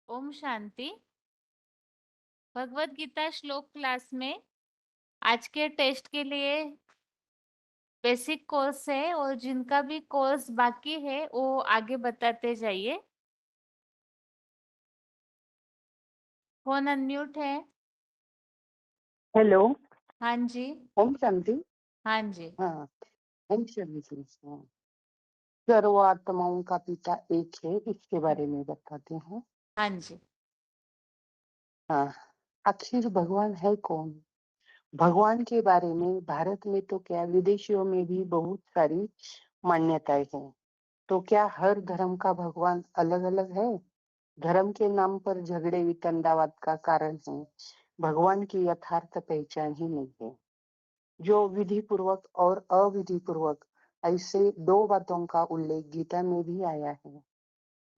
ओम शांति। भगवत गीता श्लोक क्लास में आज के टेस्ट के लिए बेसिक कोर्स है और जिनका भी कोर्स बाकी है वो आगे बताते जाइए। फोन अनम्यूट है। हेलो। हाँ जी। ओम शांति। हाँ जी। हाँ, ओम शांति। हाँ, सर्व आत्माओं का पिता एक है, इसके बारे में बताते हैं। हाँ जी। हाँ, आखिर भगवान है कौन? भगवान के बारे में भारत में तो क्या, विदेशियों में भी बहुत सारी मान्यताएं हैं। तो क्या हर धर्म का भगवान अलग अलग है? धर्म के नाम पर झगड़े वितंडावाद का कारण है। भगवान की यथार्थ पहचान ही नहीं है। जो विधि पूर्वक और अविधि पूर्वक, ऐसे दो बातों का उल्लेख गीता में भी आया है।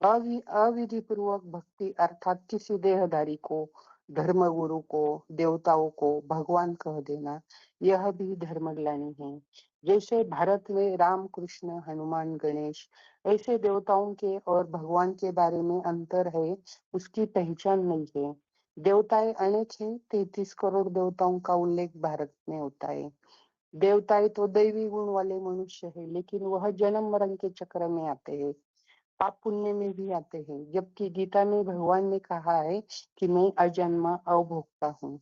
अविधि पूर्वक भक्ति अर्थात किसी देहधारी को, धर्मगुरु को, देवताओं को भगवान कह देना, यह भी धर्मग्लानि है। जैसे भारत में राम, कृष्ण, हनुमान, गणेश ऐसे देवताओं के और भगवान के बारे में अंतर है, उसकी पहचान नहीं है। देवताएं अनेक हैं, 33 करोड़ देवताओं का उल्लेख भारत में होता है। देवताएं तो दैवी गुण वाले मनुष्य है, लेकिन वह जन्म मरण के चक्र में आते हैं, पाप पुण्य में भी आते हैं। जबकि गीता में भगवान ने कहा है कि मैं अजन्मा अभोक्ता हूँ।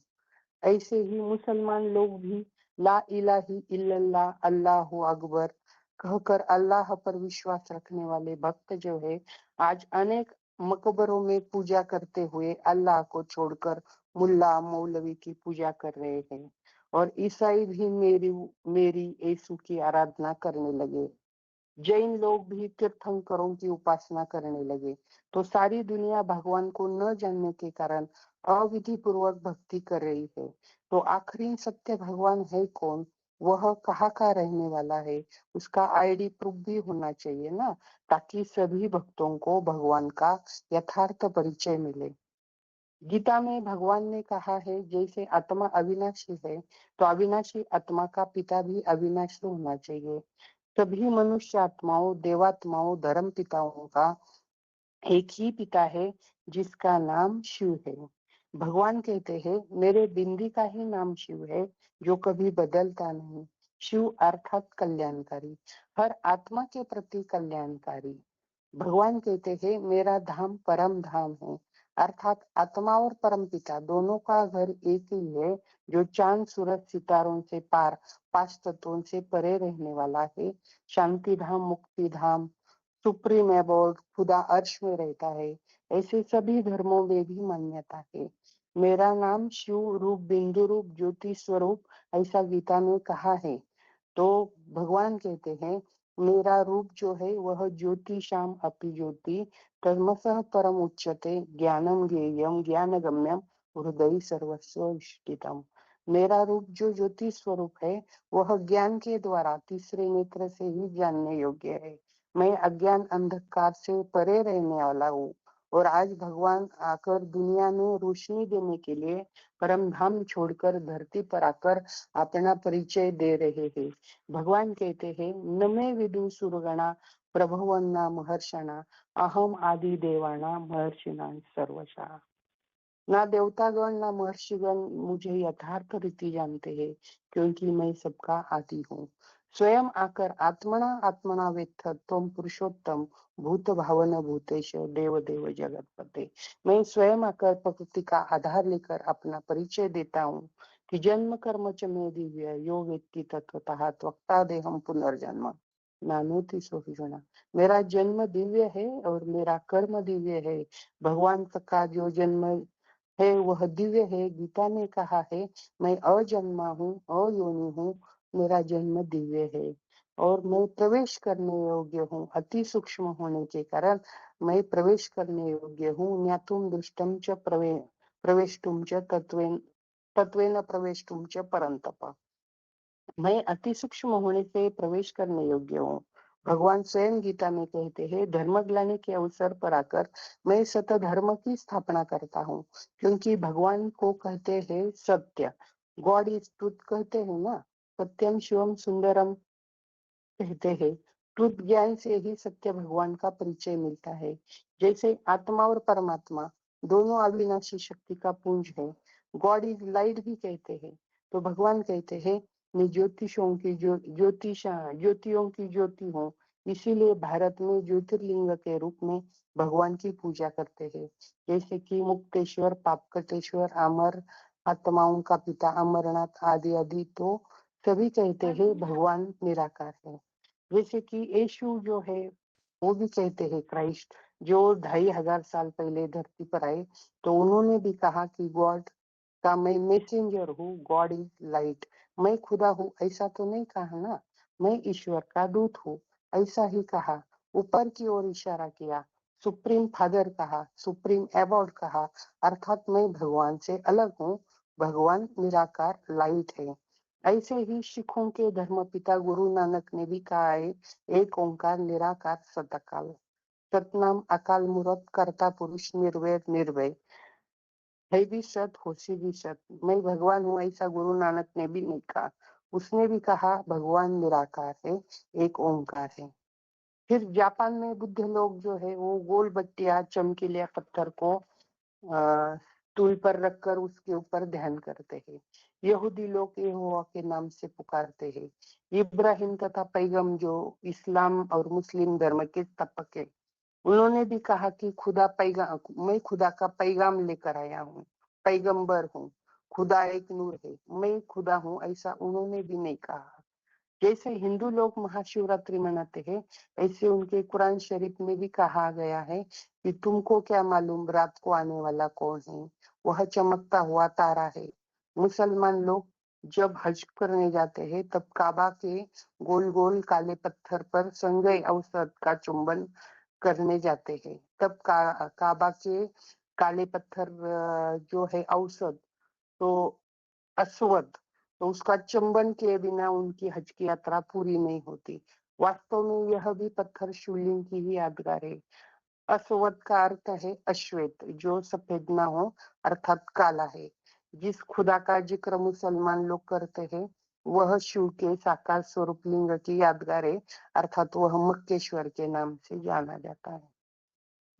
ऐसे ही मुसलमान लोग भी ला इलाही इल्लल्लाह अल्लाहु अकबर कहकर अल्लाह पर विश्वास रखने वाले भक्त जो है, आज अनेक मकबरों में पूजा करते हुए अल्लाह को छोड़कर मुल्ला मौलवी की पूजा कर रहे हैं। और ईसाई भी मेरी मेरी यीशु की आराधना करने लगे। जैन लोग भी तीर्थंकरों की उपासना करने लगे। तो सारी दुनिया भगवान को न जानने के कारण अविधि पूर्वक भक्ति कर रही है। तो आखिरी सत्य भगवान है कौन? वह कहाँ का रहने वाला है? उसका आईडी प्रूफ भी होना चाहिए ना, ताकि सभी भक्तों को भगवान का यथार्थ परिचय मिले। गीता में भगवान ने कहा है, जैसे आत्मा अविनाशी है, तो अविनाशी आत्मा का पिता भी अविनाशी होना चाहिए। सभी मनुष्य आत्माओं, देवात्माओं, धर्म पिताओं का एक ही पिता है, जिसका नाम शिव है। भगवान कहते हैं, मेरे बिंदी का ही नाम शिव है, जो कभी बदलता नहीं। शिव अर्थात कल्याणकारी, हर आत्मा के प्रति कल्याणकारी। भगवान कहते हैं, मेरा धाम परम धाम है, अर्थात आत्मा और परम पिता दोनों का घर एक ही है, जो चांद सूरज सितारों से पार, पांच तत्वों से परे रहने वाला है। शांति धाम, मुक्ति धाम, सुप्रीम एबोर्ड, खुदा अर्श में रहता है। ऐसे सभी धर्मों में भी मान्यता है। मेरा नाम शिव रूप, बिंदु रूप, ज्योति स्वरूप, ऐसा गीता में कहा है। तो भगवान कहते हैं, मेरा रूप जो है वह ज्योति शाम अपि ज्योति, तमसः परम उच्यते, ज्ञानम ज्ञेयम ज्ञान गम्यम, हृदय सर्वस्व विष्टितम। मेरा रूप जो ज्योति स्वरूप है, वह ज्ञान के द्वारा तीसरे नेत्र से ही जानने योग्य है। मैं अज्ञान अंधकार से परे रहने वाला हूँ। और आज भगवान आकर दुनिया में रोशनी देने के लिए परम धाम छोड़कर धरती पर आकर अपना परिचय दे रहे हैं। भगवान कहते हैं, न मे विदु सुरगणा प्रभवन्ना महर्षणा, अहम आदि देवाना महर्षिणा सर्वशः। ना देवतागण ना महर्षिगण मुझे यथार्थ रीति जानते हैं, क्योंकि मैं सबका आदि हूँ। स्वयं आकर आत्मना आत्मना वेत्थ त्वं पुरुषोत्तम, भूत भावन भूतेश देव देव जगतपते। मैं स्वयं आकर प्रकृति का आधार लेकर अपना परिचय देता हूँ कि जन्म कर्म च मे दिव्य, यो वेत्ति तत्वतः त्वक्ता देहम पुनर्जन्म नानोति सोहिजुना। मेरा जन्म दिव्य है और मेरा कर्म दिव्य है। भगवान का जो जन्म है वह दिव्य है। गीता ने कहा है, मैं अजन्मा हूँ, अयोनि हूँ, मेरा जन्म दिव्य है और मैं प्रवेश करने योग्य हूँ। अति सूक्ष्म होने के कारण मैं प्रवेश करने योग्य हूँ। ज्ञातुम दृष्टम च प्रवेष्टुम च तत्वेन तत्वेन प्रवेष्टुम च परंतप। मैं अति सूक्ष्म होने से प्रवेश करने योग्य हूँ। भगवान स्वयं गीता में कहते हैं, धर्मग्लानि के अवसर पर आकर मैं सत धर्म की स्थापना करता हूँ, क्योंकि भगवान को कहते हैं सत्य, गॉड इज ट्रुथ कहते हैं ना, सत्यम शिवम सुंदरम कहते हैं। ट्रुथ ज्ञान से ही सत्य भगवान का परिचय मिलता है। जैसे आत्मा और परमात्मा दोनों अविनाशी शक्ति का पुंज है। गॉड इज लाइट भी कहते हैं। तो भगवान कहते हैं मैं ज्योतियों की ज्योति हूँ। इसीलिए भारत में ज्योतिर्लिंग के रूप में भगवान की पूजा करते हैं, जैसे कि मुक्तेश्वर, पापकटेश्वर, अमर आत्माओं का पिता अमरनाथ आदि आदि। तो सभी कहते हैं भगवान निराकार है। जैसे कि यीशु जो है वो भी कहते हैं क्राइस्ट, जो 2500 पहले धरती पर आए, तो उन्होंने भी कहा कि गॉड का मैं मैसेंजर हूँ, गॉड इज लाइट। मैं खुदा हूँ ऐसा तो नहीं कहा ना, मैं ईश्वर का दूत हूँ ऐसा ही कहा। ऊपर की ओर इशारा किया, सुप्रीम फादर कहा, सुप्रीम अबॉर्ड कहा, अर्थात मैं भगवान से अलग हूँ। भगवान निराकार लाइट है। ऐसे ही सिखों के धर्मपिता गुरु नानक ने भी कहा है, एक ओंकार निराकार सतकाल, सतनाम अकाल मूरत कर्ता पुरुष निर्वैर निर्भय, है भी सत होशी भी सत। मैं भगवान हूँ ऐसा गुरु नानक ने भी नहीं कहा। उसने भी कहा भगवान निराकार है, एक ओंकार है। फिर जापान में बुद्ध लोग जो है वो गोल बत्तियां चमकीले पत्थर को टूल पर रखकर उसके ऊपर ध्यान करते हैं। यहूदी लोग यहोवा के नाम से पुकारते हैं। इब्राहिम तथा पैगम जो इस्लाम और मुस्लिम धर्म के स्थापक है, उन्होंने भी कहा कि खुदा पैगाम, मैं खुदा का पैगाम लेकर आया हूँ, पैगंबर हूँ। खुदा एक नूर है, मैं खुदा हूँ ऐसा उन्होंने भी नहीं कहा। जैसे हिंदू लोग महाशिवरात्रि मनाते हैं, ऐसे उनके कुरान शरीफ में भी कहा गया है कि तुमको क्या मालूम रात को आने वाला कौन है, वह चमकता हुआ तारा है। मुसलमान लोग जब हज करने जाते हैं तब काबा के गोल गोल काले पत्थर पर संगय अवसर का चुंबन करने जाते हैं। तब काबा के काले पत्थर जो है औसत, तो अस्वद, तो उसका चंबन किए बिना उनकी हज की यात्रा पूरी नहीं होती। वास्तव में यह भी पत्थर शिवलिंग की ही यादगार है। अस्वद का अर्थ है अश्वेत, जो सफेद ना हो, अर्थात काला है। जिस खुदा का जिक्र मुसलमान लोग करते हैं वह शिव के साकार स्वरूप लिंग की यादगार है, अर्थात वह मक्केश्वर के नाम से जाना जाता है।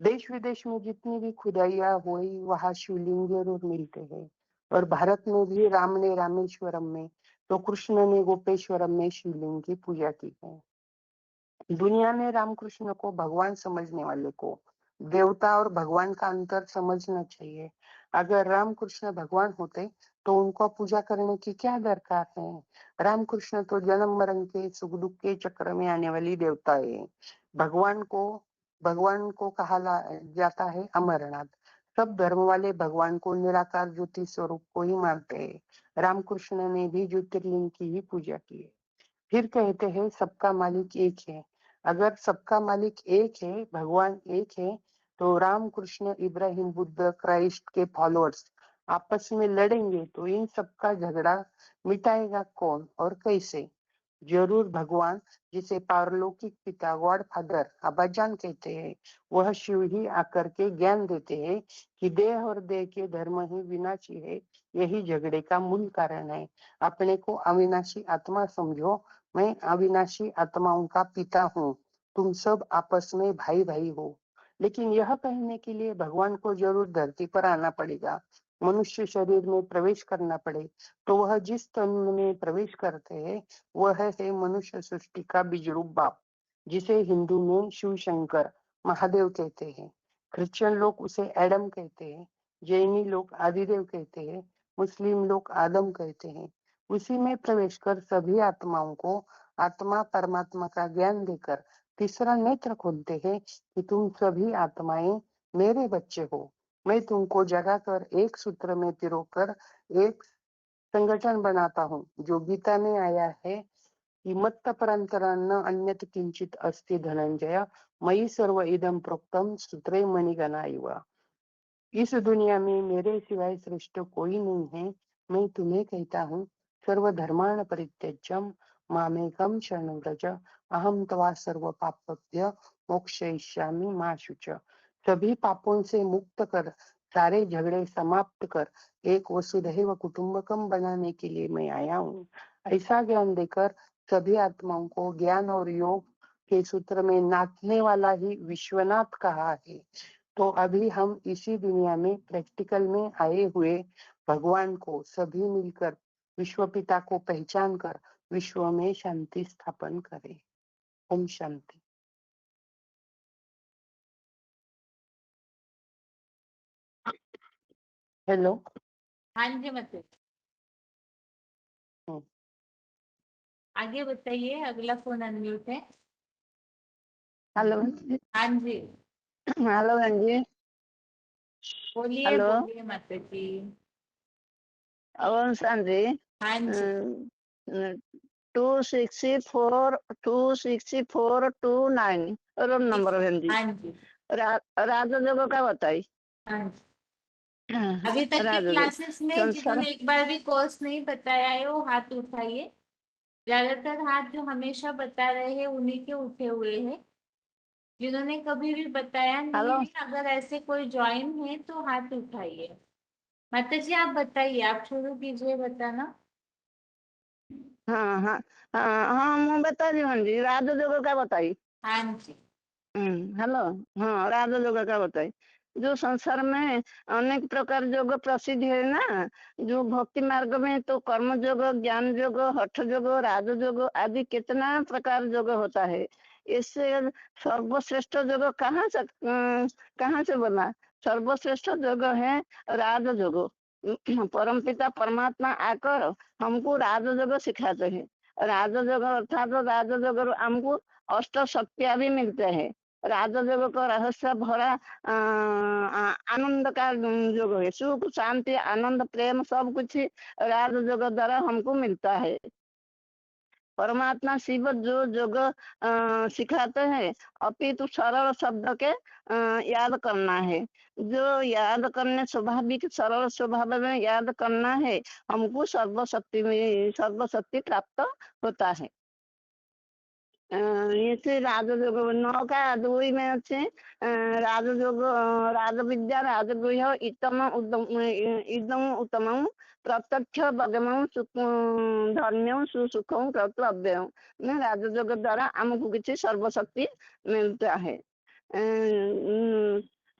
देश विदेश में जितनी भी खुदाइयां हुई वहां शिवलिंग जरूर मिलते हैं। और भारत में भी राम ने रामेश्वरम में, तो कृष्ण ने गोपेश्वरम में शिवलिंग की पूजा की है। दुनिया में रामकृष्ण को भगवान समझने वाले को देवता और भगवान का अंतर समझना चाहिए। अगर रामकृष्ण भगवान होते तो उनको पूजा करने की क्या दरकार है। रामकृष्ण तो जन्म मरण के सुख दुख के चक्र में आने वाली देवता है। भगवान को भगवान को कहा जाता है अमरनाथ। सब धर्म वाले भगवान को निराकार ज्योति स्वरूप को ही मानते हैं। रामकृष्ण ने भी ज्योतिर्लिंग की ही पूजा की है। फिर कहते हैं सबका मालिक एक है। अगर सबका मालिक एक है, भगवान एक है, तो राम कृष्ण इब्राहिम बुद्ध क्राइस्ट के फॉलोअर्स आपस में लड़ेंगे तो इन सबका झगड़ा मिटाएगा कौन और कैसे। जरूर भगवान, जिसे पारलौकिक पिता गॉड फादर अब्बाजान कहते हैं, वह शिव ही आकर के ज्ञान देते हैं कि देह और देह के धर्म ही विनाशी है। यही झगड़े का मूल कारण है। अपने को अविनाशी आत्मा समझो, मैं अविनाशी आत्माओं का पिता हूँ, तुम सब आपस में भाई भाई हो। लेकिन यह कहने के लिए भगवान को जरूर धरती पर आना पड़ेगा, मनुष्य शरीर में प्रवेश करना पड़े। तो वह जिस तन में प्रवेश करते हैं वह है मनुष्य सृष्टि का बीज रूप बाप, जिसे हिंदू में शिव शंकर महादेव कहते हैं। क्रिश्चियन लोग उसे एडम कहते हैं, जैनी लोग आदिदेव कहते हैं, मुस्लिम लोग आदम कहते हैं। उसी में प्रवेश कर सभी आत्माओं को आत्मा परमात्मा का ज्ञान देकर तीसरा नेत्र खोलते हैं कि तुम सभी आत्माएं मेरे बच्चे हो। मैं तुमको जगाकर एक सूत्र में पिरोकर एक संगठन बनाता हूँ, जो गीता में आया है कि मत्त परंतरान्न अन्यत किंचित अस्ति धनंजय, मयि सर्व इदम प्रोक्तम सूत्रे मणिगणा इव। इस दुनिया में मेरे सिवाय श्रेष्ठ कोई नहीं है। मैं तुम्हें कहता हूँ, सर्व धर्माण परित्यज्यम मामेकम शरणं व्रज, अहम तवा सर्व पापभ्य मोक्षयिष्यामि मा शुच। सभी पापों से मुक्त कर, सारे झगड़े समाप्त कर, एक वसुधैव कुटुंबकम बनाने के लिए मैं आया हूँ। ऐसा ज्ञान देकर सभी आत्माओं को ज्ञान और योग के सूत्र में नाचने वाला ही विश्वनाथ कहा है। तो अभी हम इसी दुनिया में प्रैक्टिकल में आए हुए भगवान को सभी मिलकर विश्व पिता को पहचान कर विश्व में शांति स्थापन करें। ओम शांति। हेलो। हाँ जी मतलब आगे बताइए, अगला फोन अनम्यूट है। हेलो। हाँ जी हेलो जी। बोलिए हेलो। बोलिए माता जी। ओम शांति। हाँ जी 26429 रोल नंबर बहन जी। हाँ जी राजयोग का बताई। हाँ जी। अभी तक के राजयोग क्लासेस में संसार। जिन्होंने एक बार भी कोर्स नहीं बताया है वो हाथ उठाइए। ज्यादातर हाथ जो हमेशा बता रहे हैं उन्हीं के उठे हुए हैं। जिन्होंने कभी भी बताया नहीं हेलो। है, अगर ऐसे कोई ज्वाइन है तो हाथ उठाइए। माता जी आप बताइए, आप शुरू कीजिए बताना। हाँ हाँ हाँ हाँ मैं बता रही हूँ जी। राजयोग का बताई। हाँ जी हेलो। हाँ राजयोग का बताई। जो संसार में अनेक प्रकार योग प्रसिद्ध है ना। जो भक्ति मार्ग में तो कर्म योग, ज्ञान योग, हठ योग, राजयोग आदि कितना प्रकार योग होता है। इससे सर्वश्रेष्ठ योग कहाँ से बना। सर्वश्रेष्ठ योग है राजयोग। परम पिता परमात्मा आकर हमको राजयोग सिखाते हैं। राजयोग अर्थात राजयोग हमको अष्ट शक्तियां भी मिलते हैं। राजयोग का रहस्य भरा आनंद का योग है। सुख शांति आनंद प्रेम सब कुछ राजयोग द्वारा हमको मिलता है। परमात्मा शिव जो योग सिखाते हैं अपितु सरल शब्द के याद करना है। जो याद करने स्वाभाविक सरल स्वभाव में याद करना है हमको सर्वशक्ति प्राप्त होता है। ये राजयोग नौका दुई में अच्छे राजयोग राजविद्या राजगृह इदम उत्तम प्रत्यक्ष बगम धर्म्यम सुसुखम कर्तव्यम में राजयोग द्वारा आमको किसी सर्वशक्ति मिलता है।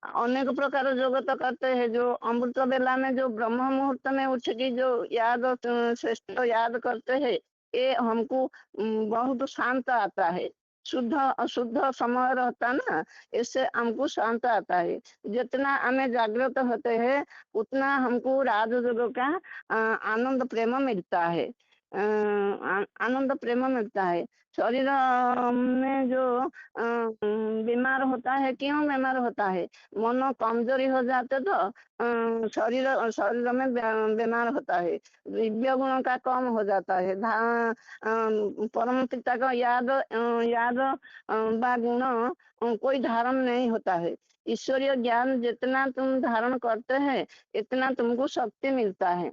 अनेक प्रकार योग तो करते हैं। जो अमृत बेला में जो ब्रह्म मुहूर्त में उठ की जो याद श्रेष्ठ याद करते हैं ये हमको बहुत शांत आता है। शुद्ध अशुद्ध समय रहता ना इससे हमको शांत आता है। जितना हमें जागृत होते हैं उतना हमको राजयोग का आनंद प्रेम मिलता है। आनंद प्रेम मिलता है। शरीर में जो बीमार होता है क्यों बीमार होता है। मन कमजोरी हो जाते तो शरीर शरीर में बीमार होता है। दिव्य गुणों का कम हो जाता है। परम पिता का याद बा गुण कोई धारण नहीं होता है। ईश्वरीय ज्ञान जितना तुम धारण करते हैं इतना तुमको शक्ति मिलता है।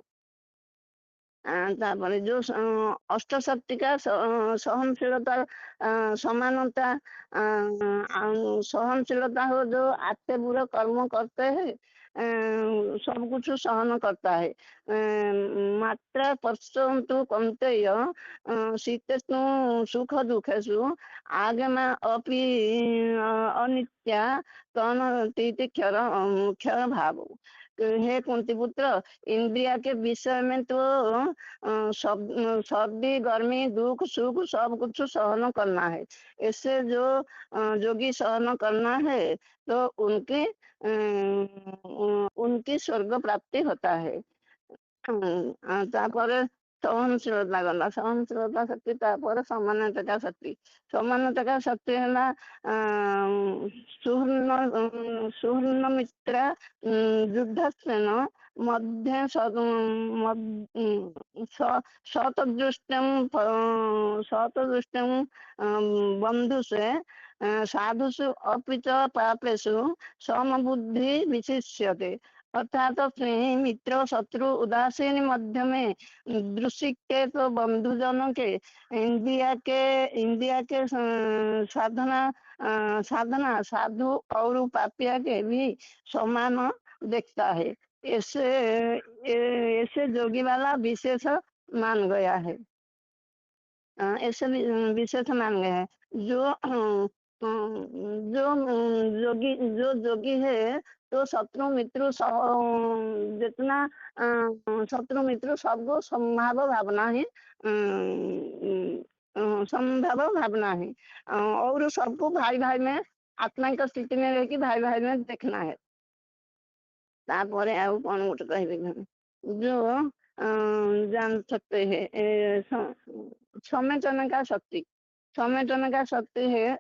तापर जो अष्ट शक्ति का सहनशीलता समानता सहनशीलता हो जो आते बुरे कर्म करते हैं सब कुछ सहन करता है। मात्रा पश्यन्तु कौन्तेय शीतेषु सुख दुखेषु आगमा अपि अनित्या तनतीति क्षर भाव। हे कुंती पुत्र इंद्रिया के विषय में तो सर्दी गर्मी दुख सुख सब कुछ सहन करना है। इससे जो योगी सहन करना है तो उनकी स्वर्ग प्राप्ति होता है। तापर सहनशीलता गला सहनशीलता शक्ति तापर समानता शक्ति। समानता शक्ति है सुहृन्न मित्र युद्धस्तेन मध्य शतदृष्टिम बंधु से साधुषु अपि च पापेषु समबुद्धि विशिष्यते। अर्थात स्नेही मित्र शत्रु उदासीन मध्य में दृश्य तो बंधुजनों के इंडिया के साधना साधु और पापिया के भी समान देखता है। ऐसे ऐसे जोगी वाला विशेष मान गया है। ऐसे विशेष मान गया है। जो जो जोगी है तो शत्रु मित्र जितना शत्रु मित्र सबको संभाव भावना है, संभाव भावना है, और सबको भाई भाई में आत्मा का स्थिति में रह भाई भाई में देखना है। तापरे आउ कौन गोटे कहबे जो जान सकते हैं समेटन का शक्ति, समेटन का शक्ति है,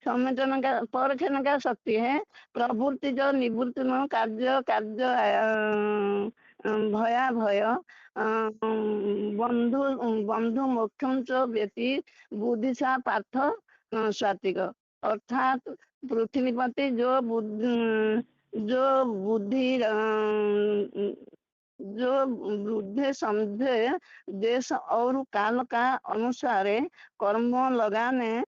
समेटन का परखन का शक्ति है, प्रवृत्ति जो निवृत्ति में कार्य कार्य भया भय बंधु बंधु मोक्षम च व्यति बुद्धिशा पार्थ स्वातिक, अर्थात पृथ्वीपति जो बुद्धि जो बुद्धि समझे देश और काल का अनुसार कर्म लगाने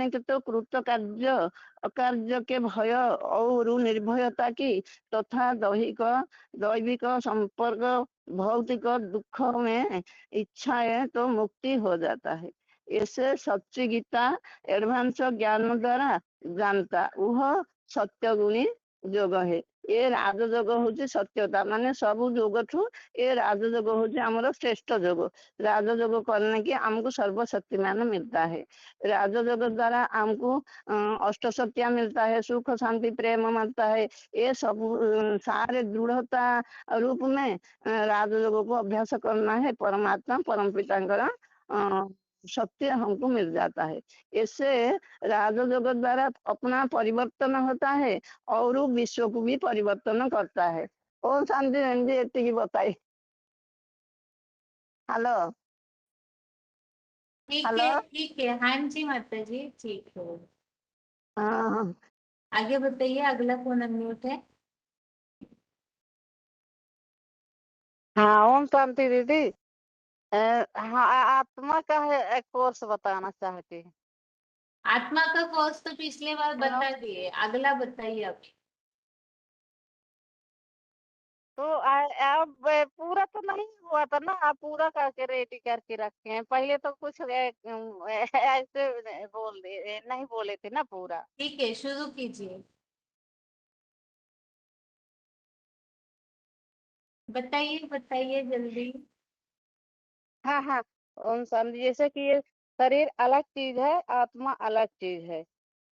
के तो कृत कार्य अकार्य के भय और निर्भयता की तथा दैविक संपर्क भौतिक दुख में इच्छा है तो मुक्ति हो जाता है। ऐसे सच्ची गीता एडवांस ज्ञान द्वारा जानता वह सत्य गुणी जोग है। ये राजयोग हूँ सत्यता माने सबू जोग ठू ये राजयोग हूँ आमर श्रेष्ठ जोग। राजयोग करने की हमको सर्वशक्तिमान मिलता है। राजयोग द्वारा हमको अष्ट शक्तियां मिलता है, सुख शांति प्रेम मिलता है। ये सब सारे दृढ़ता रूप में राजयोग को अभ्यास करना है। परमात्मा परम पिता सत्य हमको मिल जाता है। इससे राजयोग द्वारा अपना परिवर्तन होता है और विश्व को भी परिवर्तन करता है। ओम शांति रंजी एति बताई। Hello hello. ठीक है, हाँ जी माता जी, ठीक है। हाँ आगे बताइए, अगला कौन अनम्यूट है? हाँ ओम शांति दीदी। हाँ आत्मा का है एक कोर्स बताना चाहती हूँ। आत्मा का कोर्स तो पिछले बार हेलो। बता दिए, अगला बताइए अब। तो अब पूरा तो नहीं हुआ था ना, आप पूरा करके रेडी करके रखे हैं। पहले तो कुछ ऐसे बोल दे नहीं बोले थे ना पूरा। ठीक है, शुरू कीजिए, बताइए बताइए जल्दी। हाँ हाँ ओम शांति। जैसे कि ये शरीर अलग चीज है, आत्मा अलग चीज है।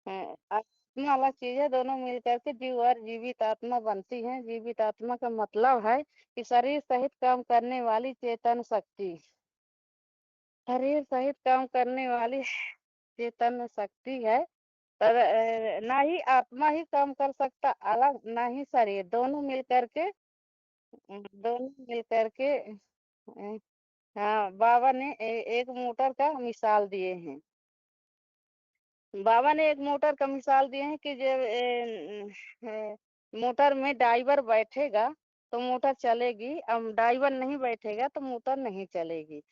आत्मा अलग चीज है, दोनों मिलकर के जीव और जीवित आत्मा बनती है। जीवित आत्मा का मतलब है कि शरीर सहित काम करने वाली चेतन शक्ति, शरीर सहित काम करने वाली चेतन शक्ति है। पर ना ही आत्मा ही काम कर सकता अलग, ना ही शरीर, दोनों मिलकर के दोनों मिलकर के हाँ बाबा ने एक मोटर का मिसाल दिए हैं। बाबा ने एक मोटर का मिसाल दिए हैं कि मोटर में ड्राइवर बैठेगा तो मोटर चलेगी, अब ड्राइवर नहीं बैठेगा तो मोटर नहीं चलेगी।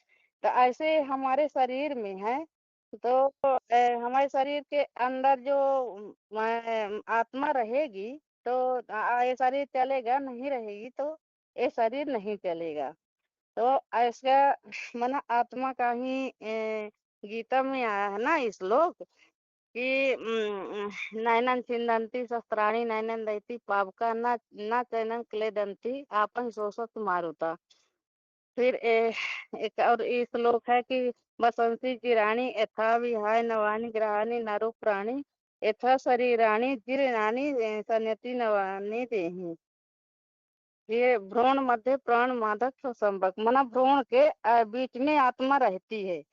तो ऐसे हमारे शरीर में है। तो हमारे शरीर के अंदर जो आत्मा रहेगी तो ये शरीर चलेगा, नहीं रहेगी तो ये शरीर नहीं चलेगा। तो ऐसा माना आत्मा का ही गीता में आया है ना श्लोक कि नैनन छिन्दन्ति शस्त्राणि नैनन दैति पावका न चैनन क्लेदन्ति आपन शोषक मारुता। फिर एक और श्लोक है कि बसंती चिराणी यथा विहाय नवानि ग्रहाणि नरो प्राणी यथा शरीराणि जीर्णानि सन्यति नवानि देहि। ये भ्रूण मध्य प्राण मादक संबक मना भ्रूण के बीच में आत्मा रहती है।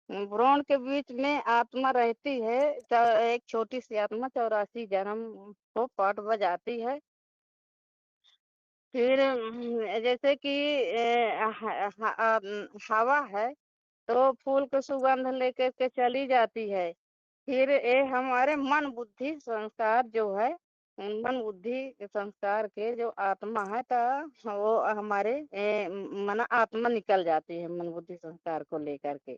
भ्रूण के बीच में आत्मा रहती है। एक छोटी सी आत्मा 84 जन्म को पाठ बजाती है। फिर जैसे कि हवा है तो फूल को सुगंध लेकर के चली जाती है। फिर ये हमारे मन बुद्धि संस्कार जो है, मन बुद्धि के संस्कार के जो आत्मा है तो वो हमारे मन आत्मा निकल जाती है मन बुद्धि संस्कार को लेकर के।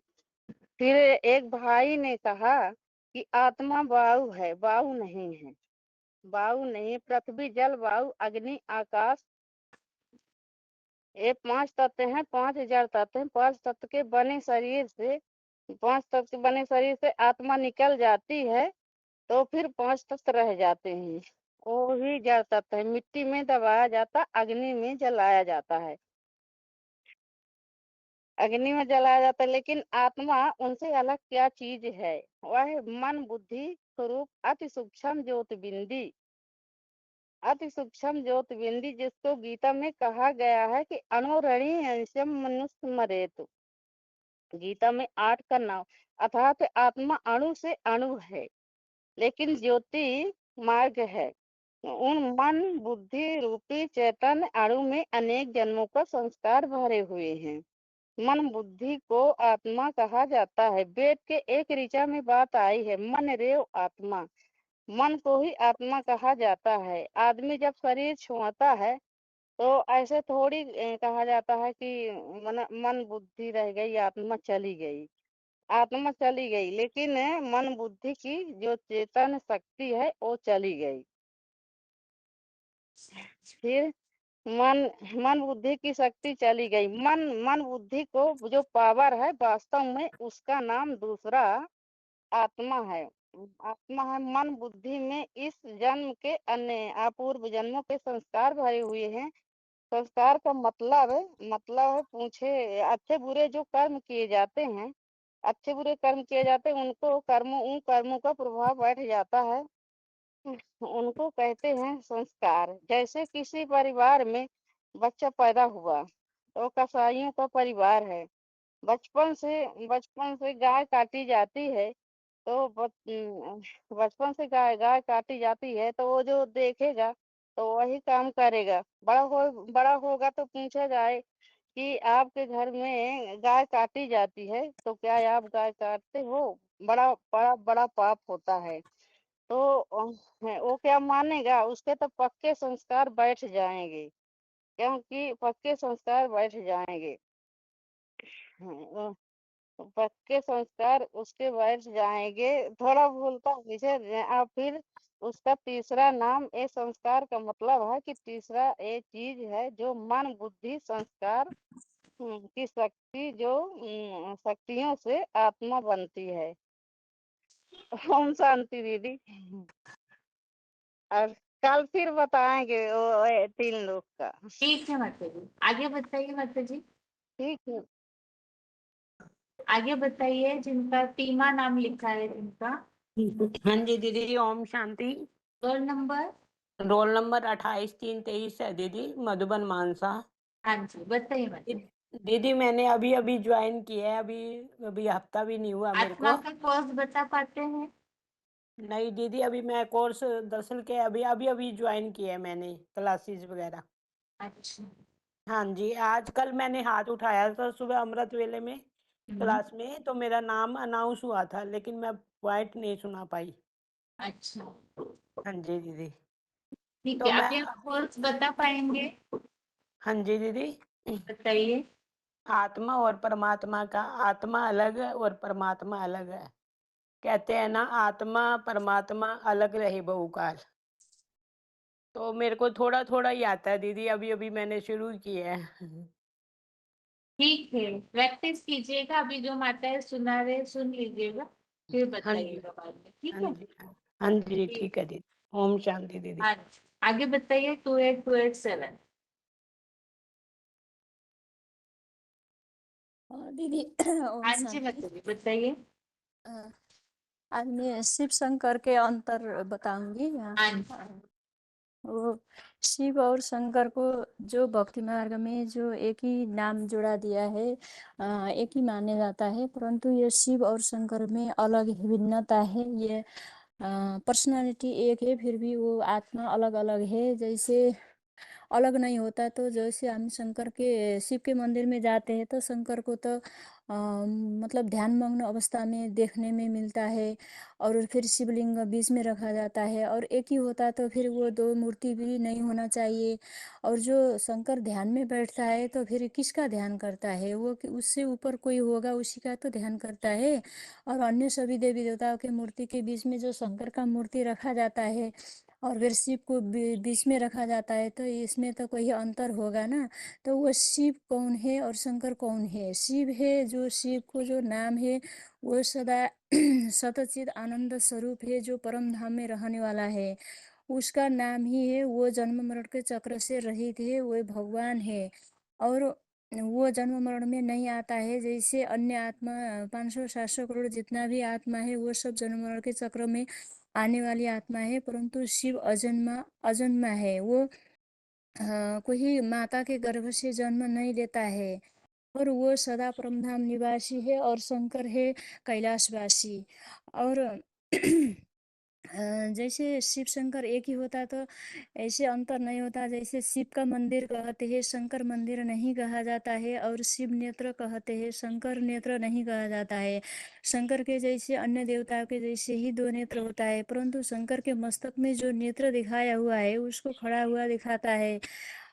फिर एक भाई ने कहा कि आत्मा वायु है, वायु नहीं है, वायु नहीं, पृथ्वी जल वायु अग्नि आकाश ये 5 तत्व हैं, 5000 तत्व हैं। 5 तत्व के बने शरीर से 5 तत्व के बने शरीर से आत्मा निकल जाती है तो फिर 5 तत्व रह जाते हैं। वो ही जड़ तत्व है, मिट्टी में दबाया जाता, अग्नि में जलाया जाता है। अग्नि में जलाया जाता है, लेकिन आत्मा उनसे अलग क्या चीज है? वह मन बुद्धि स्वरूप अति सूक्ष्म ज्योतिबिंदी, अति सूक्ष्म ज्योतिबिंदी, जिसको गीता में कहा गया है कि अणुरणि अंशम मनुष्य मरेतु। गीता में 8 का नाम, अर्थात आत्मा अणु से अणु है, लेकिन ज्योति मार्ग है। उन मन बुद्धि रूपी चैतन्य अणु में अनेक जन्मों का संस्कार भरे हुए हैं। मन बुद्धि को आत्मा कहा जाता है। वेद के एक ऋचा में बात आई है, मन रेव आत्मा, मन को ही आत्मा कहा जाता है। आदमी जब शरीर छोड़ता है तो ऐसे थोड़ी कहा जाता है कि मन बुद्धि रह गई, आत्मा चली गई। आत्मा चली गई, लेकिन मन बुद्धि की जो चेतन शक्ति है वो चली गई। फिर मन बुद्धि की शक्ति चली गई। मन बुद्धि को जो पावर है, वास्तव में उसका नाम दूसरा आत्मा है। आत्मा है। मन बुद्धि में इस जन्म के अन्य अपूर्व जन्मों के संस्कार भरे हुए हैं। संस्कार का मतलब है, पूछे अच्छे बुरे जो कर्म किए जाते हैं, अच्छे बुरे कर्म किए जाते हैं, उन कर्मों का प्रभाव बैठ जाता है। उनको कहते हैं संस्कार। जैसे किसी परिवार में बच्चा पैदा हुआ तो कसाईयों का परिवार है। बचपन से गाय काटी जाती है तो बचपन से गाय काटी जाती है तो वो जो देखेगा तो वही काम करेगा। बड़ा होगा तो पूछा जाए कि आपके घर में गाय काटी जाती है तो क्या आप गाय काटते हो? बड़ा बड़ा बड़ा पाप होता है। तो वो क्या मानेगा? उसके तो पक्के संस्कार बैठ जाएंगे, क्योंकि पक्के संस्कार बैठ जाएंगे। वो पक्के संस्कार उसके बैठ जाएंगे। थोड़ा भूलता मुझे आप फिर उसका तीसरा नाम, ये संस्कार का मतलब है कि तीसरा ये चीज है जो मन बुद्धि संस्कार की शक्ति, जो शक्तियों से आत्मा बनती है। ओम शांति दीदी। और कल फिर बताएंगे वो 3 लोग का। ठीक है माता जी, आगे बताइए माता जी। ठीक है। आगे बताइए, जिनका टीमा नाम लिखा है जिनका। हाँ जी दीदी, ओम शांति। Roll number? रोल नंबर 28-3-23 है दीदी, मधुबन मानसा। हाँ जी, बताइए माता जी। दीदी मैंने अभी अभी ज्वाइन किया है, अभी हफ्ता भी नहीं हुआ मेरे आत्मा को। का कोर्स बता पाते हैं? नहीं दीदी, अभी मैं कोर्स दरअसल के अभी अभी ज्वाइन किया है मैंने, क्लासेस वगैरह। अच्छा। हाँ जी, आजकल मैंने हाथ उठाया था सुबह अमृत वेले में क्लास में, तो मेरा नाम अनाउंस हुआ था, लेकिन मैं पॉइंट नहीं सुना पाई। अच्छा, हाँ जी दीदी। ठीक तो है। मैं आगे कोर्स बता पाएंगे? हाँ जी दीदी। बताइए। आत्मा और परमात्मा का, आत्मा अलग है और परमात्मा अलग है। कहते हैं ना, आत्मा परमात्मा अलग रहे बहुकाल। तो मेरे को थोड़ा थोड़ा ही आता है दीदी, अभी अभी मैंने शुरू किया है। ठीक है, प्रैक्टिस कीजिएगा। अभी जो माता सुना रहे सुन लीजिएगा, फिर हाँ जी। बताइएगा बाद में। ठीक हाँ है? जी। हाँ जी ठीक। ठीक है दीदी। ओम शांति दीदी। हाँ जी, आगे बताइए। 28287। दीदी ओम हाँ जी शांति। बताइए। अ, आज मैं शिव शंकर के अंतर बताऊंगी। हाँ जी। वो शिव और शंकर को जो भक्ति मार्ग में जो एक ही नाम जोड़ा दिया है, एक ही माना जाता है, परंतु ये शिव और शंकर में अलग ही भिन्नता है। ये पर्सनालिटी एक है, फिर भी वो आत्मा अलग अलग है। जैसे अलग नहीं होता, तो जैसे हम शंकर के शिव के मंदिर में जाते हैं तो शंकर को तो मतलब ध्यान मग्न अवस्था में देखने में मिलता है, और फिर शिवलिंग बीच में रखा जाता है, और एक ही होता तो फिर वो दो मूर्ति भी नहीं होना चाहिए। और जो शंकर ध्यान में बैठता है तो फिर किसका ध्यान करता है? वो कि उससे ऊपर कोई होगा उसी का तो ध्यान करता है। और अन्य सभी देवी देवताओं के मूर्ति के बीच में जो शंकर का मूर्ति रखा जाता है, और फिर शिव को बीच में रखा जाता है, तो इसमें तो कोई अंतर होगा ना। तो वो शिव कौन है और शंकर कौन है? शिव है, जो शिव को जो नाम है वो सदा सतचित आनंद स्वरूप है, जो परम धाम में रहने वाला है, उसका नाम ही है। वो जन्म मरण के चक्र से रहित है, वो भगवान है। और वो जन्म मरण में नहीं आता है, जैसे अन्य आत्मा 500-700 करोड़ जितना भी आत्मा है वो सब जन्म मरण के चक्र में आने वाली आत्मा है, परंतु शिव अजन्मा है। वो कोई माता के गर्भ से जन्म नहीं लेता है, और वो सदा परमधाम निवासी है, और शंकर है कैलाशवासी। और जैसे शिव शंकर एक ही होता तो ऐसे अंतर नहीं होता। जैसे शिव का मंदिर कहते हैं, शंकर मंदिर नहीं कहा जाता है, और शिव नेत्र कहते हैं, शंकर नेत्र नहीं कहा जाता है। शंकर के जैसे अन्य देवताओं के जैसे ही दो नेत्र होता है, परंतु शंकर के मस्तक में जो नेत्र दिखाया हुआ है उसको खड़ा हुआ दिखाता है,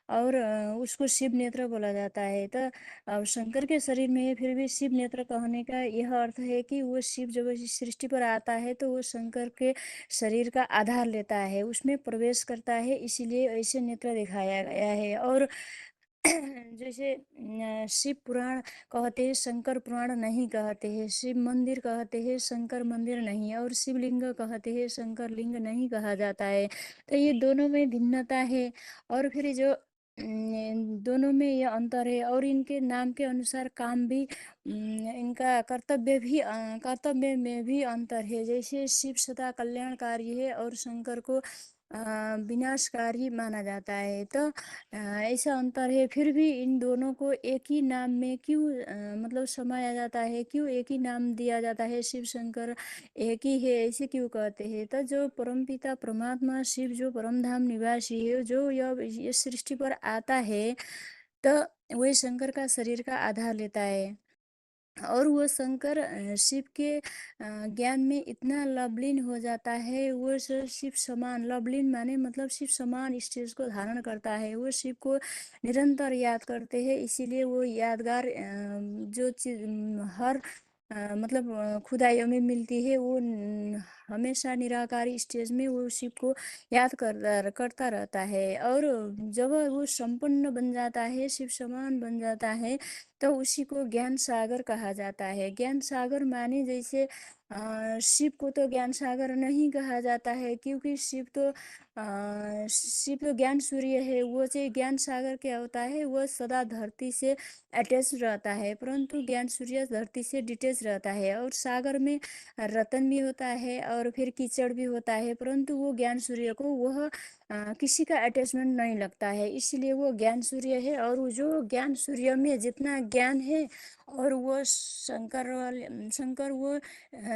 और उसको शिव नेत्र बोला जाता है। तो अब शंकर के शरीर में है, फिर भी शिव नेत्र कहने का यह अर्थ है कि वो शिव जब इस सृष्टि पर आता है तो वो शंकर के शरीर का आधार लेता है, उसमें प्रवेश करता है, इसीलिए ऐसे नेत्र दिखाया गया है। और जैसे शिव पुराण कहते हैं, शंकर पुराण नहीं कहते हैं। शिव मंदिर कहते हैं, शंकर मंदिर नहीं, और शिवलिंग कहते हैं, शंकर लिंग नहीं कहा जाता है। तो ये दोनों में भिन्नता है, और फिर जो दोनों में यह अंतर है, और इनके नाम के अनुसार काम भी, इनका कर्तव्य में भी अंतर है। जैसे शिव सदा कल्याणकारी है, और शंकर को विनाशकारी माना जाता है। तो ऐसा अंतर है, फिर भी इन दोनों को एक ही नाम में क्यों मतलब समाया जाता है, क्यों एक ही नाम दिया जाता है? शिव शंकर एक ही है ऐसे क्यों कहते हैं? तो जो परमपिता परमात्मा शिव जो परमधाम निवासी है, जो यह इस सृष्टि पर आता है, तो वही शंकर का शरीर का आधार लेता है। और वो शंकर शिव के ज्ञान में इतना लवलीन हो जाता है, वो शिव समान, लवलीन माने मतलब शिव समान स्टेज को धारण करता है। वो शिव को निरंतर याद करते हैं, इसीलिए वो यादगार जो चीज हर मतलब खुदाइयों में मिलती है, वो हमेशा निराकारी स्टेज में वो शिव को याद करता रहता है। और जब वो संपन्न बन जाता है, शिव समान बन जाता है, तो उसी को ज्ञान सागर कहा जाता है। ज्ञान सागर माने जैसे शिव को तो ज्ञान सागर नहीं कहा जाता है, क्योंकि शिव तो ज्ञान सूर्य है। वो जो ज्ञान सागर क्या होता है, वो सदा धरती से अटैच रहता है, परंतु ज्ञान सूर्य धरती से डिटेच रहता है। और सागर में रतन भी होता है, और फिर कीचड़ भी होता है, परंतु वो ज्ञान सूर्य को वह किसी का अटैचमेंट नहीं लगता है, इसलिए वो ज्ञान सूर्य है। और वो जो ज्ञान सूर्य में जितना ज्ञान है, और वो शंकर वो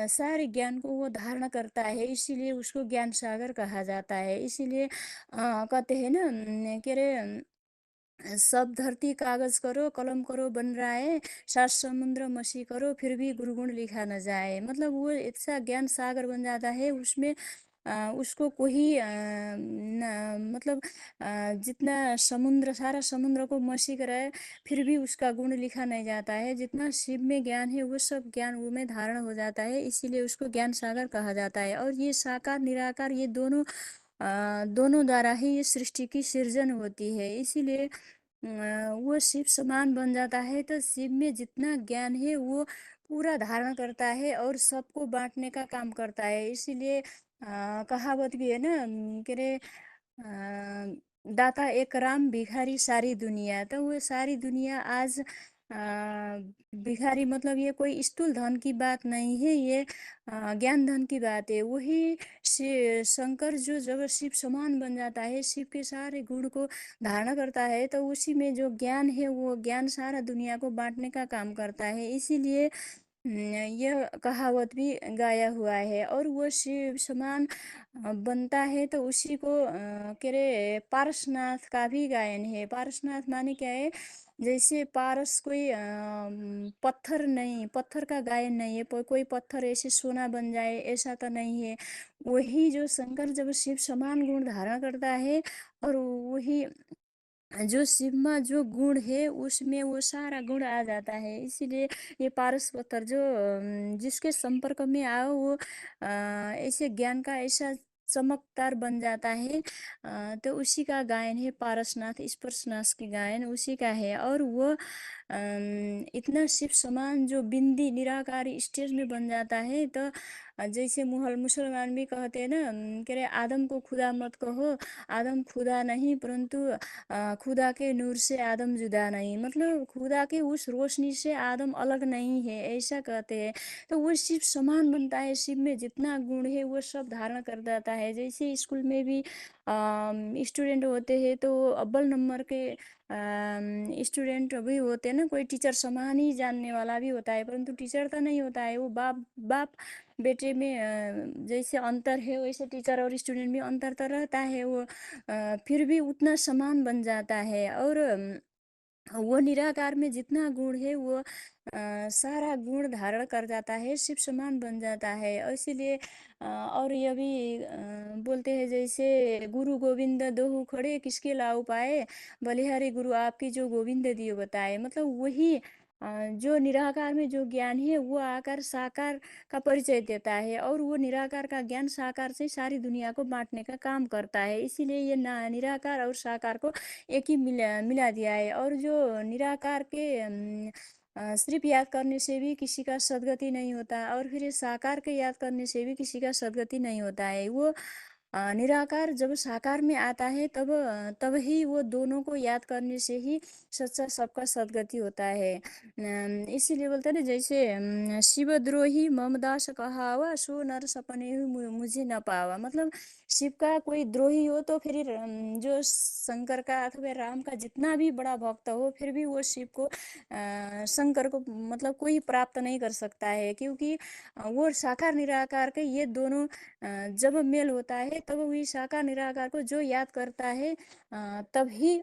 सारे ज्ञान को वो धारण करता है, इसीलिए उसको ज्ञान सागर कहा जाता है। इसीलिए कहते हैं ना, कह रहे सब धरती कागज करो, कलम करो बन रहा है, 7 समुद्र मसी करो, फिर भी गुरुगुण लिखा न जाए। मतलब वो ऐसा ज्ञान सागर बन जाता है, उसमें उसको कोई मतलब जितना समुद्र, सारा समुद्र को मसी कराए, फिर भी उसका गुण लिखा नहीं जाता है। जितना शिव में ज्ञान है, वो सब ज्ञान वो में धारण हो जाता है, इसीलिए उसको ज्ञान सागर कहा जाता है। और ये साकार निराकार, ये दोनों द्वारा ही ये सृष्टि की सृजन होती है, इसीलिए वो शिव समान बन जाता है। तो शिव में जितना ज्ञान है वो पूरा धारण करता है, और सबको बांटने का काम करता है। इसीलिए कहावत भी है ना, कह रहे दाता एक राम, भिखारी सारी दुनिया। तो वो सारी दुनिया आज भिखारी, मतलब ये कोई स्थूल धन की बात नहीं है, ये ज्ञान धन की बात है। वही शंकर जो जब शिव समान बन जाता है, शिव के सारे गुण को धारण करता है, तो उसी में जो ज्ञान है, वो ज्ञान सारा दुनिया को बांटने का काम करता है। इसीलिए यह कहावत भी गाया हुआ है। और वो शिव समान बनता है, तो उसी को कह रहे पारसनाथ का भी गायन है। पारसनाथ माने क्या है? जैसे पारस कोई पत्थर नहीं, पत्थर का गायन नहीं है, कोई पत्थर ऐसे सोना बन जाए ऐसा तो नहीं है। वही जो शंकर जब शिव समान गुण धारण करता है, और वही जो शिव में जो गुण है, उसमें वो सारा गुण आ जाता है। इसीलिए ये पारस पत्थर जो जिसके संपर्क में आओ, वो ऐसे ज्ञान का ऐसा चमकदार बन जाता है। तो उसी का गायन है पारसनाथ स्पर्शनाथ की गायन उसी का है। और वो इतना शिव समान जो बिंदी निराकारी स्टेज में बन जाता है। तो जैसे मुसलमान भी कहते हैं ना, कह रहे आदम को खुदा मत कहो, आदम खुदा नहीं परंतु खुदा के नूर से आदम जुदा नहीं, मतलब खुदा के उस रोशनी से आदम अलग नहीं है, ऐसा कहते हैं। तो वो शिव समान बनता है, शिव में जितना गुण है वो सब धारण कर जाता है। जैसे स्कूल में भी स्टूडेंट होते हैं तो अव्वल नंबर के स्टूडेंट भी होते हैं ना, कोई टीचर समान ही जानने वाला भी होता है, परंतु टीचर तो नहीं होता है, वो बाप बाप बेटे में जैसे अंतर है वैसे टीचर और स्टूडेंट में अंतर तो रहता है। वो फिर भी उतना समान बन जाता है। और वो निराकार में जितना गुण है वो सारा गुण धारण कर जाता है, शिव समान बन जाता है। और इसीलिए और ये भी बोलते हैं जैसे गुरु गोविंद दोहु खड़े किसके लाऊ पाए, बलिहारी गुरु आपकी जो गोविंद दियो बताए। मतलब वही जो निराकार में जो ज्ञान है वो आकार साकार का परिचय देता है, और वो निराकार का ज्ञान साकार से सारी दुनिया को बांटने का काम करता है। इसीलिए ये निराकार और साकार को एक ही मिला दिया है। और जो निराकार के सिर्फ याद करने से भी किसी का सदगति नहीं होता, और फिर ये साकार के याद करने से भी किसी का सदगति नहीं होता है। वो निराकार जब साकार में आता है तब ही वो दोनों को याद करने से ही सच्चा सबका सदगति होता है। इसीलिए बोलते हैं ना, जैसे शिवद्रोही ममदास कहावा सो नर सपने मुझे न पावा। मतलब शिव का कोई द्रोही हो तो फिर जो शंकर का अथवा राम का जितना भी बड़ा भक्त हो फिर भी वो शिव को शंकर को मतलब कोई प्राप्त नहीं कर सकता है, क्योंकि वो साकार निराकार के ये दोनों जब मेल होता है तब वही साकार निराकार को जो याद करता है तभी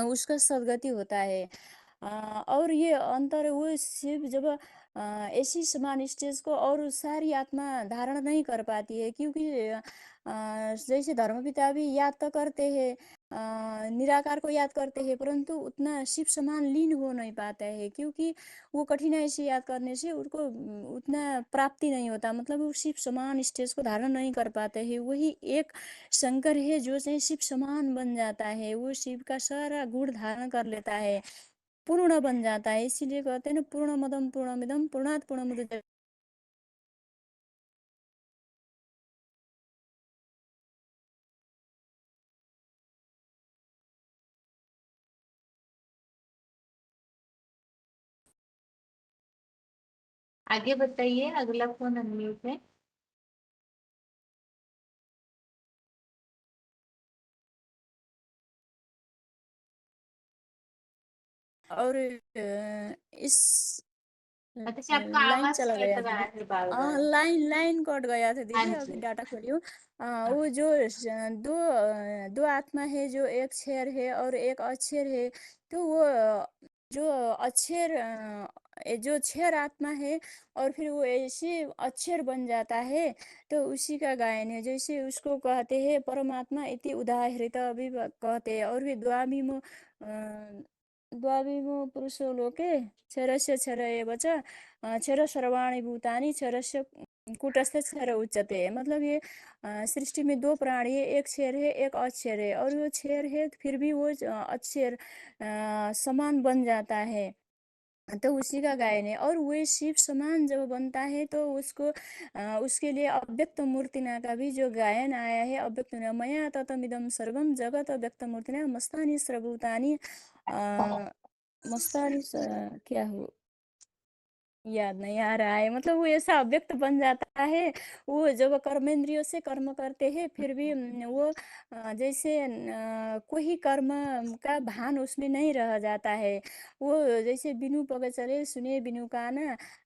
उसका सदगति होता है। और ये अंतर वो शिव जब ऐसी समान स्टेज को और सारी आत्मा धारण नहीं कर पाती है, क्योंकि जैसे धर्मपिता भी याद तो करते हैं, निराकार को याद करते हैं, परंतु उतना शिव समान लीन हो नहीं पाता है, क्योंकि वो कठिनाई से याद करने से उनको उतना प्राप्ति नहीं होता, मतलब वो शिव समान स्टेज को धारण नहीं कर पाते हैं। वही एक शंकर है जो से शिव समान बन जाता है, वो शिव का सारा गुण धारण कर लेता है, पूर्ण बन जाता है। इसीलिए कहते हैं ना, पूर्णमदम पूर्णमिदम पूर्णात् पूर्णमुदच्यते। आगे बताइए, अगला फोन अनम्यूट है। और इस अच्छा, आपका लाइन आवाज चला कट गया रहा दीदी। है बार बार। लाइन लाइन कट गया था हाँ दीदी, अभी जी। डाटा खोली हूँ। वो जो दो आत्मा है, जो एक क्षर है और एक अक्षर है। तो वो जो अक्षर जो क्षर आत्मा है और फिर वो ऐसे अक्षर बन जाता है, तो उसी का गायन है। जैसे उसको कहते हैं परमात्मा इति उदाहृत अभी कहते हैं। और फिर द्वाविमो पुरुषो लोके क्षरस्य क्षर एव च क्षर सर्वाणि भूतानि क्षरस्य कूटस्थ क्षर उच्यते। मतलब ये सृष्टि में दो प्राणी है, एक क्षर है एक अक्षर है, और वो क्षर है फिर भी वो अक्षर समान बन जाता है, तो उसी का गायन है। और वो शिव समान जब बनता है तो उसके लिए अव्यक्त मूर्तिना का भी जो गायन आया है, अव्यक्त मया ततमिदं सर्वम जगत अव्यक्त मूर्तिना मस्तानि सर्वभूतानि मस्तानी क्या हो, याद नहीं आ रहा है। मतलब वो ऐसा अव्यक्त बन जाता है, वो जब कर्मेंद्रियों से कर्म करते हैं फिर भी वो जैसे कोई कर्म का भान उसमें नहीं रह जाता है। वो जैसे बिनु पग चले सुने बिनु कान,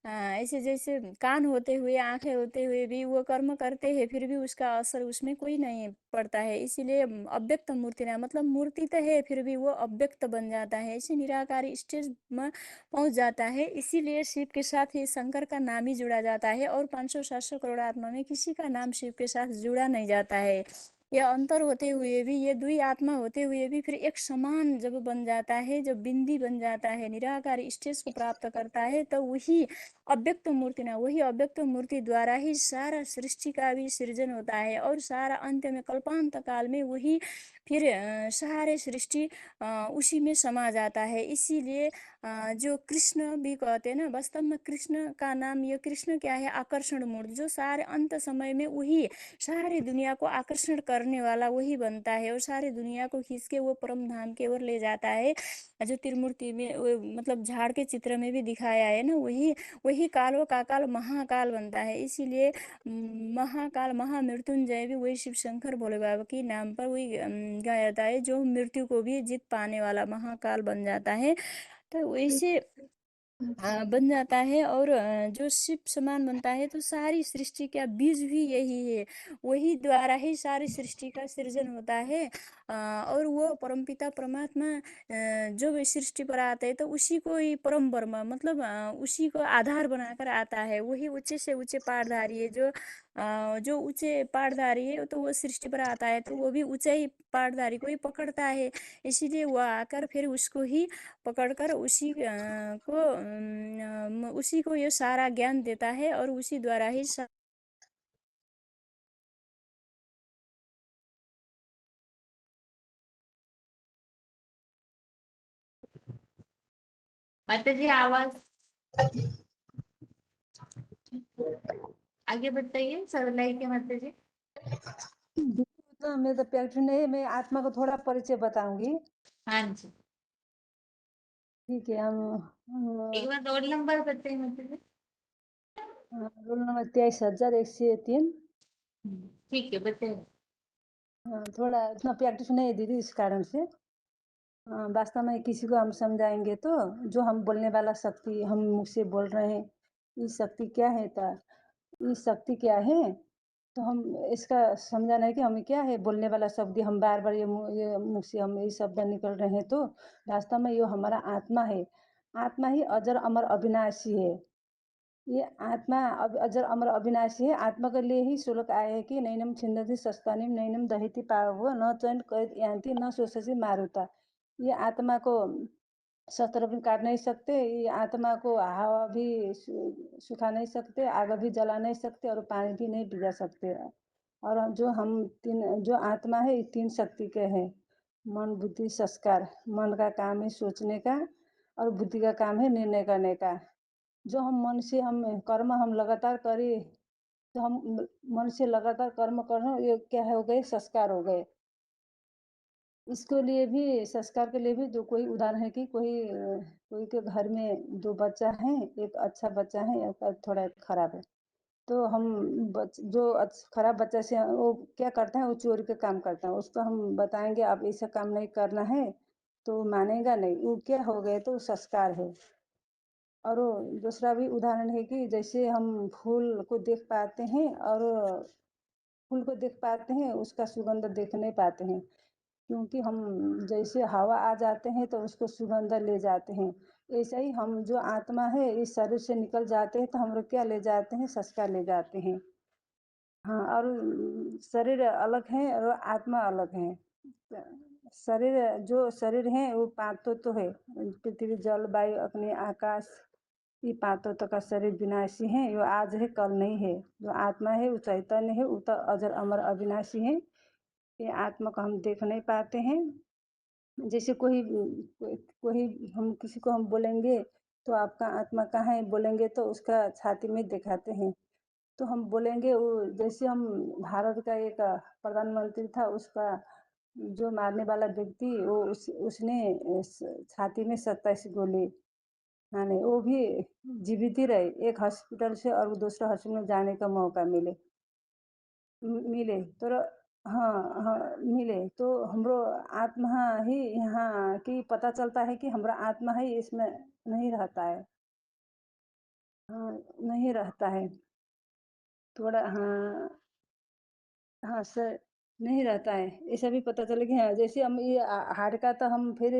ऐसे जैसे कान होते हुए आंखें होते हुए भी वो कर्म करते हैं फिर भी उसका असर उसमें कोई नहीं पड़ता है। इसीलिए अव्यक्त मूर्ति ना, मतलब मूर्ति तो है फिर भी वो अव्यक्त बन जाता है, ऐसे निराकारी स्टेज में पहुंच जाता है। इसीलिए शिव के साथ ही शंकर का नाम ही जुड़ा जाता है, और 500-700 करोड़ आत्मा में किसी का नाम शिव के साथ जुड़ा नहीं जाता है। ये अंतर होते हुए भी, ये दुई आत्मा होते हुए भी फिर एक समान जब बन जाता है, जब बिंदी बन जाता है, निराकार स्टेज को प्राप्त करता है, तो वही अव्यक्त मूर्ति ना, वही अव्यक्त मूर्ति द्वारा ही सारा सृष्टि का भी सृजन होता है और सारा अंत में कल्पांत काल में वही फिर सारे सृष्टि उसी में समा जाता है। इसीलिए जो कृष्ण भी कहते हैं ना, वास्तव में कृष्ण का नाम, ये कृष्ण क्या है, आकर्षण मूर्ति, जो सारे अंत समय में वही सारी दुनिया को आकर्षण करने वाला वही बनता है और सारी दुनिया को खींच के वो परम धाम की ओर ले जाता है। जो त्रिमूर्ति में मतलब झाड़ के चित्र में भी दिखाया है ना, वही वही काल, वो काल महाकाल बनता है। इसीलिए महाकाल महामृत्युंजय भी वही शिव शंकर भोले बाबा के नाम पर वही गाया जाता है, जो मृत्यु को भी जीत पाने वाला महाकाल बन जाता है। तो वैसे बन जाता है और जो शिव समान बनता है, तो सारी सृष्टि का बीज भी यही है, वही द्वारा ही सारी सृष्टि का सृजन होता है। और वो परमपिता परमात्मा जो इस सृष्टि पर आते हैं, तो उसी को ही परम ब्रह्म मतलब उसी को आधार बनाकर आता है। वही ऊंचे से ऊंचे पाठधारी है, जो ऊंचे पाठधारी है, तो वो सृष्टि पर आता है, तो वो भी ऊंचे ही पाठधारी को ही पकड़ता है। इसीलिए वो आकर फिर उसको ही पकड़कर उसी को ये सारा ज्ञान देता है और उसी द्वारा ही माता जी आवाज आगे बताइए, सरलाई के माता जी। तो मैं तो प्रैक्टिस नहीं, मैं आत्मा को थोड़ा परिचय बताऊंगी। हाँ जी, ठीक है। एक बार रोल नंबर बताइए माता जी। Roll number 23,103। ठीक है, बताइए। थोड़ा इतना प्रैक्टिस नहीं है दीदी, इस कारण से। वास्तव में किसी को हम समझाएंगे तो जो हम बोलने वाला शक्ति हम मुख से बोल रहे हैं, ये शक्ति क्या है, ये शक्ति क्या है, तो हम इसका समझाना है कि हमें क्या है बोलने वाला शब्द। हम बार बार ये मुख से हम ये शब्द निकल रहे हैं, तो वास्तव में ये हमारा आत्मा है। आत्मा ही अजर अमर अविनाशी है। ये आत्मा अजर अमर अविनाशी है। आत्मा के लिए ही श्लोक आए हैं कि नैनम छिंदति सस्तानिम नैनम दहिति पावो न चैन कैद यांति न सोससी मारुता। ये आत्मा को शस्त्र भी काट नहीं सकते, ये आत्मा को हवा भी सुखा नहीं सकते, आग भी जला नहीं सकते और पानी भी नहीं भिजा सकते। और जो हम जो आत्मा है, ये 3 शक्ति के हैं, मन बुद्धि संस्कार। मन का काम है सोचने का और बुद्धि का काम है निर्णय करने का। जो हम मन से हम कर्म हम लगातार करें, तो हम मन से लगातार कर्म कर रहे हैं, ये क्या हो गए, संस्कार हो गए। इसके लिए भी, संस्कार के लिए भी जो कोई उदाहरण है कि कोई के घर में 2 बच्चा है, एक अच्छा बच्चा है, एक थोड़ा खराब है। तो हम जो खराब बच्चा से वो क्या करता है, वो चोरी का काम करता है। उसको हम बताएंगे आप ऐसा काम नहीं करना है, तो वो मानेगा नहीं। वो क्या हो गए, तो संस्कार है। और दूसरा भी उदाहरण है कि जैसे हम फूल को देख पाते हैं और फूल को देख पाते हैं, उसका सुगंध देख नहीं पाते हैं, क्योंकि हम जैसे हवा आ जाते हैं तो उसको सुगंध ले जाते हैं। ऐसा ही हम जो आत्मा है इस शरीर से निकल जाते हैं, तो हम लोग क्या ले जाते हैं, संस्कार ले जाते हैं। हाँ, और शरीर अलग है और आत्मा अलग है। शरीर जो शरीर है वो 5 तत्व है, पृथ्वी जल वायु अग्नि आकाश। ये 5 तत्व का शरीर विनाशी है, वो आज है कल नहीं है। जो आत्मा है वो चैतन्य है, वो तो अजर अमर अविनाशी है। ये आत्मा को हम देख नहीं पाते हैं। जैसे कोई हम किसी को हम बोलेंगे तो आपका आत्मा कहाँ है बोलेंगे, तो उसका छाती में दिखाते हैं। तो हम बोलेंगे वो, जैसे हम भारत का एक प्रधानमंत्री था, उसका जो मारने वाला व्यक्ति वो उसने छाती में 27 गोली मारे, वो भी जीवित ही रहे, एक हॉस्पिटल से और दूसरा हॉस्पिटल में जाने का मौका मिले तो हाँ हाँ मिले, तो हमरो आत्मा ही यहाँ की पता चलता है कि हमारा आत्मा है इसमें नहीं रहता है। हाँ, नहीं रहता है थोड़ा। हाँ हाँ सर, नहीं रहता है, ऐसा भी पता चले कि हाँ, जैसे हम ये हार्ट का, तो हम फिर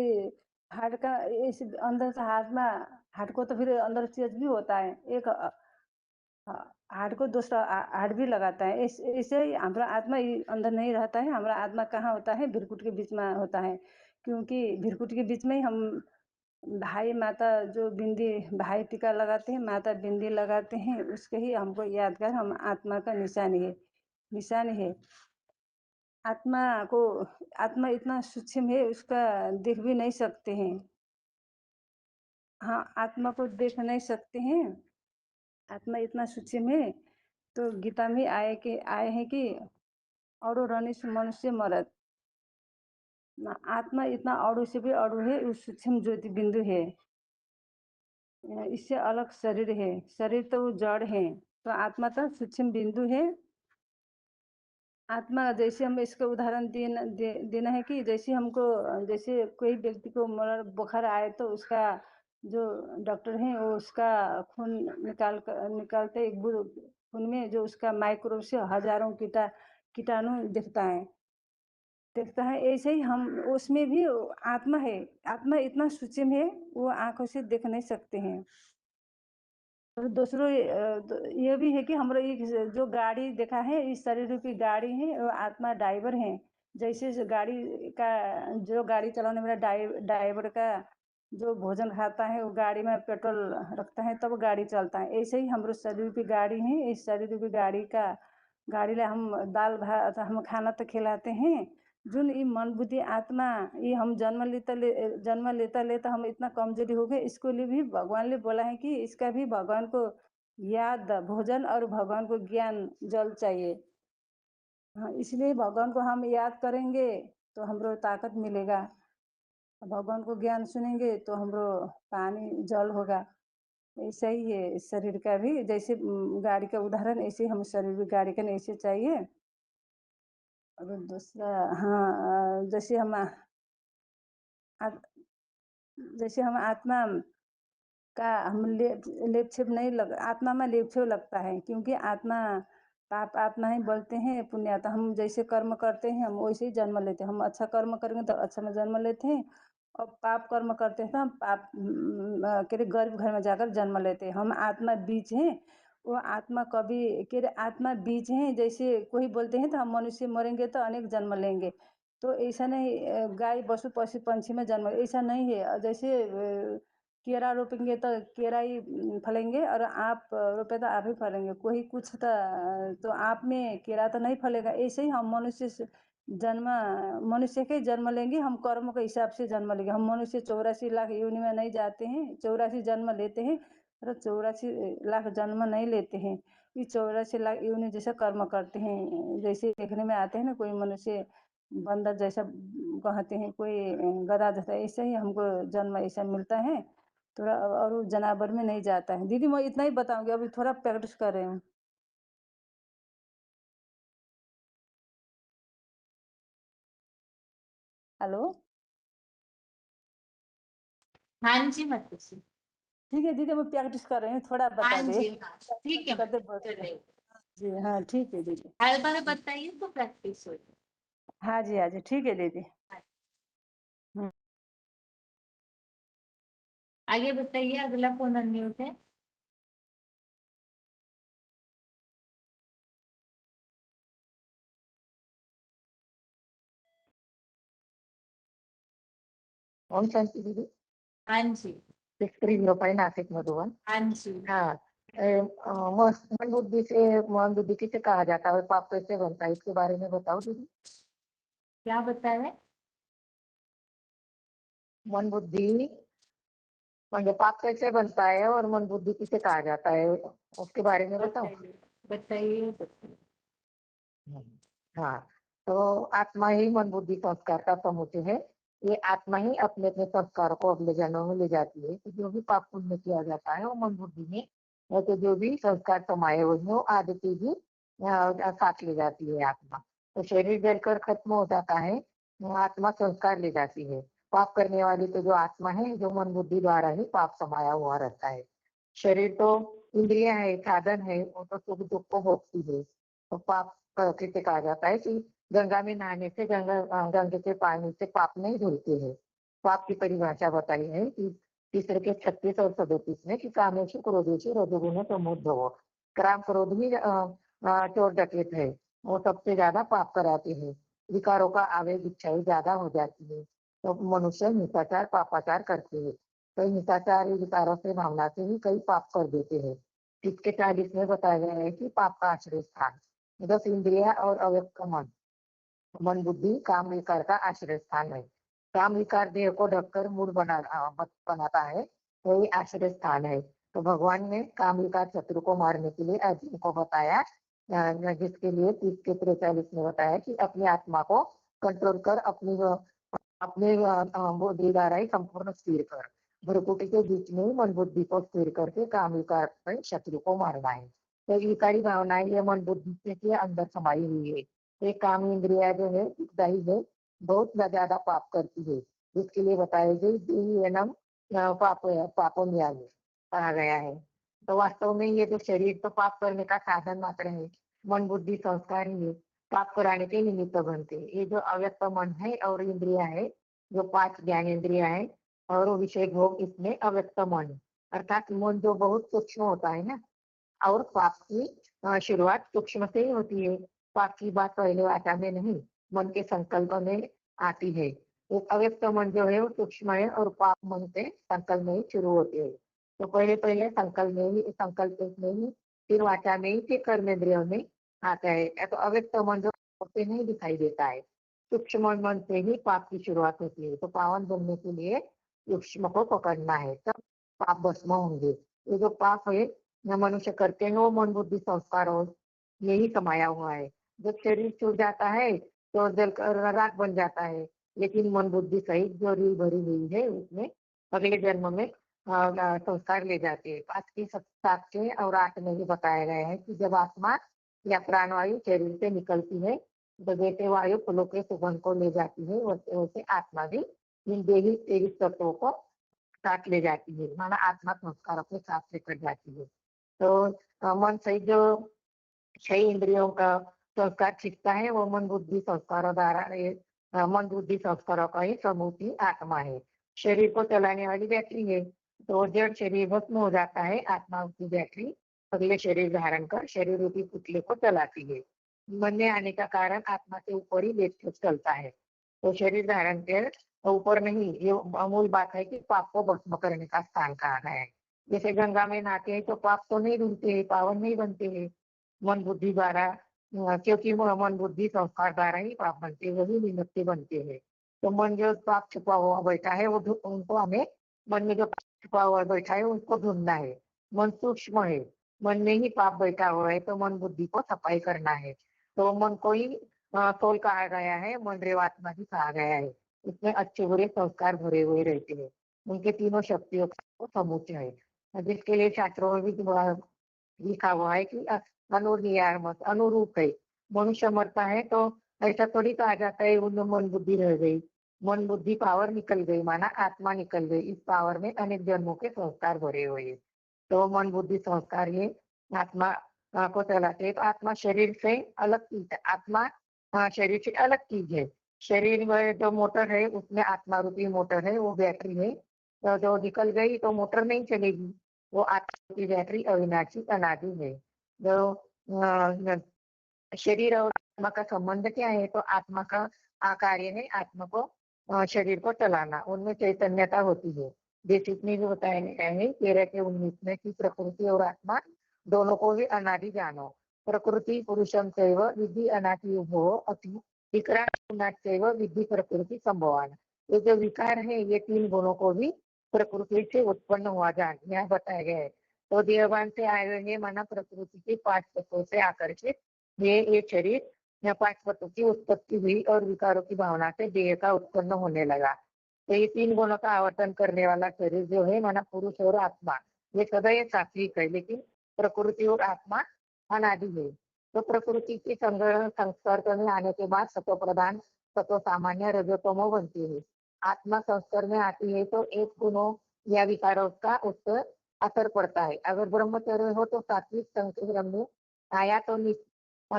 हार्ट का इस अंदर से हार्ट में, हार्ट को तो फिर अंदर चीज भी होता है एक हार्ट को दूसरा हार्ट भी लगाता है। ऐसे ही हमारा आत्मा अंदर नहीं रहता है। हमारा आत्मा कहाँ होता है? भृकुट के बीच में होता है, क्योंकि भृकुट के बीच में ही हम भाई माता जो बिंदी भाई टीका लगाते हैं, माता बिंदी लगाते हैं, उसके ही हमको याद कर हम आत्मा का निशान है। आत्मा इतना सूक्ष्म है, उसका देख भी नहीं सकते हैं। हाँ, आत्मा को देख नहीं सकते हैं। आत्मा इतना सूक्ष्म है, तो गीता में आए हैं कि अड़ु रनिस मनुष्य मरत। आत्मा इतना अड़ु से भी अड़ु है, उस सूक्ष्म ज्योति बिंदु है। इससे अलग शरीर है। शरीर तो वो जड़ है, तो आत्मा तो सूक्ष्म बिंदु है। आत्मा जैसे हम इसका उदाहरण देना है कि जैसे कोई व्यक्ति को बुखार आए तो उसका जो डॉक्टर है वो उसका खून निकालते एक खून में जो उसका माइक्रोब से हजारों कीटाणु देखता है। ऐसे ही हम उसमें भी आत्मा है। आत्मा इतना सूक्ष्म है, वो आंखों से देख नहीं सकते हैं। और दूसरों ये भी है कि हमारा ये जो गाड़ी देखा है, इस शरीर रूपी गाड़ी है, वो आत्मा ड्राइवर है। जैसे जो गाड़ी चलाने वाला ड्राइवर का जो भोजन खाता है, वो गाड़ी में पेट्रोल रखता है तब गाड़ी चलता है। ऐसे ही हमारे शरीर रूपी गाड़ी है। इस शरीर रूपी गाड़ी ला हम दाल भात हम खाना तो खिलाते हैं। जुन ये मन बुद्धि आत्मा ये हम जन्म लेता हम इतना कमजोरी हो गए। इसको लिए भी भगवान ने बोला है कि इसका भी भगवान को याद भोजन और भगवान को ज्ञान जल चाहिए। हाँ, इसलिए भगवान को हम याद करेंगे तो हमको ताकत मिलेगा। भगवान को ज्ञान सुनेंगे तो हमको पानी जल होगा। ऐसा ही है शरीर का भी। जैसे गाड़ी का उदाहरण, ऐसे हम शरीर भी गाड़ी का ऐसे चाहिए। और दूसरा, हाँ, जैसे हम आत्मा का हम लेप छेप नहीं लग आत्मा में लेप छेप लगता है, क्योंकि पाप आत्मा ही बोलते हैं, पुण्य आत्मा। हम जैसे कर्म करते हैं हम वैसे ही जन्म लेते हैं। हम अच्छा कर्म करेंगे तो अच्छा में जन्म लेते हैं, और पाप कर्म करते हैं तो हम गरीब घर में जाकर जन्म लेते हैं। हम आत्मा बीज हैं। वो आत्मा कभी आत्मा बीज हैं। जैसे कोई बोलते हैं तो हम मनुष्य मरेंगे तो अनेक जन्म लेंगे, तो ऐसा नहीं। गाय पशु पशु पंछी में जन्म ऐसा नहीं है। जैसे केरा रोपेंगे तो केरा ही फलेंगे, और आप रोपे तो आप ही फलेंगे। कोई कुछ तो आप में केरा तो नहीं फलेगा। ऐसे ही हम मनुष्य के जन्म लेंगे। हम कर्म के हिसाब से जन्म लेंगे। हम मनुष्य 84 लाख योनि में नहीं जाते हैं। 84 जन्म लेते हैं, पर 84 लाख जन्म नहीं लेते हैं। ये 84 लाख योनि जैसा कर्म करते हैं। जैसे देखने में आते हैं ना, कोई मनुष्य बंदर जैसा कहते हैं, कोई गधा जैसा, ऐसे ही हमको जन्म ऐसा मिलता है। थोड़ा और वो जानवर में नहीं जाता है। दीदी मैं इतना ही बताऊंगी, अभी थोड़ा प्रैक्टिस कर रही हूँ। हेलो, हाँ जी माताजी। ठीक है दीदी, मैं प्रैक्टिस कर रही हूँ, थोड़ा बता हाँ दे। जी, हाँ ठीक है करते माताजी, चलेगा। जी हाँ, ठीक है दीदी। हर बार बताइए तो प्रैक्टिस हो। हाँ जी, हाँ जी, ठीक है दीदी। हम्म। आगे बताइए, अगला फोन अनम्यूट है। ओम शांती दीदी. हाँ जी, 6305 नासिक मधुबन. हाँ जी। हाँ. मन बुद्धि किसे कहा जाता है, पाप कैसे बनता है, इसके बारे में बताओ दीदी. क्या बताए? मन बुद्धि मतलब पाप कैसे बनता है और मन बुद्धि किसे कहा जाता है, उसके बारे में बताओ. बताइए बताइए बताइए। हाँ. तो आत्मा ही मन बुद्धि संस्कार का समुच्चय है. ये आत्मा ही अपने अपने संस्कारों को अगले जन्मों में ले जाती है. तो जो भी पाप पुण्य किया जाता है वो मन बुद्धि में, या तो जो भी संस्कार समाये हुए हैं वो आदतें भी साथ ले जाती है आत्मा. तो शरीर जलकर खत्म हो जाता है, वो आत्मा संस्कार ले जाती है. पाप करने वाली तो जो आत्मा है, जो मन बुद्धि द्वारा ही पाप समाया हुआ रहता है. शरीर तो इंद्रिया है, साधन है, वो तो सुख दुख को भोगती है. तो पाप कैसे कहा जाता है कि गंगा में नहाने से गंगे के पानी से पाप नहीं धुलते हैं. पाप की परिभाषा बताई है कि तीसरे के 36 और 37 में कि कामेषु क्रोधेषु रजोगुण तमोधव. काम क्रोध ही चोर डकैत है, वो सबसे ज्यादा पाप कराते हैं। विकारों का आवेग इच्छाएं ज्यादा हो जाती है तो मनुष्य हिंसाचार पापाचार करते हैं। कई हिंसाचार विकारों से भावना से ही कई पाप कर देते हैं। इसके 40 में बताया गया है कि पाप का आश्रय स्थान 10 इंद्रिया और अव्यक्त मन, मन बुद्धि काम विकार का आश्रय स्थान है। काम विकार देह को ढककर मूड बनाता है, वही आश्रय स्थान है। तो भगवान ने काम विकार शत्रु को मारने के लिए अर्जुन को बताया, जिसके लिए 30 के 43 में बताया कि अपनी आत्मा को कंट्रोल कर अपने बुद्धि द्वारा ही संपूर्ण स्थिर कर। भ्रुकुटी के बीच में ही मन बुद्धि को स्थिर करके काम विकार पर शत्रु को मारना है। तो विकारी भावनाएं ये मन बुद्धि के अंदर समाई हुई है। ये काम इंद्रिया जो है दुखदायी है, बहुत ज्यादा पाप करती है, जिसके लिए बताया गई पापों में आगे कहा गया है। तो वास्तव में ये जो शरीर तो पाप करने का साधन मात्र है, मन बुद्धि संस्कार ही है पाप कराने के निमित्त बनते। ये जो अव्यक्त मन है और इंद्रिया है, जो 5 ज्ञान इंद्रिया है और विषय भोग, इसमें अव्यक्त मन अर्थात मन जो बहुत सूक्ष्म होता है ना, और पाप की शुरुआत सूक्ष्म से ही होती है। पाप की बात पहले वाचा में नहीं, मन के संकल्प में आती है। एक अव्यक्त मन जो है वो सूक्ष्म है और पाप मन से संकल्प में ही शुरू होते हैं। तो पहले पहले संकल्प में ही फिर वाचा में ही फिर कर्मेंद्रियों में आता है। तो अव्यक्त मन जो से नहीं दिखाई देता है, सूक्ष्म मन से ही पाप की शुरुआत होती है। तो पावन बनने के लिए सूक्ष्म को पकड़ना है, तब पाप भस्म होंगे। ये जो पाप है न मनुष्य करते हैं वो मन बुद्धि संस्कार और यही समाया हुआ है। जब शरीर छूट जाता है तो जलकर राख बन जाता है, लेकिन मन बुद्धि सहित जो रील भरी हुई है उसमें अगले जन्म में संस्कार ले जाते हैं। 5 के 7 के और 8 में भी बताया गया है कि जब आत्मा या प्राणवायु शरीर से निकलती है तो जैसे वायु फूलों के सुगंध को ले जाती है, वैसे वैसे आत्मा भी इन देवी 23 तत्वों को साथ ले जाती है, माना आत्मा संस्कार अपने साथ लेकर जाती है। तो मन सहित जो 6 इंद्रियों का संस्कार सीखता है वो मन बुद्धि संस्कारों द्वारा मन बुद्धि संस्कारों का ही समूह की आत्मा है। शरीर को चलाने वाली बैटरी है, तो जब शरीर भस्म हो जाता है आत्मा उसकी बैटरी अगले शरीर धारण कर शरीर रूपी पुतले को चलाती है। मन में आने का कारण आत्मा के ऊपर ही लेट चलता है, तो शरीर धारण के ऊपर नहीं। ये अमूल बात है कि पाप को भस्म करने का स्थान कहा गया है। जैसे गंगा में नहाते हैं तो पाप तो नहीं धुलते हैं, पावन नहीं बनते हैं, मन बुद्धि द्वारा, क्योंकि मन बुद्धि संस्कार द्वारा ही पाप बनते हैं, वही निमित्त बनते हैं। तो मन जो पाप छुपा हुआ बैठा है वो उनको हमें, मन में जो पाप छुपा हुआ बैठा है उसको ढूंढना है। मन सूक्ष्म है, मन में ही पाप बैठा हुआ है, तो मन बुद्धि को सफाई करना है। तो मन को ही सोल कहा गया है, मन रेवात्मा भी कहा गया है। इसमें अच्छे बुरे संस्कार भरे हुए रहते हैं, उनके तीनों शक्तियों का समुच्चय है, जिसके लिए शास्त्रों में भी लिखा हुआ है कि अनुनियामक अनुरूप है। मनुष्य मरता है तो ऐसा थोड़ी कहा जाता है उनमें मन बुद्धि रह गई, मन बुद्धि पावर निकल गई, माना आत्मा निकल गई। इस पावर में अनेक जन्मों के संस्कार भरे हुए हैं। तो मन बुद्धि संस्कार ये आत्मा को चलाते हैं। तो आत्मा शरीर से अलग चीज है, आत्मा शरीर से अलग चीज है। शरीर में जो मोटर है उसमें आत्मा रूपी मोटर है, वो बैटरी है। तो जो निकल गई तो मोटर नहीं चलेगी, वो आत्मा की बैटरी अविनाशी अनादि है। जो शरीर और आत्मा का संबंध क्या है, तो आत्मा का कार्य है आत्मा को शरीर को चलाना, उनमें चैतन्यता होती है। बेसिक में भी बताया गया है 13 के 19 में कि प्रकृति और आत्मा दोनों को भी अनादि जानो। प्रकृति पुरुषम चैव विधि अनादि उभो अति विक्रांत चैव विधि प्रकृति संभवान। ये जो विकार है ये 3 गुणों को भी प्रकृति से उत्पन्न हुआ जान यहाँ बताया गया है। तो देहवान से आए हुए हैं, माना प्रकृति के 5 तत्वों से आकर्षित ये शरीर या 5 तत्वों की उत्पत्ति हुई और विकारों की भावना से देह का उत्पन्न होने लगा। तो ये 3 गुणों का आवर्तन करने वाला शरीर जो है, माना पुरुष और आत्मा, ये सदैव सात्विक है, लेकिन प्रकृति और आत्मा अनादि है। तो प्रकृति के संस्पर्श में आने के बाद सत्व प्रधान सत्व सामान्य रजोतमो बनती है। आत्मा संस्कार में आती है तो एक गुणों या विकारों का उस पर असर पड़ता है। अगर ब्रह्मचर्य हो तो सात्विक संग रंग में आया तो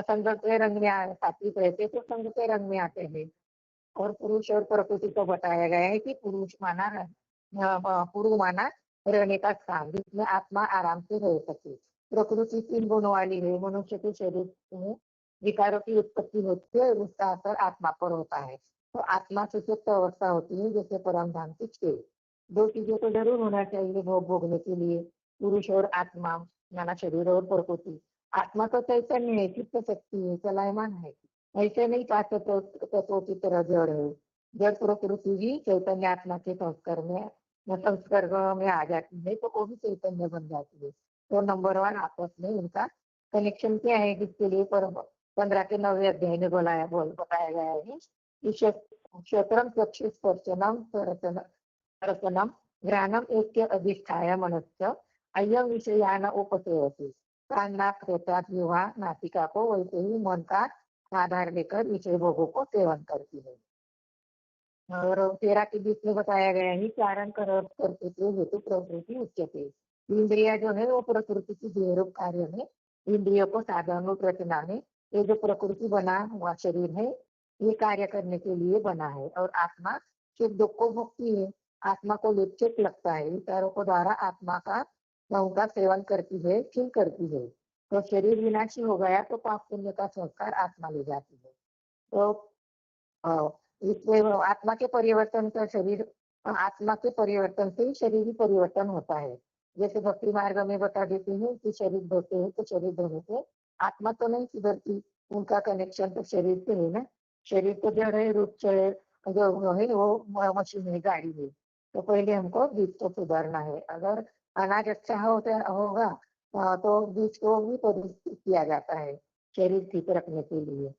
संग के रंग में सात्विक रहते तो संग के रंग में आते हैं। और पुरुष और प्रकृति को बताया गया है कि पुरुष माना पुरु माना रहने का स्थान, जिसमें आत्मा आराम से रह सके। प्रकृति 3 गुणों वाली है। मनुष्य के शरीर में विकारों की उत्पत्ति होती है, उसका असर आत्मा पर होता है। तो आत्मा सुषुप्त अवस्था होती है, जैसे परम धाम की 6। 2 चीजें तो जरूर होना चाहिए भोग भोगने के लिए, पुरुष और आत्मा, यानी शरीर और प्रकृति। आत्मा तो चैतन्य है, चित्त शक्ति है, चलायमान है। ऐसे नहीं 5 तत्वों की तरह जड़ है। जड़ प्रकृति भी चैतन्य आत्मा के संस्पर्ग में आ जाती है, तो वो भी चैतन्य बन जाती है। तो नंबर 1 आपस में उनका कनेक्शन क्या है, जिसके लिए 15 के 9वें अध्याय में बताया गया है कि क्षेत्रम चक्षु स्पर्शनम रसनम घ्राणम ऐक्य अधिष्ठाय मनस्य अयम विषयान उपसेवती। कान नाक श्रोत्र जिह्वा नासिका को वैसे ही मन का आधार लेकर विषय भोगों को सेवन करती है। और 13 के 20 में बताया गया है कारण करते हेतु प्रकृति उच्चते। इंद्रिया जो है वो प्रकृति की देहरूप कार्य में इंद्रियों को साधन रूप रचना में, ये जो प्रकृति बना हुआ शरीर है ये कार्य करने के लिए बना है। और आत्मा सिर्फ दुख को भोगती है, आत्मा को लिप्त लगता है, विचारों को द्वारा आत्मा का उनका सेवन करती है, क्षीण करती है। तो शरीर विनाशी हो गया तो पाप पुण्य का संस्कार आत्मा ले जाती है। तो इसलिए आत्मा के परिवर्तन का शरीर, आत्मा के परिवर्तन से ही शरीर ही परिवर्तन होता है। जैसे भक्ति मार्ग में बता देते हैं कि शरीर धोते हैं तो शरीर धोने से आत्मा तो नहीं सुधरती, उनका कनेक्शन तो शरीर से है ना। शरीर तो जड़ है, रूप चढ़े जो है वो मशीन है, गाड़ी है। तो पहले हमको बीज को सुधारना है। अगर अनाज अच्छा होगा तो बीज को भी परिवर्तित किया जाता है शरीर ठीक रखने के लिए।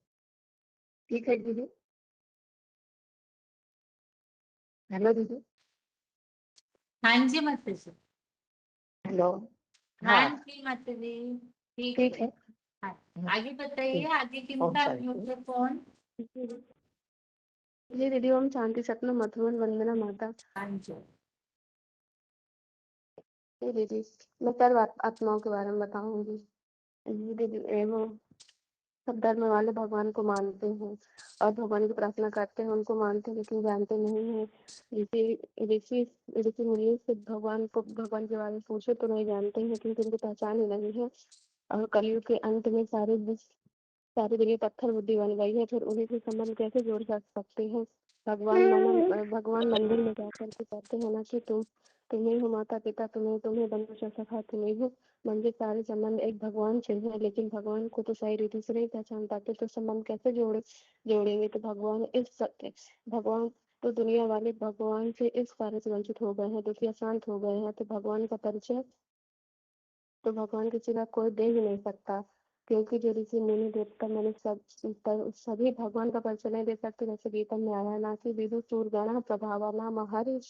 ठीक है दीदी। हेलो दीदी। हाँ जी माता जी। हेलो। हाँ हाँ जी माता जी। ठीक ठीक है। है। हाँ, हाँ, आगे बताइए, ठीक। आगे ओम किनका शांति। म्यूट है फोन? जी दीदी, ओम शांति सतनम मधुबन वंदना माता। हाँ जी। जी दीदी, मैं सर्व आत्माओं के बारे में बताऊंगी। जी दीदी, वो सब धर्म वाले भगवान को मानते हैं और भगवान की प्रार्थना करते हैं, उनको मानते हैं, लेकिन जानते नहीं है। ऋषि ऋषि ऋषि मुनि से भगवान के बारे में पूछे तो नहीं जानते हैं, क्योंकि उनको पहचान ही नहीं है। और कलयुग के अंत में सारी दुनिया पत्थर बुद्धि बन गई है, फिर उन्हीं से संबंध कैसे जोड़ सकते हैं। भगवान मंदिर में जाकर के कहते हैं ना कि तुम्हें हो माता पिता, तुम्हें बंधु सखा तुम्हें हो। मंदिर सारे संबंध एक भगवान से है, लेकिन भगवान को तो सही रीति से नहीं पहचान पाते, तो संबंध कैसे जोड़ेंगे। तो भगवान तो दुनिया वाले भगवान से इस कार्य से वंचित हो गए हैं, दुखी अशांत हो गए हैं। तो भगवान का परिचय तो भगवान के सिवा कोई दे ही नहीं सकता, क्योंकि जो ऋषि मुनि देवता मनुष्य सभी भगवान का परिचय नहीं दे सकते। जैसे गीता में आया ना कि विदु सूरगण प्रभावा नाम हरि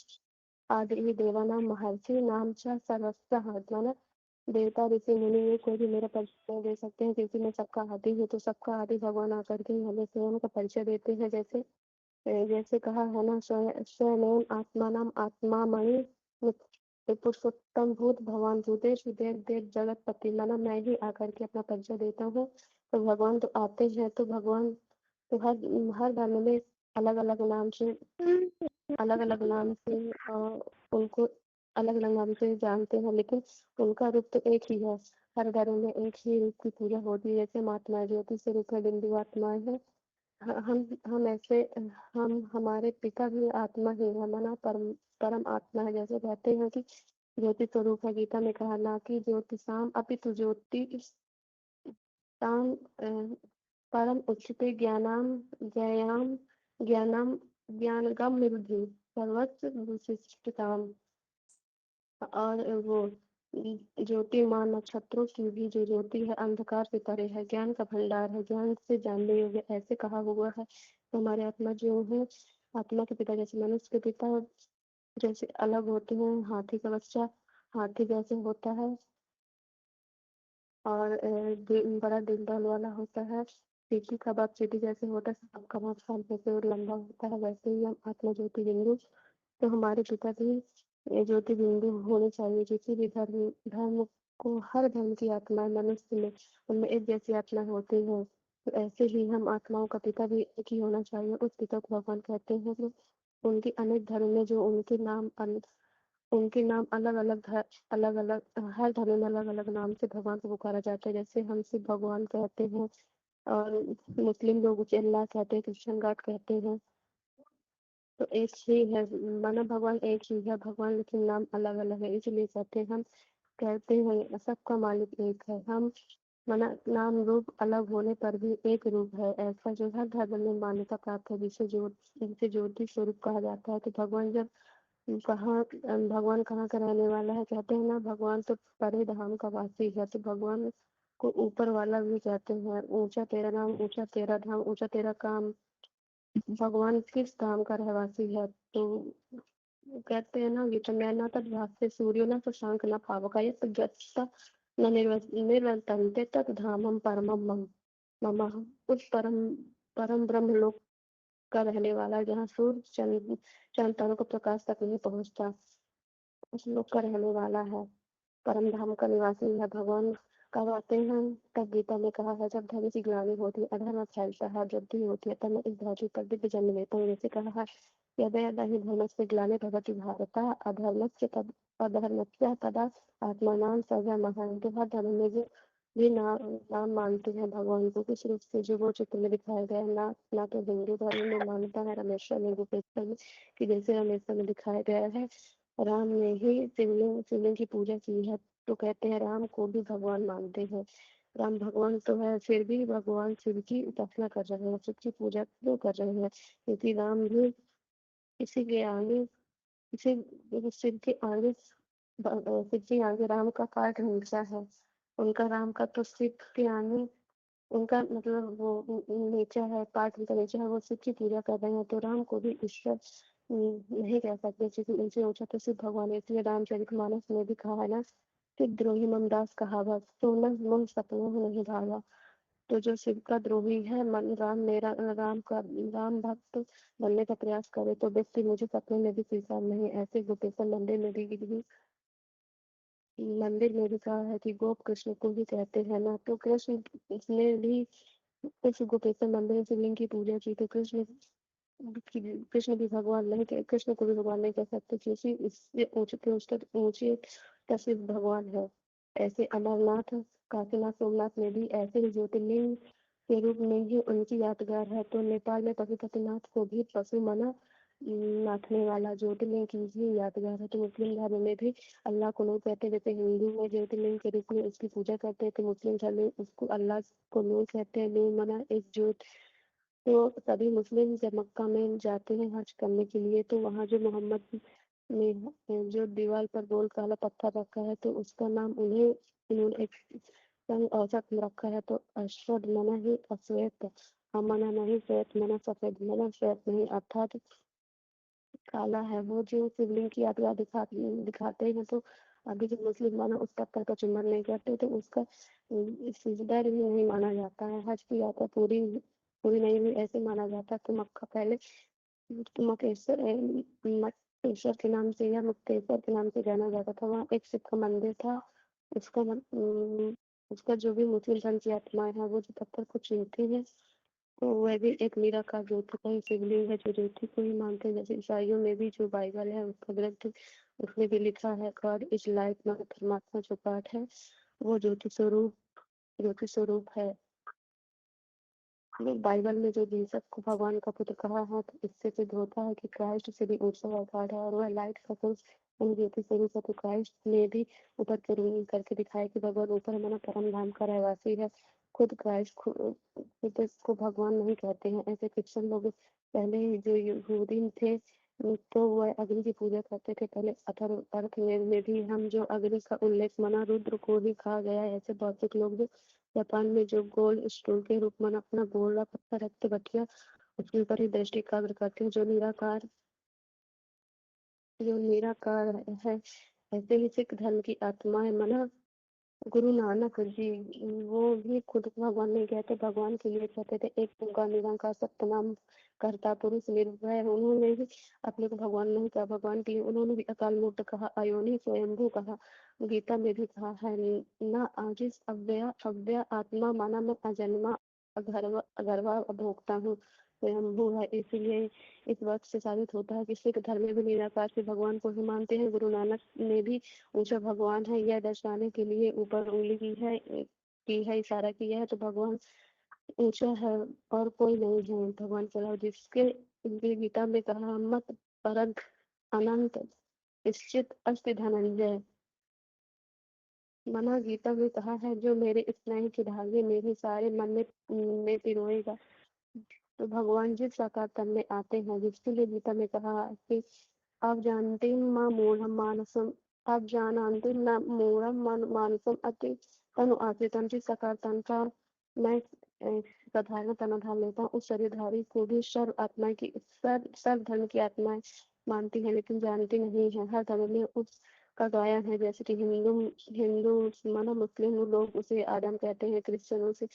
आदि देवानाम महर्षि नाम च सर्वस्व। देवता ऋषि मुनि ये कोई भी मेरा परिचय नहीं दे सकते हैं, क्योंकि मैं सबका आदि हूँ। तो सबका आदि भगवान आकर के हमें स्वयं का परिचय देते हैं। जैसे कहा है ना, स्वयं आत्मा नाम आत्मा मणि पुरुषोत्तम भूत भगवान भूतेश देव देव जगत पति माना, मैं ही आकर के अपना परिचय देता हूँ। तो भगवान तो आते हैं, तो भगवान तो हर धर्म में अलग अलग नाम से उनको अलग अलग नाम से जानते हैं, लेकिन उनका रूप तो एक ही है। हर धर्म में एक ही रूप की पूजा होती है। जैसे महात्मा ज्योति स्वरूप में बिंदु आत्माएं हैं। हम हमारे पिता भी आत्मा ही है, माना परम आत्मा है। जैसे कहते हैं कि ज्योति स्वरूप है, गीता में कहा ना कि ज्योतिषाम अपितु ज्योति ताम परम उच्चते ज्ञानम ज्ञानगम निरुद्धि सर्वस्व विशिष्टताम। और वो ज्योतिर्मान नक्षत्रों की भी जो ज्योति है अंधकार से परे है, ज्ञान का भंडार है, ज्ञान से जानने योग्य, ऐसे कहा हुआ है। तो हमारे आत्मा जो है, आत्मा के पिता जैसे मनुष्य के पिता जैसे अलग होते हैं, हाथी का बच्चा हाथी जैसे होता है और बड़ा दिल वाला होता है। चींटी का बाप चींटी जैसे होता है, सांप का बाप सांप जैसे और लंबा होता है। वैसे ही हम आत्मा ज्योति बिंदु, तो हमारे पिता भी ये ज्योति बिंदु होने चाहिए। किसी भी धर्म को, हर धर्म की आत्मा मनुष्य में उनमें एक जैसी आत्मा होती है। तो ऐसे ही हम आत्माओं का पिता भी एक ही होना चाहिए। उस पिता को भगवान कहते हैं। उनकी अनेक धर्म में जो उनके नाम उनके नाम अलग-अलग अलग-अलग हर धर्म में अलग-अलग नाम से भगवान को पुकारा जाता है। जैसे हम शिव भगवान कहते हैं और मुस्लिम लोग उसे अल्लाह कहते हैं, क्रिश्चियन गॉड कहते हैं। तो एक ही है, माना भगवान एक ही है भगवान, लेकिन नाम अलग-अलग है। इसलिए कहते हैं सबका मालिक एक है। हम माना नाम रूप अलग होने पर भी एक रूप है, ऐसा जो हर धर्म में मान्यता प्राप्त है, जिसे ज्योति स्वरूप कहा जाता है। तो भगवान कहाँ का रहने वाला है? कहते हैं ना भगवान तो परे धाम का वासी है। तो भगवान को ऊपर वाला भी कहते हैं। ऊंचा तेरा नाम, ऊंचा तेरा धाम, ऊंचा तेरा काम। भगवान किस धाम का रहवासी है? तो कहते हैं ना गीता में, न तद्भासते सूर्यो न शशांक न पावक यत् गत्वा न निवर्तन्ते तत् धामम परमम मम। उस परम ब्रह्म लोक का रहने वाला, जहाँ सूर्य चंद्र तारों का प्रकाश तक नहीं पहुंचता, उस लोक का रहने वाला है, परम धाम का निवासी है भगवान। कब आते हैं? तब गीता में कहा है, जब धर्म की ग्लानि होती है, अधर्म फैलता है, जब भी होती है, तब मैं इस धरती पर दिव्य जन्म लेता हूँ। जैसे कहा है, यदा यदा हि धर्मस्य ग्लानिर्भवति भारत अधर्मस्य तद अधर्मस्य तदा आत्मानां सृजाम्यहम्। तो हर धर्म में भी नाम मानते हैं भगवान को किस रूप से, जो वो चित्र में दिखाया गया है। ना तो हिंदू धर्म में मान्यता है रामेश्वर में, गोपेश्वर में, कि जैसे रामेश्वर में दिखाया गया है, राम ने ही शिवलिंग की पूजा की है। तो कहते हैं राम को भी भगवान मानते हैं। राम भगवान तो है, फिर भी भगवान शिव की उपासना कर रहे हैं, शिव की पूजा क्यों कर रहे हैं? क्योंकि राम भी इसी के आगे इसी शिव के आगे शिव के आगे राम का पाठ हिंसा है। उनका राम का तो शिव के आगे उनका मतलब वो नेचर है, पार्ट उनका नेचर है, वो शिव की पूजा कर रहे हैं। तो राम को भी ईश्वर नहीं कह सकते, क्योंकि उनसे ऊंचा तो शिव भगवान है। इसलिए रामचरितमानस में भी कहा है ना, कि द्रोही मम दास कहावत, तो मम सपनों नहीं भावा। तो जो शिव का द्रोही है, मन राम भक्त बनने का प्रयास करे, तो व्यक्ति मुझे सपने में भी स्वीकार नहीं। ऐसे गोपेश्वर मंदिर में भी कहा है कि गोप कृष्ण को ही कहते हैं ना। तो कृष्ण ने भी इस गोपेश्वर मंदिर में शिवलिंग की पूजा की। तो कृष्ण भी भगवान नहीं कृष्ण को भी भगवान नहीं कह सकते, क्योंकि इससे ऊंचे शिव भगवान है। ऐसे अमरनाथ, काशीनाथ, सोमनाथ में भी ऐसे ही ज्योतिर्लिंग के रूप में ही उनकी यादगार है। तो नेपाल में पशुपतिनाथ को भी पशु मना नाथने वाला ज्योतिर्लिंग की ही यादगार है। तो मुस्लिम धर्म में भी अल्लाह को नूर कहते हैं। जैसे हिंदू में ज्योतिर्लिंग के रूप में उसकी पूजा करते हैं, तो मुस्लिम धर्म में उसको अल्लाह को नूर कहते हैं। नूर मना एक ज्योत। तो सभी मुस्लिम जब मक्का में जाते हैं हज करने के लिए, तो वहाँ जो मोहम्मद ने जो दीवार पर गोल काला पत्थर रखा है, तो उसका नाम इन्होंने एक रंग औसत में रखा है। तो अशवद मना ही अश्वेत, मना नहीं श्वेत मना सफेद, मना श्वेत नहीं, अर्थात काला है। वो जो शिवलिंग की यात्रा दिखाते हैं, तो अभी जो मुस्लिम माना उस पत्थर का चुम्बन नहीं करते, तो उसका सिजदा भी नहीं माना जाता है। हज की यात्रा पूरी पूरी नहीं हुई ऐसे माना जाता है। तो मक्का पहले मकेश्वर मक्केश्वर के नाम से या मुक्तेश्वर के नाम से जाना जाता था। वहाँ एक शिव का मंदिर था। उसका जो भी मुस्लिम धर्म की आत्माएं हैं, वो जो पत्थर को चीरती है, तो वह भी एक निराकार ज्योति का ही शिवलिंग है, जो ज्योति को ही मानते हैं। जैसे ईसाइयों में भी जो बाइबल है, उसका ग्रंथ, उसमें भी लिखा है, गॉड इज लाइट, मतलब परमात्मा जो पाठ है, वो ज्योति स्वरूप है। बाइबल में जो जीसस को भगवान का पुत्र कहा है, तो इससे सिद्ध होता है कि क्राइस्ट से भी ऊंचा अवतार है, और वह लाइट का पुरुष ज्योति स्वरूप है। तो क्राइस्ट ने भी ऊपर करके दिखाया कि भगवान ऊपर माना परम धाम का रहवासी है। खुद क्राइस्ट खुद इसको भगवान नहीं कहते हैं। ऐसे क्रिश्चियन लोग पहले ही जो यहूदी थे, तो वह अग्नि की पूजा करते थे। पहले अथर्ववेद में भी हम जो अग्नि का उल्लेख माना रुद्र को ही कहा गया है। ऐसे बौद्धिक लोग जो जापान में जो गोल स्टूल के रूप में अपना गोला पत्थर रखते बटिया, उसके ऊपर ही दृष्टि एकाग्र करते हैं, जो निराकार है। ऐसे ही सिख धर्म की आत्माएं मना गुरु नानक जी, वो भी खुद को भगवान नहीं कहते, भगवान के लिए कहते थे एक ओंकार निरंकार सत्यनाम करता पुरुष निर्भय। उन्होंने भी अपने को भगवान नहीं कहा, भगवान के लिए उन्होंने भी अकाल मूर्त कहा, अयोनि स्वयंभू कहा। गीता में भी कहा है, ना आजिस अव्यय आत्मा माना मैं अजन्मा अगरवा भोगता हूँ। स्वयंभू है। इसीलिए इस बात से साबित होता है कि सिख धर्म में भी निराकार के भगवान को ही मानते हैं। गुरु नानक ने भी ऊंचा भगवान है यह दर्शाने के लिए ऊपर उंगली की है इशारा किया है, तो भगवान ऊंचा है और कोई नहीं है भगवान के अलावा। जिसके इनकी गीता में कहा मत परग अनंत निश्चित अस्ति धनंजय। मना गीता में कहा है जो मेरे स्नेह के धागे मेरे सारे मन में पिरोएगा। तो भगवान जिस साकार तन में आते हैं, जिसके लिए गीता में कहा कि आप जानते माँ मूढ़म मानसम, आप जानते न मूढ़म मानसम अति तनु आश्रितम। जिस साकार तन का मैं साधारण तना धार लेता हूँ, उस शरीरधारी को भी सर्व आत्मा की सर्व धर्म की आत्माएं मानती है, लेकिन जानती नहीं है। हर धर्म में उस का गायन है, जैसे कि हिंदू माना मुस्लिम लोग उसे आदम कहते हैं, क्रिश्चियन उसे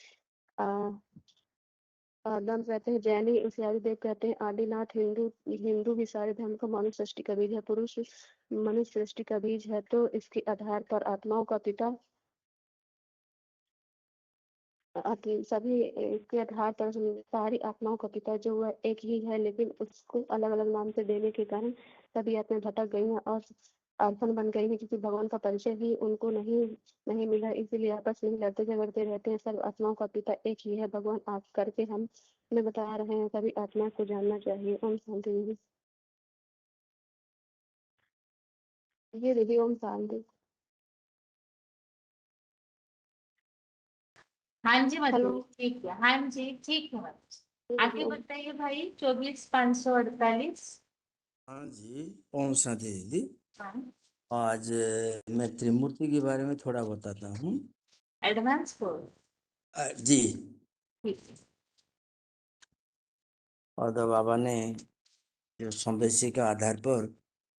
आदम कहते हैं, जैनी उसे आदिदेव कहते हैं, आदिनाथ। हिंदू भी सारे धर्म का मनुष्य सृष्टि का बीज है। पुरुष मनुष्य सृष्टि का बीज है, तो इसके आधार पर आत्माओं का पिता सभी के आधार पर सारी आत्माओं का पिता जो वह एक ही है, लेकिन उसको अलग अलग नाम से देने के कारण सभी आत्माएं भटक गई हैं और अड़चन बन गई है, क्योंकि भगवान का परिचय ही उनको नहीं मिला। इसीलिए आपस में लड़ते झगड़ते रहते हैं। सब आत्माओं का पिता एक ही है भगवान। आप करके हमें बता रहे हैं, सभी आत्मा को जानना चाहिए। ओम शांति दीदी। ये दीदी ओम शांति। हाँ जी मत हेलो ठीक है, हाँ जी ठीक है मत। दीदी आगे ओम। बताइए भाई 24,548। हाँ जी, ओम शांति दीदी। हाँ आज मैं त्रिमूर्ति के बारे में थोड़ा बताता हूँ। एडवांस कोड जी। ठीक है। और तो बाबा ने जो संदेशी के आधार पर,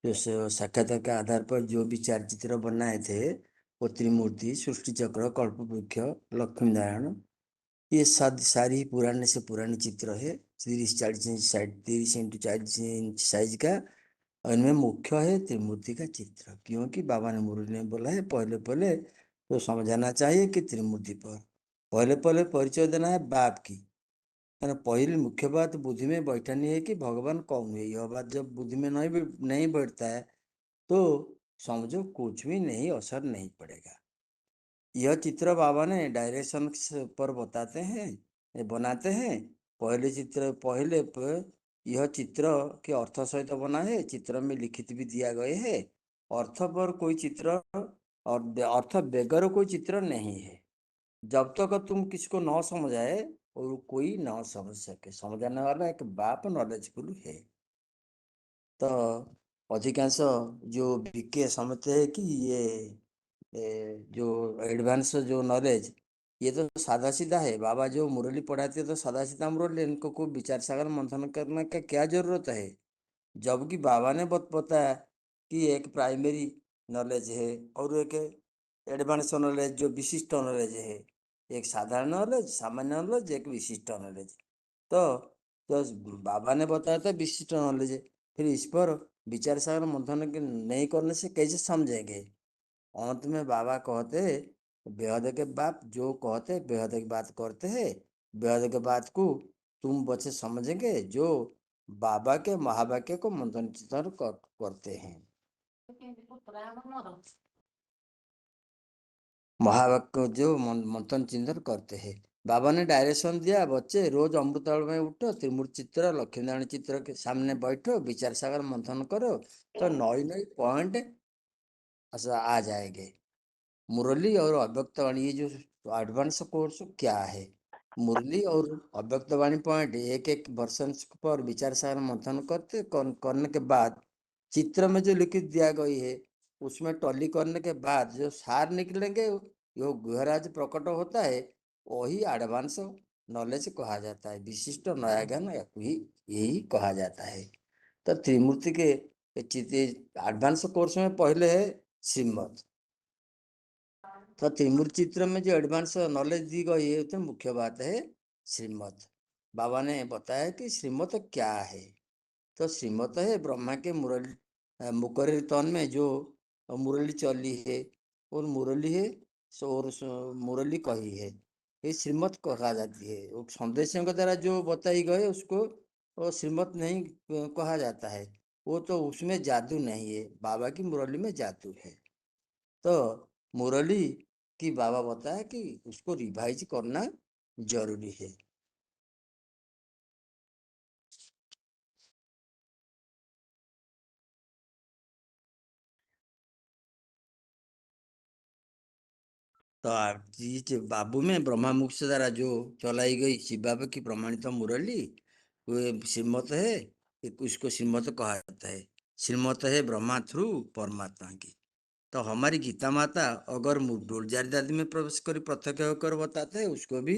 जो साक्षात्कार के आधार पर जो भी चार चित्र बनाए थे, वो त्रिमूर्ति, सृष्टि चक्र, कल्प वृक्ष, लक्ष्मी नारायण, ये सारी पुराने से पुराने चित्र है। 30-40 inch size, 30x40 inch size का। और इनमें मुख्य है त्रिमूर्ति का चित्र, क्योंकि बाबा ने मुरली ने बोला है पहले पहले तो समझाना चाहिए कि त्रिमूर्ति पर पहले पहले परिचय देना है बाप की। पहली मुख्य बात बुद्धि में बैठनी है कि भगवान कौन है। यह बात जब बुद्धि में नहीं बैठता है तो समझो कुछ भी नहीं, असर नहीं पड़ेगा। यह चित्र बाबा ने डायरेक्शन पर बताते हैं, बनाते हैं। पहले पर यह चित्र के अर्थ सहित बना है। चित्र में लिखित भी दिया गया है। अर्थ पर कोई चित्र और अर्थ बगैर कोई चित्र नहीं है। जब तक तुम किसको न समझाए और कोई न समझ सके, समझाने वाला एक बाप नॉलेजफुल है। तो अधिकांश जो बीके समझते हैं कि ये जो एडवांस जो नॉलेज, ये तो सादा सीधा है। बाबा जो मुरली पढ़ाते तो सादा सीधा मुरली, इनको कोई विचार सागर मंथन करने का क्या जरूरत है। जबकि बाबा ने बताया कि एक प्राइमरी नॉलेज है और एक एडवांस नॉलेज जो विशिष्ट नॉलेज है। एक साधारण नॉलेज, सामान्य नॉलेज, एक विशिष्ट नॉलेज। तो बाबा ने बताया था विशिष्ट नॉलेज है। फिर इस पर विचार सागर मंथन नहीं करने से कैसे समझेंगे। अंत में बाबा कहते बेहद के बाप जो कहते बेहद की बात करते हैं। बेहद के बात को तुम बच्चे समझेंगे जो बाबा के महावाक्य को मंथन चिंतन करते हैं। महावाक्य जो मंथन चिंतन करते हैं। बाबा ने डायरेक्शन दिया, बच्चे रोज अमृतल में उठो, त्रिमूर्ति चित्र, लक्ष्मीनारायण चित्र के सामने बैठो, विचार सागर मंथन करो, तो नई पॉइंट आ जाएंगे। मुरली और अव्यक्तवाणी, ये जो एडवांस कोर्स क्या है, मुरली और अव्यक्तवाणी पॉइंट एक वर्षन पर विचार सागर मंथन करने के बाद चित्र में जो लिखित दिया गई है उसमें टॉली करने के बाद जो सार निकलेंगे, जो गहराज प्रकट होता है, वही एडवांस नॉलेज कहा जाता है। विशिष्ट नया ज्ञान यही कहा जाता है। तो त्रिमूर्ति के एडवांस कोर्स में पहले है श्रीमत। तो त्रिमूर्ति चित्र में जो एडवांस नॉलेज दी गई है तो मुख्य बात है श्रीमत। बाबा ने बताया कि श्रीमत क्या है। तो श्रीमत है ब्रह्मा के मुरली मुकर्र तन में जो मुरली चली है और मुरली है और मुरली कही है। ये श्रीमत कहा जाती है। वो संदेशों के द्वारा जो बताई गए उसको वो श्रीमत नहीं कहा जाता है। वो तो उसमें जादू नहीं है, बाबा की मुरली में जादू है। तो मुरली की बाबा बताया कि उसको रिवाइज करना जरूरी है। तो ये जो बाबू में ब्रह्मा मुख से द्वारा जो चलाई गई शिव बाबा की प्रमाणित मुरली वो श्रीमत है। उसको श्रीमत कहा जाता है। श्रीमत है ब्रह्मा थ्रू परमात्मा की। तो हमारी गीता माता अगर डोलजारी दादी में प्रवेश कर प्रत्यक्ष होकर बताते हैं उसको भी,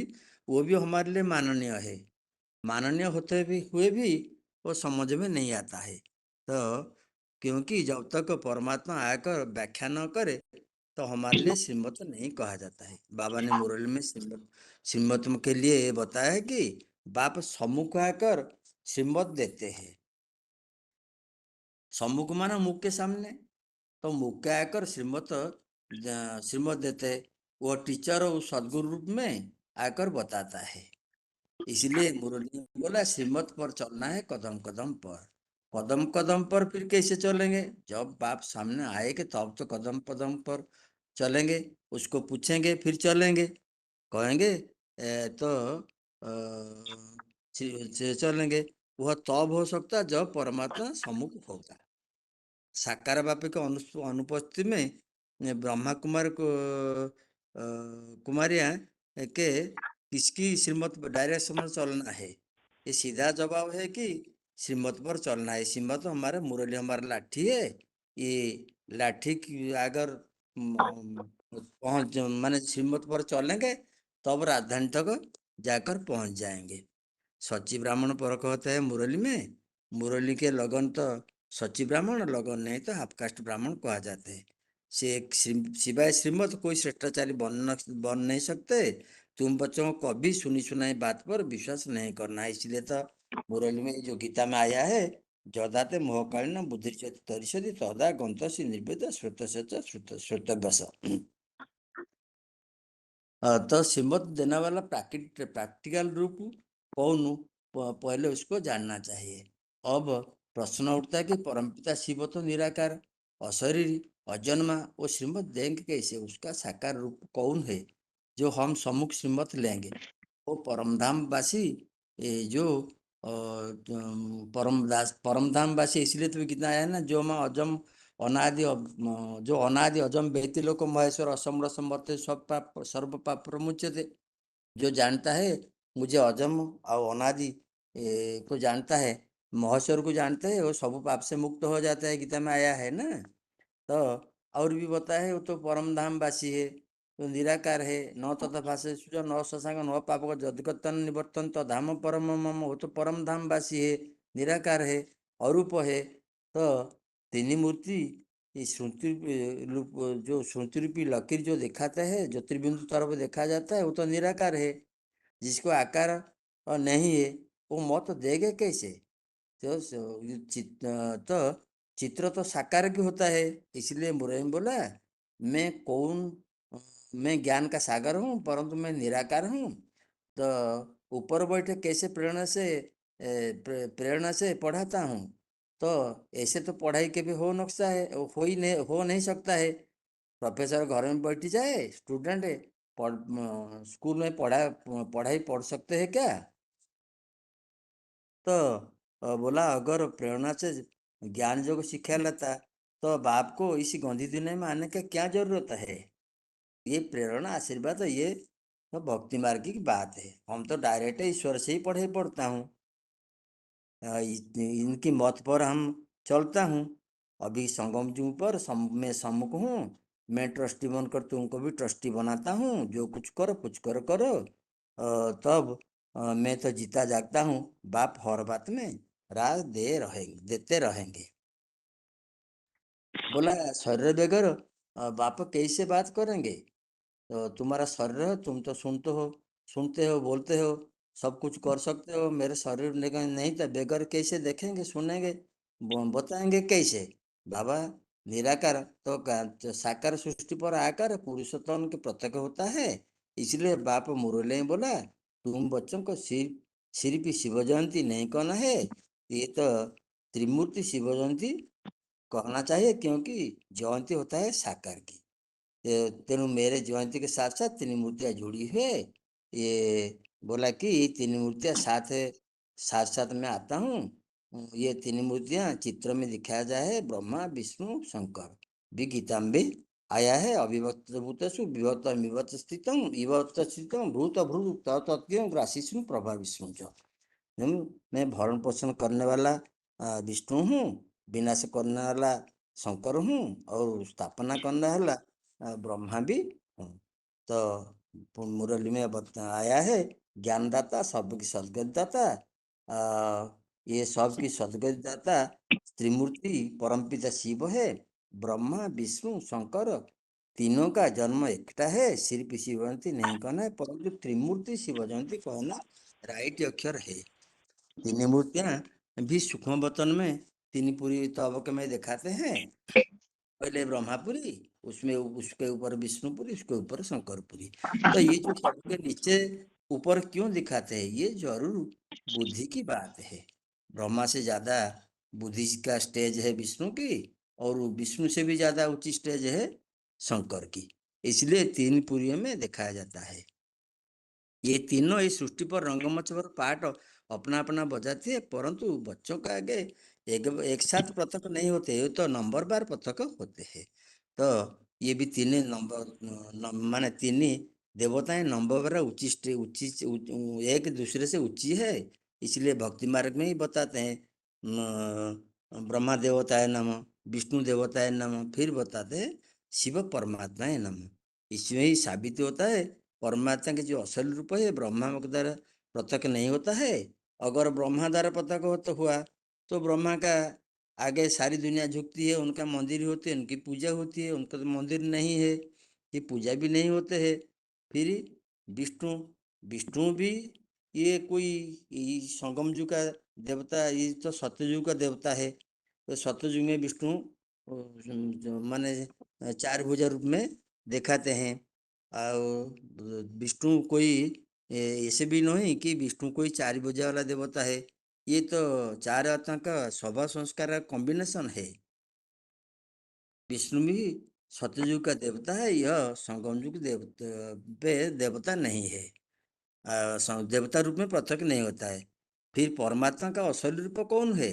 वो भी हमारे लिए माननीय है। माननीय होते भी हुए भी वो समझ में नहीं आता है। तो क्योंकि जब तक परमात्मा आकर व्याख्या न करे तो हमारे लिए श्रीमत नहीं कहा जाता है। बाबा ने मुरली में श्रीमत के लिए ये बताया है कि बाप सम्मुख आकर श्रीमत देते हैं। सम्मुख माना मुख के सामने, तो मुख के आकर श्रीमत देते हैं। वो टीचर और सदगुरु रूप में आकर बताता है। इसलिए मुरली ने बोला श्रीमत पर चलना है कदम कदम पर। कदम कदम पर फिर कैसे चलेंगे? जब बाप सामने आएंगे तब तो कदम कदम पर चलेंगे। उसको पूछेंगे फिर चलेंगे। कहेंगे तो चलेंगे। वह तब हो सकता है जब परमात्मा सम्मुख होगा। साकार बाप के अनुपस्थिति में ब्रह्मा कुमार को कुमारियां के किसकी श्रीमत डायरेक्शन में चलना है? ये सीधा जवाब है कि श्रीमत पर चलना है। श्रीमत हमारे मुरली हमारा लाठी है। ये लाठी की अगर पहुंच माने श्रीमत पर चलेंगे तब राजधानी तक जाकर पहुंच जाएंगे। सची ब्राह्मण पर कहते हैं मुरली में। मुरली के लगन तो सची ब्राह्मण, लगन नहीं तो हाफ कास्ट ब्राह्मण कहा जाते हैं। सिवाय श्रीमत कोई श्रेष्ठाचारी बन नहीं सकते। तुम बच्चों को कभी सुनी सुनाई बात पर विश्वास नहीं करना है। इसलिए तो मुरली में जो गीता में आया है, जदाते मोहकालीन बुद्धि तरिषदि तदा गंतसि निर्वेद श्रुत श्रुत बस। तो श्रीमत देने वाला प्रैक्टिकल रूप कौन पहले उसको जानना चाहिए। अब प्रश्न उठता है कि परमपिता शिव तो निराकार, अशरीरी, अजन्मा, वो श्रीमत देंगे कैसे? उसका साकार रूप कौन है जो हम सम्मुख श्रीमत लेंगे? वो परमधाम वासी जो परमधाम वासी, इसलिए तो कितना आया ना, जो माँ अजम अनादि जो अनादि अजम व्यक्ति लोग महेश्वर असमर समर्थ सब पाप सर्व पाप प्रमुच्यते। जो जानता है मुझे अजम और अनादि को जानता है, महेश्वर को जानता है, वो सब पाप से मुक्त हो जाता है। गीता में आया है ना। तो और भी बताया है वो तो परम धाम वासी है, तो निराकार है। न तथा भाषे न शशांक न पाप जदगतन निवर्तन तो धाम परम मम, वो तो परम धाम वासी है, निराकार है, अरूप है। तो तीन मूर्ति श्रुति रूप, जो श्रुति रूपी लकीर जो दिखाते हैं ज्योतिर्बिंदु तरफ देखा जाता है, वो तो निराकार है। जिसको आकार और नहीं है वो मत देगा कैसे? तो चित्र तो साकार की होता है। इसलिए मुरली बोला मैं कौन, मैं ज्ञान का सागर हूँ परंतु मैं निराकार हूँ। तो ऊपर बैठे कैसे प्रेरणा से पढ़ाता हूँ। तो ऐसे तो पढ़ाई के भी हो नक्शा है, हो नहीं सकता है। प्रोफेसर घर में बैठ जाए, स्टूडेंट स्कूल में पढ़ाई पढ़ सकते हैं क्या? तो बोला अगर प्रेरणा से ज्ञान योग सिखा लेता तो बाप को इसी गंदी दुनिया में आने का क्या जरूरत है? ये प्रेरणा आशीर्वाद ये तो भक्ति मार्ग की बात है। हम तो डायरेक्ट ईश्वर से ही पढ़ता हूँ। इनकी मत पर हम चलता हूँ। अभी संगम जू पर मैं सम्मुख हूँ। मैं ट्रस्टी बनकर तुमको भी ट्रस्टी बनाता हूँ। जो कुछ करो तब मैं तो जीता जागता हूँ। बाप हर बात में राज देते रहेंगे। बोला शरीर बगैर बाप कैसे बात करेंगे? तो तुम्हारा शरीर है, तुम तो सुनते हो, बोलते हो, सब कुछ कर सकते हो। मेरे शरीर नहीं था, बेगर कैसे देखेंगे, सुनेंगे, बताएंगे कैसे? बाबा निराकार तो साकार सृष्टि पर आकर पुरुषोत्तम के प्रत्यक्ष होता है। इसलिए बाप मुरली ने बोला तुम बच्चों को सिर्फ शिव जयंती नहीं कहना है, ये तो त्रिमूर्ति शिव जयंती कहना चाहिए, क्योंकि जयंती होता है साकार की। तेणु मेरे जयंती के साथ साथ तीन मूर्तियां जुड़ी हुई है। ये बोला कि तीन मूर्तियां साथ साथ साथ में आता हूँ। ये तीन मूर्तियां चित्र में दिखाया जाए है, ब्रह्मा विष्णु शंकर भी गीता में भी आया है। अविभक्त भूतसु विभक्त विभक्त स्थितम विभक्त स्थितम भूत भूत तत्व ग्रासिष्णु प्रभा विष्णु च। मैं भरण पोषण करने वाला विष्णु हूँ, विनाश करने वाला शंकर हूँ, और स्थापना करने वाला ब्रह्मा भी हूँ। तो मुरली में आया है ज्ञानदाता सबकी सदगतिदाता, ये सबकी सदगतिदाता त्रिमूर्ति परमपिता शिव है। ब्रह्मा विष्णु शंकर तीनों का जन्म एकटा है, सिर्फ शिव जयंती नहीं कहना है, परंतु त्रिमूर्ति शिव जयंती कहना राइट अक्षर है। तीन मूर्तियां भी सूक्ष्म वचन में तीन पूरी तबक में दिखाते हैं। पहले ब्रह्मापुरी, उसमें उसके ऊपर विष्णुपुरी, उसके ऊपर शंकरपुरी। तो ये जो सबके नीचे ऊपर क्यों दिखाते हैं, ये जरूर बुद्धि की बात है। ब्रह्मा से ज्यादा बुद्धि का स्टेज है विष्णु की, और विष्णु से भी ज्यादा ऊंची स्टेज है शंकर की, इसलिए तीन पुरियों में दिखाया जाता है। ये तीनों इस सृष्टि पर रंगमंच पर पार्ट अपना अपना बजाते हैं, परंतु बच्चों का आगे एक साथ पृथक नहीं होते, ये तो नंबर बार पृथक होते हैं। तो ये भी तीन नंबर माने तीन देवताएं नंबर बार ऊंची ऊंची एक दूसरे से ऊंची है, इसलिए भक्ति मार्ग में ही बताते हैं ब्रह्मा देवताय नमः, विष्णु देवताय नमः, फिर बताते हैं शिव परमात्माय नमः। इसमें ही साबित होता है परमात्मा के जो असल रूप है ब्रह्मा के द्वारा पृथक नहीं होता है। अगर ब्रह्मा द्वारा पृथक होता हुआ तो ब्रह्मा का आगे सारी दुनिया झुकती है, उनका मंदिर होते हैं, उनकी पूजा होती है, उनका तो मंदिर नहीं है, ये पूजा भी नहीं होते है। फिर विष्णु विष्णु भी ये कोई संगम युग का देवता, ये तो सत्ययुग का देवता है। तो सत्ययुग में विष्णु माने चार भुजा रूप में दिखाते हैं। और विष्णु कोई ऐसे भी नहीं कि विष्णु कोई चार भुजा वाला देवता है, ये तो चार आत्मा का स्वभाव संस्कार का कॉम्बिनेशन है। विष्णु भी सतयुग का देवता है, यह संगम युग देवता नहीं है, देवता रूप में पृथक नहीं होता है। फिर परमात्मा का असल रूप कौन है,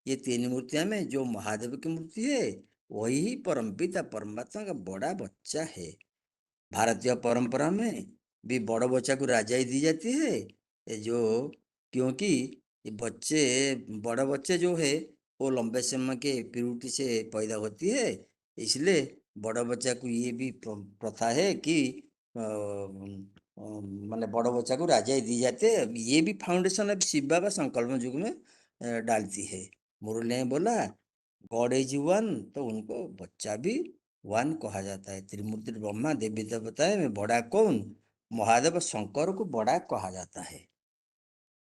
ये तीन मूर्तियां में जो महादेव की मूर्ति है वही परमपिता परमात्मा का बड़ा बच्चा है। भारतीय परंपरा में भी बड़ बच्चा को राजाई दी जाती है, जो क्योंकि ये बच्चे बड़ बच्चे जो है वो लंबे समय के पीरियड से पैदा होती है, इसलिए बड़ बच्चा को ये भी प्रथा है कि माने बड़ बच्चा को राजाई दी जाती है। ये भी फाउंडेशन अब शिव बाबा संकल्प युग में डालती है। मुरली ने बोला गॉड इज वन, तो उनको बच्चा भी वन कहा जाता है। त्रिमूर्ति ब्रह्मा देवी देवता में बड़ा कौन, महादेव शंकर को बड़ा कहा जाता है।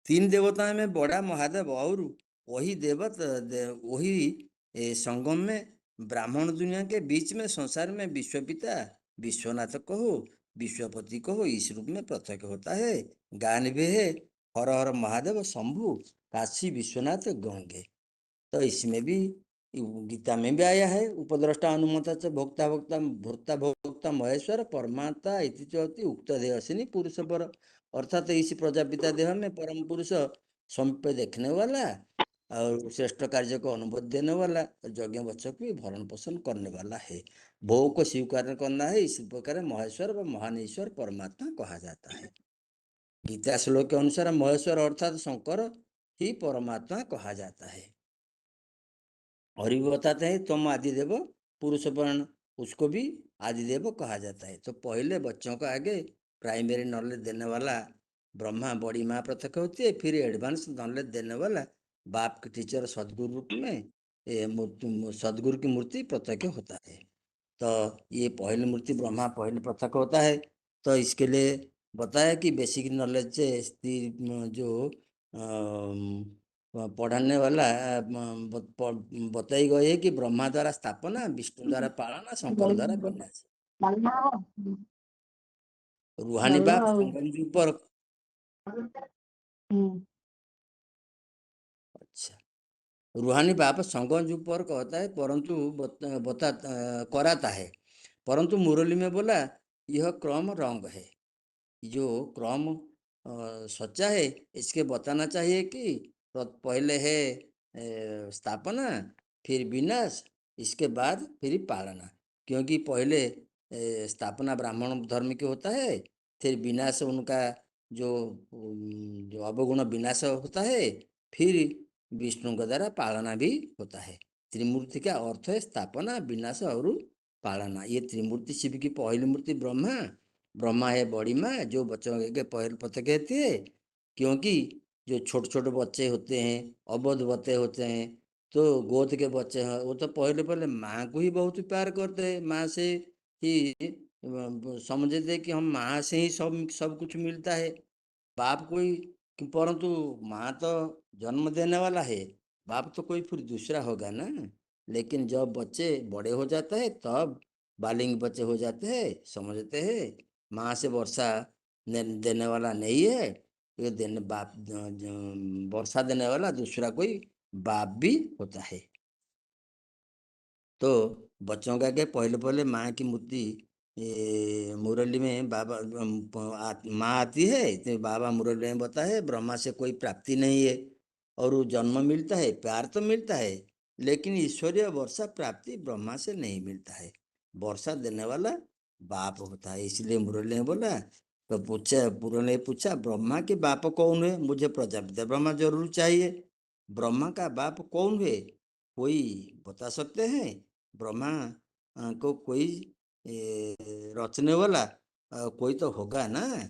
तीन देवताओं में बड़ा महादेव, और वही वही संगम में ब्राह्मण दुनिया के बीच में संसार में विश्वपिता विश्वनाथ कहो विश्वपति कहो इस रूप में पृथक होता है। गान भी है हर हर महादेव शंभु काशी विश्वनाथ गंगे। तो इसमें भी गीता में भी आया है उपद्रष्टा अनुमता च भोक्ता भोक्ता भोक्ता भोक्ता महेश्वर परमात्मा इति चौथी उक्त देहसिनी पुरुष पर, अर्थात इसी प्रजापिता देह में परम पुरुष स्वयं देखने वाला और श्रेष्ठ कार्य को अनुभव देने वाला, यज्ञ बच्चों को भरण पोषण करने वाला है, भोग को स्वीकार करना है, इसी प्रकार महेश्वर व महान ईश्वर परमात्मा कहा जाता है। गीता श्लोक के अनुसार महेश्वर अर्थात शंकर ही परमात्मा कहा जाता है। और भी बताते हैं तुम आदिदेव पुरुष वर्ण, उसको भी आदिदेव कहा जाता है। तो पहले बच्चों को आगे प्राइमरी नॉलेज देने वाला ब्रह्मा बड़ी माँ पृथक होती है, फिर एडवांस नॉलेज देने वाला बाप के टीचर सदगुरु रूप में सदगुरु की मूर्ति पृथक होता है। तो ये पहली मूर्ति ब्रह्मा पहले पृथक होता है। तो इसके लिए बताया कि बेसिक नॉलेज से जो पढ़ाने वाला बताई गई है कि ब्रह्मा द्वारा स्थापना, विष्णु द्वारा पालना, शंकर द्वारा विनाश। रूहानी बाप संगम पर। अच्छा, रूहानी बाप संगम पर कहता है, परंतु कराता है, परंतु मुरली में बोला यह क्रम रंग है। जो क्रम सच्चा है, इसके बताना चाहिए कि पहले है स्थापना, फिर विनाश, इसके बाद फिर पालना। क्योंकि पहले स्थापना ब्राह्मण धर्म की होता है, फिर विनाश उनका जो अवगुण विनाश होता है, फिर विष्णु के द्वारा पालना भी होता है। त्रिमूर्ति का अर्थ है स्थापना, विनाश और पालना। ये त्रिमूर्ति शिव की पहली मूर्ति ब्रह्मा है बड़ी माँ, जो बच्चों के पहल पते कहते हैं। क्योंकि जो छोटे छोटे बच्चे होते हैं, अबोध बच्चे होते हैं, तो गोद के बच्चे हैं, वो तो पहले पहले माँ को ही बहुत प्यार करते हैं। माँ से ही समझते हैं कि हम माँ से ही सब कुछ मिलता है, बाप कोई। परंतु माँ तो जन्म देने वाला है, बाप तो कोई फिर दूसरा होगा ना। लेकिन जब बच्चे बड़े हो जाते हैं, तब बालिंग बच्चे हो जाते हैं, समझते हैं माँ से वर्षा देने वाला नहीं है, ये वर्षा देने वाला दूसरा कोई बाप भी होता है। तो बच्चों का के पहले पहले माँ की मूर्ति मुरली में बाबा माँ आती है, तो बाबा मुरली में बताए ब्रह्मा से कोई प्राप्ति नहीं है, और वो जन्म मिलता है, प्यार तो मिलता है, लेकिन ईश्वरीय वर्षा प्राप्ति ब्रह्मा से नहीं मिलता है। वर्षा देने वाला बाप होता है। इसलिए मुरली ने बोला, तो मुरली ने पूछा ब्रह्मा के बाप कौन है? मुझे प्रजापिता ब्रह्मा जरूर चाहिए। ब्रह्मा का बाप कौन है, कोई बता सकते हैं? ब्रह्मा को कोई रचने वाला कोई तो होगा ना,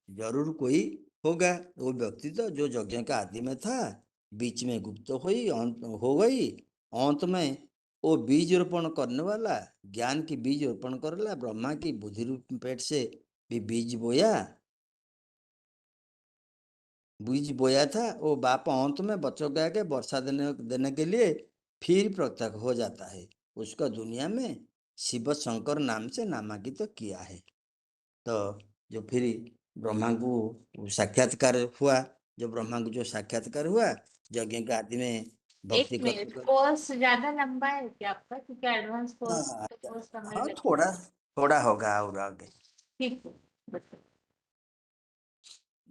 जरूर कोई होगा। वो व्यक्ति तो जो यज्ञ का आदि में था, बीच में गुप्त हुई, अंत हो गई, अंत में वो बीज रोपण करने वाला, ज्ञान की बीज रोपण कर ला, ब्रह्मा की बुद्धि रूप पेट से भी बीज बोया था। वो बाप अंत में बच्चों के आगे वर्षा देने के लिए फिर प्रत्यक्ष हो जाता है। उसका दुनिया में शिव शंकर नाम से नामांकित तो किया है। तो जो फिर ब्रह्मा को साक्षात्कार हुआ, जो ब्रह्मा को जो साक्षात्कार हुआ, यज्ञ के आदि में भक्ति एक मिनट, कोर्स ज्यादा लंबा है क्या आपका? क्योंकि एडवांस कोर्स तो कोर्स समय हाँ, लगता है। थोड़ा होगा और आगे ठीक है, बताइए।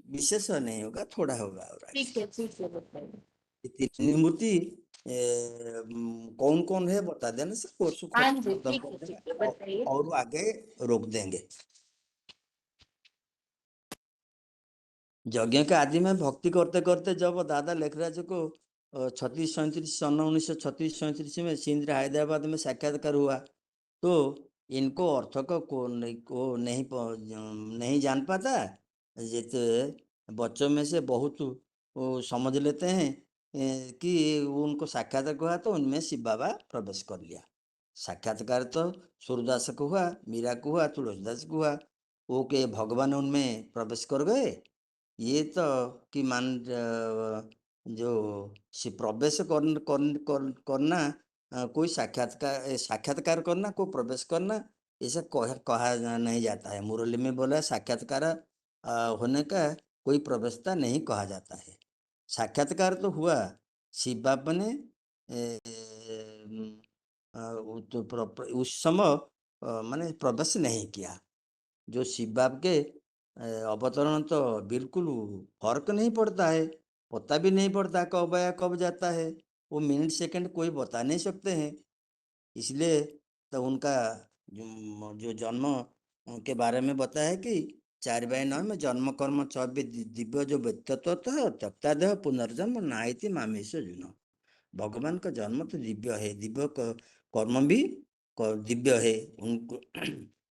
विशेष नहीं होगा, थोड़ा होगा और आगे। ठीक है, बताइए। ये तीन मूर्ति कौन कौन है बता देना सर, कोर्स को हाँ जी, खत्म ठीक कर है, देंगे बताइए। और आगे रोक देंगे। यज्ञ के आदि में भक्ति करते करते जब दादा लेखराज को 36-37 सन 1936-37 में सिंध हैदराबाद में साक्षात्कार हुआ, तो इनको अर्थ को नहीं जान पाता। जैसे बच्चों में से बहुत वो समझ लेते हैं कि उनको साक्षात्कार हुआ, तो उनमें शिव बाबा प्रवेश कर लिया। साक्षात्कार तो सूरदास को हुआ, मीरा को हुआ, तुलसीदास को हुआ, वो के भगवान उनमें प्रवेश कर गए। ये तो कि जो प्रवेश करना कोई साक्षात्कार करना, कोई प्रवेश करना, ऐसा कहा नहीं जाता है। मुरली में बोला साक्षात्कार होने का कोई प्रवेशता नहीं कहा जाता है। साक्षात्कार तो हुआ, शिव बाबा ने उस समय माने प्रवेश नहीं किया। जो शिव बाब के अवतरण तो बिल्कुल फर्क नहीं पड़ता है, पता भी नहीं पड़ता कब आया कब जाता है, वो मिनट सेकंड कोई बता नहीं सकते हैं। इसलिए तो उनका जो जन्म के बारे में बताया कि 4/9 में जन्म कर्म चौबे दिव्य जो व्यक्तित्व है, त्यक्ता देह पुनर्जन्म नाइति मामेश जुन। भगवान का जन्म तो दिव्य है, दिव्य कर्म भी दिव्य है।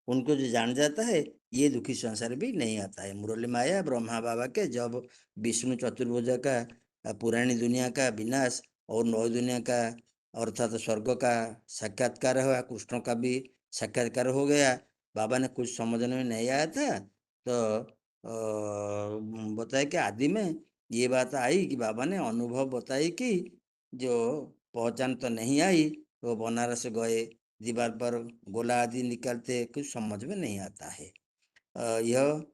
उनको जो जान जाता है, ये दुखी संसार भी नहीं आता है। मुरली माया ब्रह्मा बाबा के जब विष्णु चतुर्भुज का पुरानी दुनिया का विनाश और नौ दुनिया का अर्थात स्वर्ग का साक्षात्कार हुआ, कृष्ण का भी साक्षात्कार हो गया। बाबा ने कुछ समझने में नहीं आया था, तो बताया कि आदि में ये बात आई कि बाबा ने अनुभव बताई कि जो पहचान तो नहीं आई, वो बनारस गए, दीवार पर गोला आदि निकालते, कुछ समझ में नहीं आता है। यह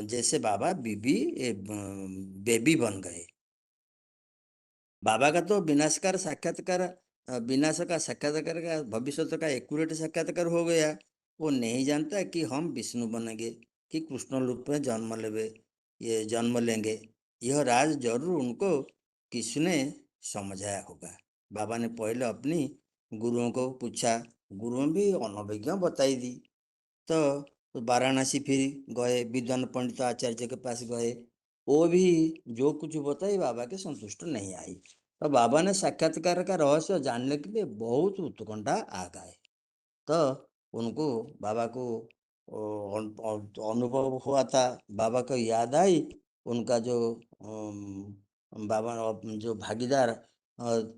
जैसे बाबा बेबी बन गए। बाबा का तो विनाशकार साक्षात्कार विनाश का साक्षात्कार का भविष्य का एक्यूरेट साक्षात्कार हो गया। वो नहीं जानता कि हम विष्णु बनेंगे कि कृष्ण रूप में जन्म लेंगे। यह राज जरूर उनको किसने समझाया होगा। बाबा ने पहले अपनी गुरुओं को पूछा, गुरुओं भी अनभिज्ञ बताई दी। तो वाराणसी फिर गए, विद्वान पंडित आचार्य के पास गए, वो भी जो कुछ बताई बाबा के संतुष्ट नहीं आई। तो बाबा ने साक्षात्कार का रहस्य जानने के लिए बहुत उत्कंठा आ गए। तो उनको बाबा को अनुभव हुआ था, बाबा को याद आई उनका जो बाबा जो भागीदार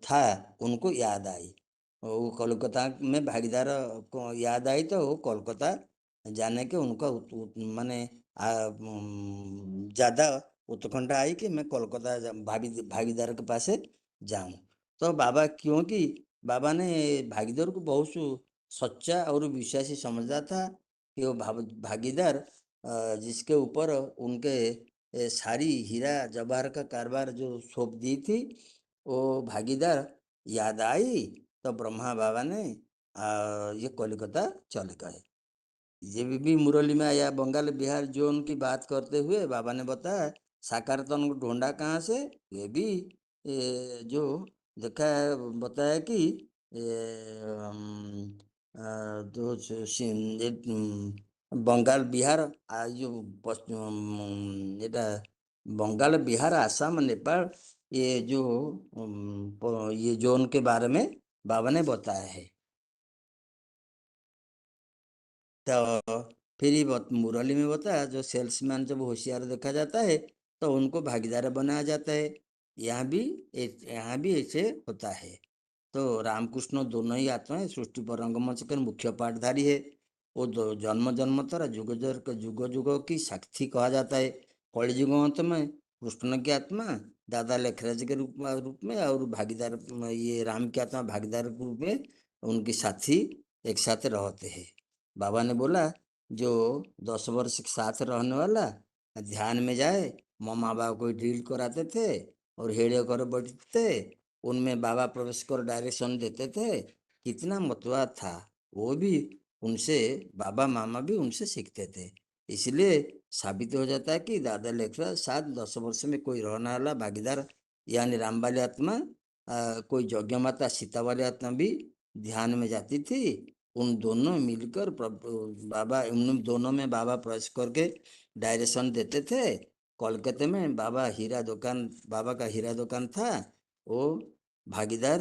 था उनको याद आई। वो कोलकाता में भागीदार को याद आई तो वो कोलकाता जाने के उनका माने ज़्यादा उत्कंठा आई कि मैं कोलकाता भागीदार के पास जाऊं। तो बाबा, क्योंकि बाबा ने भागीदार को बहुत सच्चा और विश्वासी समझा था कि वो भागीदार जिसके ऊपर उनके सारी हीरा जवाहर का कारोबार जो सौंप दी थी, वो भागीदार याद आई तो ब्रह्मा बाबा ने ये कोलकाता चले गए। ये भी मुरली में आया, बंगाल बिहार जोन की बात करते हुए बाबा ने बताया साकार तन को ढूंढा कहाँ से। ये भी जो देखा है बताया कि बंगाल बिहार जो এটা बंगाल बिहार आसाम नेपाल ये जो ये जोन के बारे में बाबा ने बताया है। तो फिर मुरली में बताया जो सेल्समैन जब होशियार देखा जाता है तो उनको भागीदार बनाया जाता है। यहाँ भी ऐसे होता है। तो रामकृष्ण दोनों ही आत्माएं सृष्टि पर रंगमंच के मुख्य पाठधारी है। वो जन्म जन्म तरह जुग जुग की साक्षी कहा जाता है। कलि युग अंत में कृष्ण की आत्मा दादा लेखराज के रूप में और भागीदार ये राम की आत्मा भागीदार के रूप में उनकी साथी एक साथ रहते हैं। बाबा ने बोला जो 10 वर्ष साथ रहने वाला ध्यान में जाए, मामा बाबा को ड्रिल कराते थे और हेड़े कर बैठते थे, उनमें बाबा प्रवेश कर डायरेक्शन देते थे। कितना मतवाद था। वो भी उनसे, बाबा मामा भी उनसे सीखते थे। इसलिए साबित हो जाता है कि दादा लेखराज 7-10 वर्ष में कोई रहने वाला भागीदार यानी राम वाली आत्मा कोई यज्ञ माता सीता वाली आत्मा भी ध्यान में जाती थी। उन दोनों मिलकर बाबा उन दोनों में बाबा प्रवेश करके डायरेक्शन देते थे। कोलकाता में बाबा का हीरा दुकान था। वो भागीदार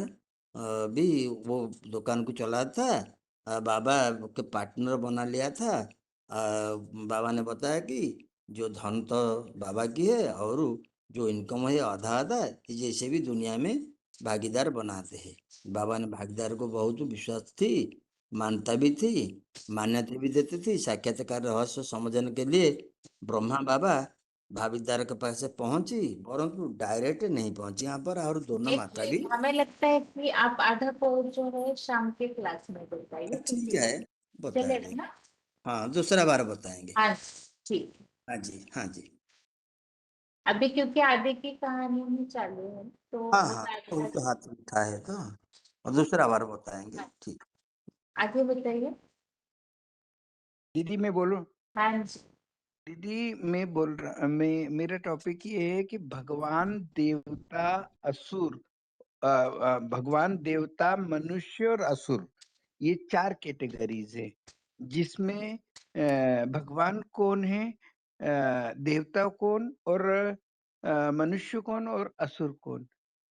भी वो दुकान को चला था। बाबा के पार्टनर बना लिया था। बाबा ने बताया कि जो धन तो बाबा की है और जो इनकम है आधा आधा, जैसे भी दुनिया में भागीदार बनाते हैं। बाबा ने भागीदार को बहुत विश्वास थी, मानता भी थी, मान्यता भी देती थी। साक्षात्कार रहस्य समझने के लिए ब्रह्मा बाबा भागीदार के पास पहुंची, परंतु डायरेक्ट नहीं पहुंची यहाँ पर। और दोनों माता भी हमें लगता है कि आप आधा कोर्स जो है शाम के क्लास में बताइए, ठीक है, बता चलेगा देंगे। ना? हाँ, दूसरा बार बताएंगे। हाँ ठीक। हाँ जी, हाँ जी। अभी क्योंकि आधे की कहानी में चालू है तो हाँ बस हाँ, तो आगे हाथ उठा है तो और दूसरा बार बताएंगे। ठीक, आगे बताइए। दीदी मैं बोलूं? हाँ जी। दीदी मैं मेरा टॉपिक ये है कि भगवान देवता असुर भगवान देवता मनुष्य और असुर, ये 4 कैटेगरीज है जिसमें भगवान कौन है, देवता कौन और मनुष्य कौन और असुर कौन।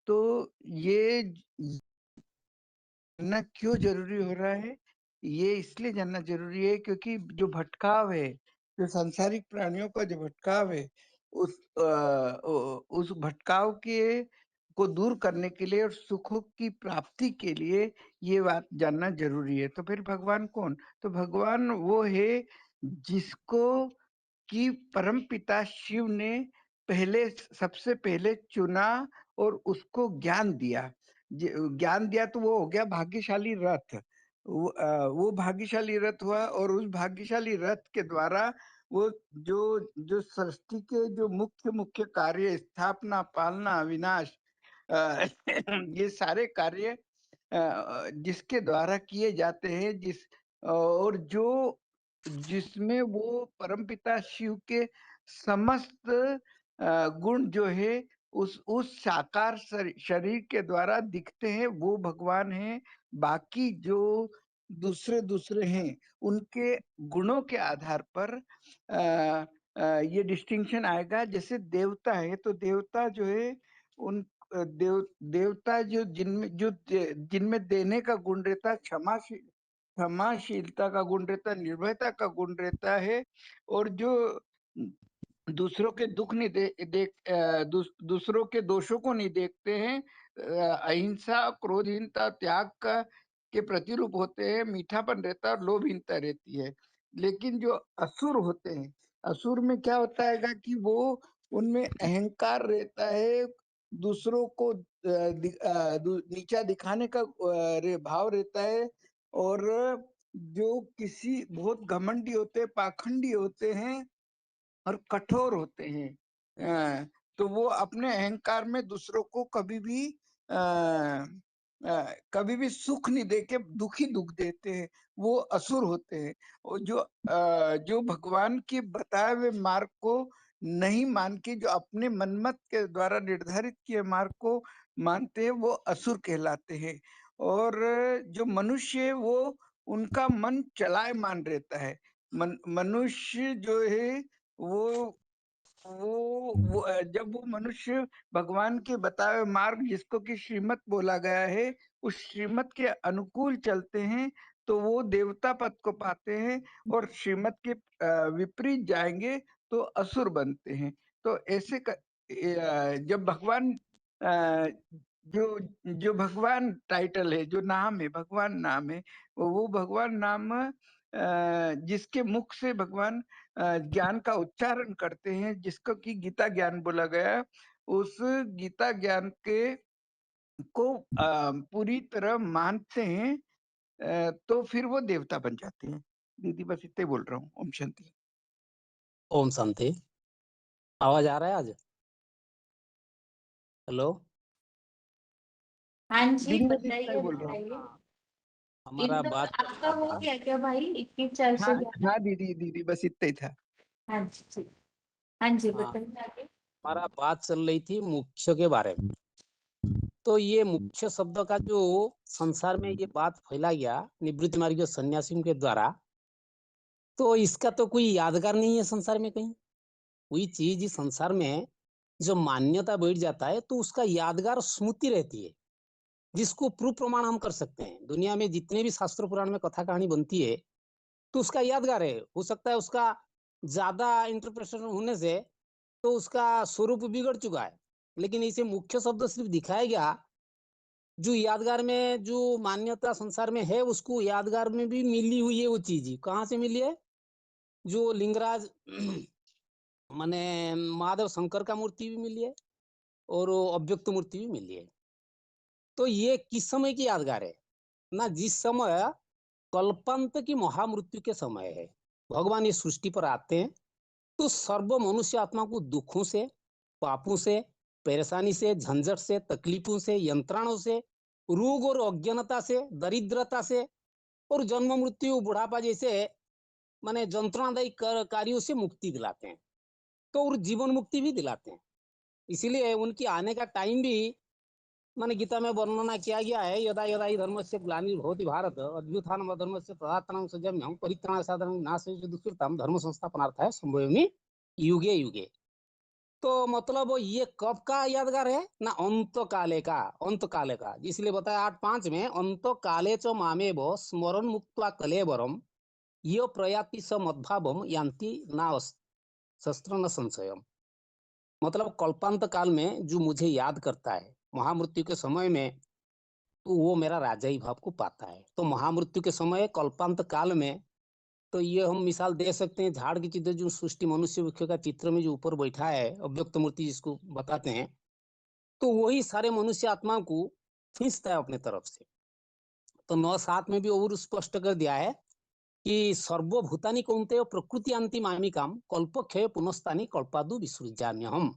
तो ये जानना क्यों जरूरी हो रहा है? ये इसलिए जानना जरूरी है क्योंकि जो भटकाव है, जो सांसारिक प्राणियों का जो भटकाव है, उस भटकाव के को दूर करने के लिए और सुखों की प्राप्ति के लिए ये बात जानना जरूरी है। तो फिर भगवान कौन? तो भगवान वो है जिसको कि परमपिता शिव ने सबसे पहले चुना और उसको ज्ञान दिया। ज्ञान दिया तो वो हो गया भाग्यशाली रथ। वो भाग्यशाली रथ हुआ और उस भाग्यशाली रथ के द्वारा वो जो जो सृष्टि के जो मुख्य मुख्य कार्य, स्थापना, पालना, विनाश, ये सारे कार्य जिसके द्वारा किए जाते हैं, और जो जिसमें वो परमपिता शिव के समस्त गुण जो है उस साकार शरीर के द्वारा दिखते हैं, वो भगवान है। बाकी जो दूसरे हैं उनके गुणों के आधार पर ये डिस्टिंक्शन आएगा। जैसे देवता है तो देवता जो है उन देवता जो जिनमें देने का गुण रहता है, क्षमाशीलता का गुण रहता है, निर्भयता का गुण रहता है, और जो दूसरों के दुख नहीं दूसरों के दोषों को नहीं देखते हैं, अहिंसा, क्रोधहीनता, त्याग के प्रतिरूप होते हैं, मीठापन रहता है और लोभहीनता रहती है। लेकिन जो असुर होते हैं, असुर में क्या होता है कि वो उनमें अहंकार रहता है, दूसरों को नीचा दिखाने का भाव रहता है, और जो किसी बहुत घमंडी होते हैं, पाखंडी होते हैं और कठोर होते हैं। तो वो अपने अहंकार में दूसरों को कभी भी सुख नहीं देके दुख देते हैं, वो असुर होते हैं। और जो भगवान के बताए हुए मार्ग को नहीं मान के जो अपने मनमत के द्वारा निर्धारित किए मार्ग को मानते हैं, वो असुर कहलाते हैं। और जो मनुष्य है वो उनका मन चलायमान रहता है। मनुष्य जो है वो जब वो मनुष्य भगवान के बताए मार्ग, जिसको कि श्रीमत बोला गया है, उस श्रीमत के अनुकूल चलते हैं तो वो देवता पद को पाते हैं, और श्रीमत के विपरीत जाएंगे तो असुर बनते हैं। तो ऐसे जब भगवान जो भगवान टाइटल है, जो नाम है, भगवान नाम है, वो भगवान नाम जिसके मुख से भगवान ज्ञान का उच्चारण करते हैं, जिसको कि गीता ज्ञान बोला गया, उस गीता ज्ञान को पूरी तरह मानते हैं, तो फिर वो देवता बन जाते हैं। दीदी बस इतना ही बोल रहा हूँ। ओम शांति। ओम शांति। आवाज आ रहा है आज? हेलो हाँ जी, दीदी बस इतना ही बताइए बोल रहा हूँ। बताइए। हमारा इतना बात चल आपका रहा हो था। गया क्या भाई? इतनी चर्चा हाँ दीदी बस इतना ही था। हाँ जी ठीक। हाँ जी हाँ, बताइए आगे। हमारा बात चल रही थी मुख्य के बारे में। तो ये मुख्य शब्द का जो संसार में ये बात फैला गया निवृत्ति मार्ग सन्यासियों के द्वारा, तो इसका तो कोई यादगार नहीं है संसार में कहीं। कोई चीज इस संसार में जो मान्यता बैठ जाता है तो उसका यादगार स्मृति रहती है, जिसको प्रूफ प्रमाण हम कर सकते हैं। दुनिया में जितने भी शास्त्र पुराण में कथा कहानी बनती है तो उसका यादगार है। हो सकता है उसका ज्यादा इंटरप्रिटेशन होने से तो उसका स्वरूप बिगड़ चुका है, लेकिन इसे मुख्य शब्द सिर्फ दिखाया गया। जो यादगार में जो मान्यता संसार में है उसको यादगार में भी मिली हुई है। वो चीज कहाँ से मिली है? जो लिंगराज माने महादेव शंकर का मूर्ति भी मिली है और अव्यक्त मूर्ति भी मिली है। तो ये किस समय की यादगार है ना? जिस समय कल्पांत की महामृत्यु के समय है, भगवान इस सृष्टि पर आते हैं तो सर्व मनुष्य आत्मा को दुखों से, पापों से, परेशानी से, झंझट से, तकलीफों से, यंत्रणाओं से, रोग और अज्ञानता से, दरिद्रता से और जन्म मृत्यु बुढ़ापा जैसे माने यंत्रणादायी कार्यों से मुक्ति दिलाते हैं। तो और जीवन मुक्ति भी दिलाते हैं। इसीलिए उनकी आने का टाइम भी माने गीता में वर्णना किया गया है। यदा यदा ही धर्मस्य ग्लानिर्भवति भारत अद्भुतानम अधर्मस्य तदात्मनं सृजाम्यहं परित्राणाय साधनं विनाशाय दुष्कृतां धर्म संस्थापनार्थाय संभवामि युगे युगे। तो मतलब ये कब का यादगार है ना? अंत काले का, अंत काले का। इसलिए बताया 8:5 में, अंत काले च मामेव स्मरण मुक्त्वा कलेवरम यो प्रयाति स मद्भावम यान्ति ना शस्त्र न संशयम। मतलब कल्पांत काल में जो मुझे याद करता है महामृत्यु के समय में, तो वो मेरा राजा ही भाव को पाता है। तो महामृत्यु के समय कल्पांत काल में, तो ये हम मिसाल दे सकते हैं झाड़ की चित्र, जो सृष्टि मनुष्य वृक्ष का चित्र में जो ऊपर बैठा है अव्यक्त मूर्ति जिसको बताते हैं, तो वही सारे मनुष्य आत्मा को खींचता है अपने तरफ से। तो 9:7 में भी और स्पष्ट कर दिया है कि सर्वभूतानि कौन्तेय प्रकृति अंति मामिकाम कल्पक्षय पुनस्तानि कल्पादु विसृज्याम्यहम्।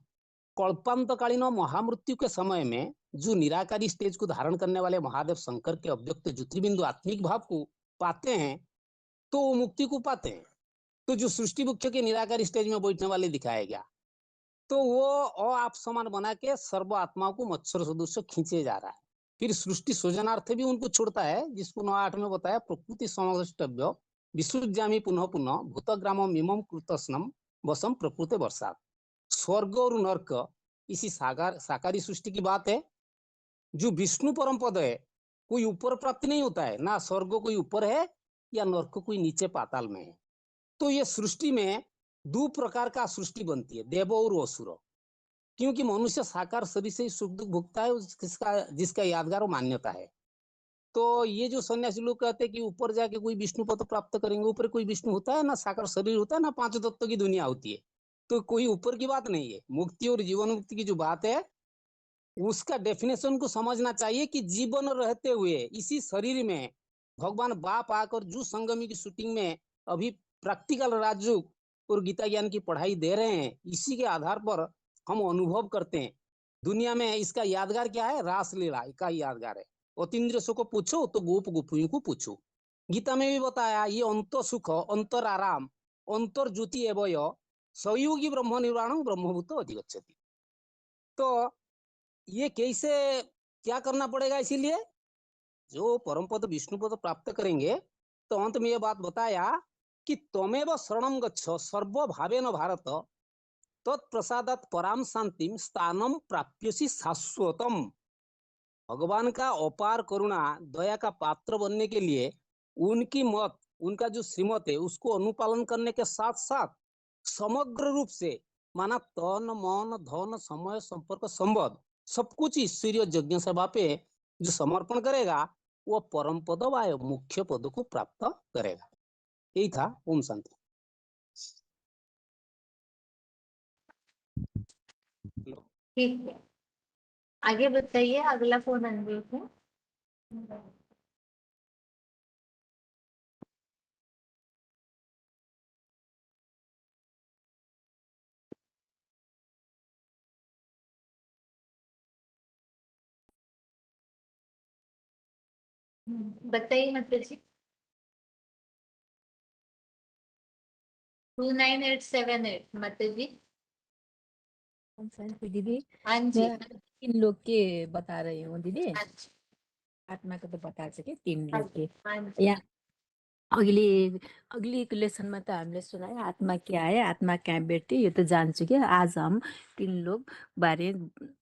कल्पांतकालीन महामृत्यु के समय में जो निराकारी स्टेज को धारण करने वाले महादेव शंकर के अव्यक्त ज्योतिर्बिंदु आत्मिक भाव को पाते हैं तो वो मुक्ति को पाते हैं। तो जो सृष्टि मुख्य के निराकारी स्टेज में बैठने वाले दिखाया गया तो वो आप समान बना के सर्व आत्माओं को मच्छर सदृश खींचे जा रहा है। फिर सृष्टि सृजनार्थ भी उनको छोड़ता है, जिसको 9-8 में बताया प्रकृति समष्टव्य विसृज्यामि पुनः पुनः भूतग्राम मिमम कृतस्नम वसम प्रकृति वर्षात। स्वर्ग और नर्क इसी साकारी सृष्टि की बात है। जो विष्णु परम पद है, कोई ऊपर प्राप्ति नहीं होता है, ना स्वर्ग कोई ऊपर है या नर्क कोई नीचे पाताल में है। तो ये सृष्टि में 2 प्रकार का सृष्टि बनती है, देव और असुर। क्योंकि मनुष्य साकार शरीर से ही सुख दुख भोगता है, जिसका यादगार और मान्यता है। तो ये जो सन्यासी लोग कहते हैं कि ऊपर जाके कोई विष्णु पद प्राप्त करेंगे, ऊपर कोई विष्णु होता है, ना साकार शरीर होता है, ना 5 तत्व की दुनिया होती है, तो कोई ऊपर की बात नहीं है। मुक्ति और जीवन मुक्ति की जो बात है उसका डेफिनेशन को समझना चाहिए कि जीवन रहते हुए इसी शरीर में भगवान बाप आकर जो संगमी की शूटिंग में अभी प्रैक्टिकल राजयोग और गीता ज्ञान की पढ़ाई दे रहे हैं, इसी के आधार पर हम अनुभव करते हैं। दुनिया में इसका यादगार क्या है? रासलीला का यादगार है। अतीन्द्रिय को पूछो तो गोप गोपियों को पूछो। गीता में भी बताया ये अंत सुख अंतर आराम अंतर ज्योति एवय सहयोगी ब्रह्म निर्वाण ब्रह्मभूत अधिगच्छति। तो ये कैसे क्या करना पड़ेगा? इसीलिए जो परम पद विष्णु पद प्राप्त करेंगे तो अंत में ये बात बताया कि त्वमेव शरणं गच्छ सर्व भावेन भारत तत्प्रसादात पराम शांतिम स्थानम प्राप्यसि शाश्वतम। भगवान का अपार करुणा दया का पात्र बनने के लिए उनकी मत, उनका जो श्रीमत है उसको अनुपालन करने के साथ साथ समग्र रूप से माना तन मन धन समय संपर्क संबंध सब कुछ ईश्वरीय यज्ञ सभा पे जो समर्पण करेगा वो परम पद व मुख्य पद को प्राप्त करेगा। यही था। ओम शांति। ठीक है, आगे बताइए। अगला फोन अनम्यूट है। बताइए मतलब जी। 29878 मतलब जी। दीदी हाँ जी। मैं 3 लोग के बता रही हूँ दीदी। अच्छा। आत्मा का तो बता सके 3 हाँ लोग के। हाँ जी। या अगली लेसन में तो हमने सुना है आत्मा क्या है, आत्मा क्या बैठती है, ये तो जान चुके हैं। आज हम 3 लोग बारे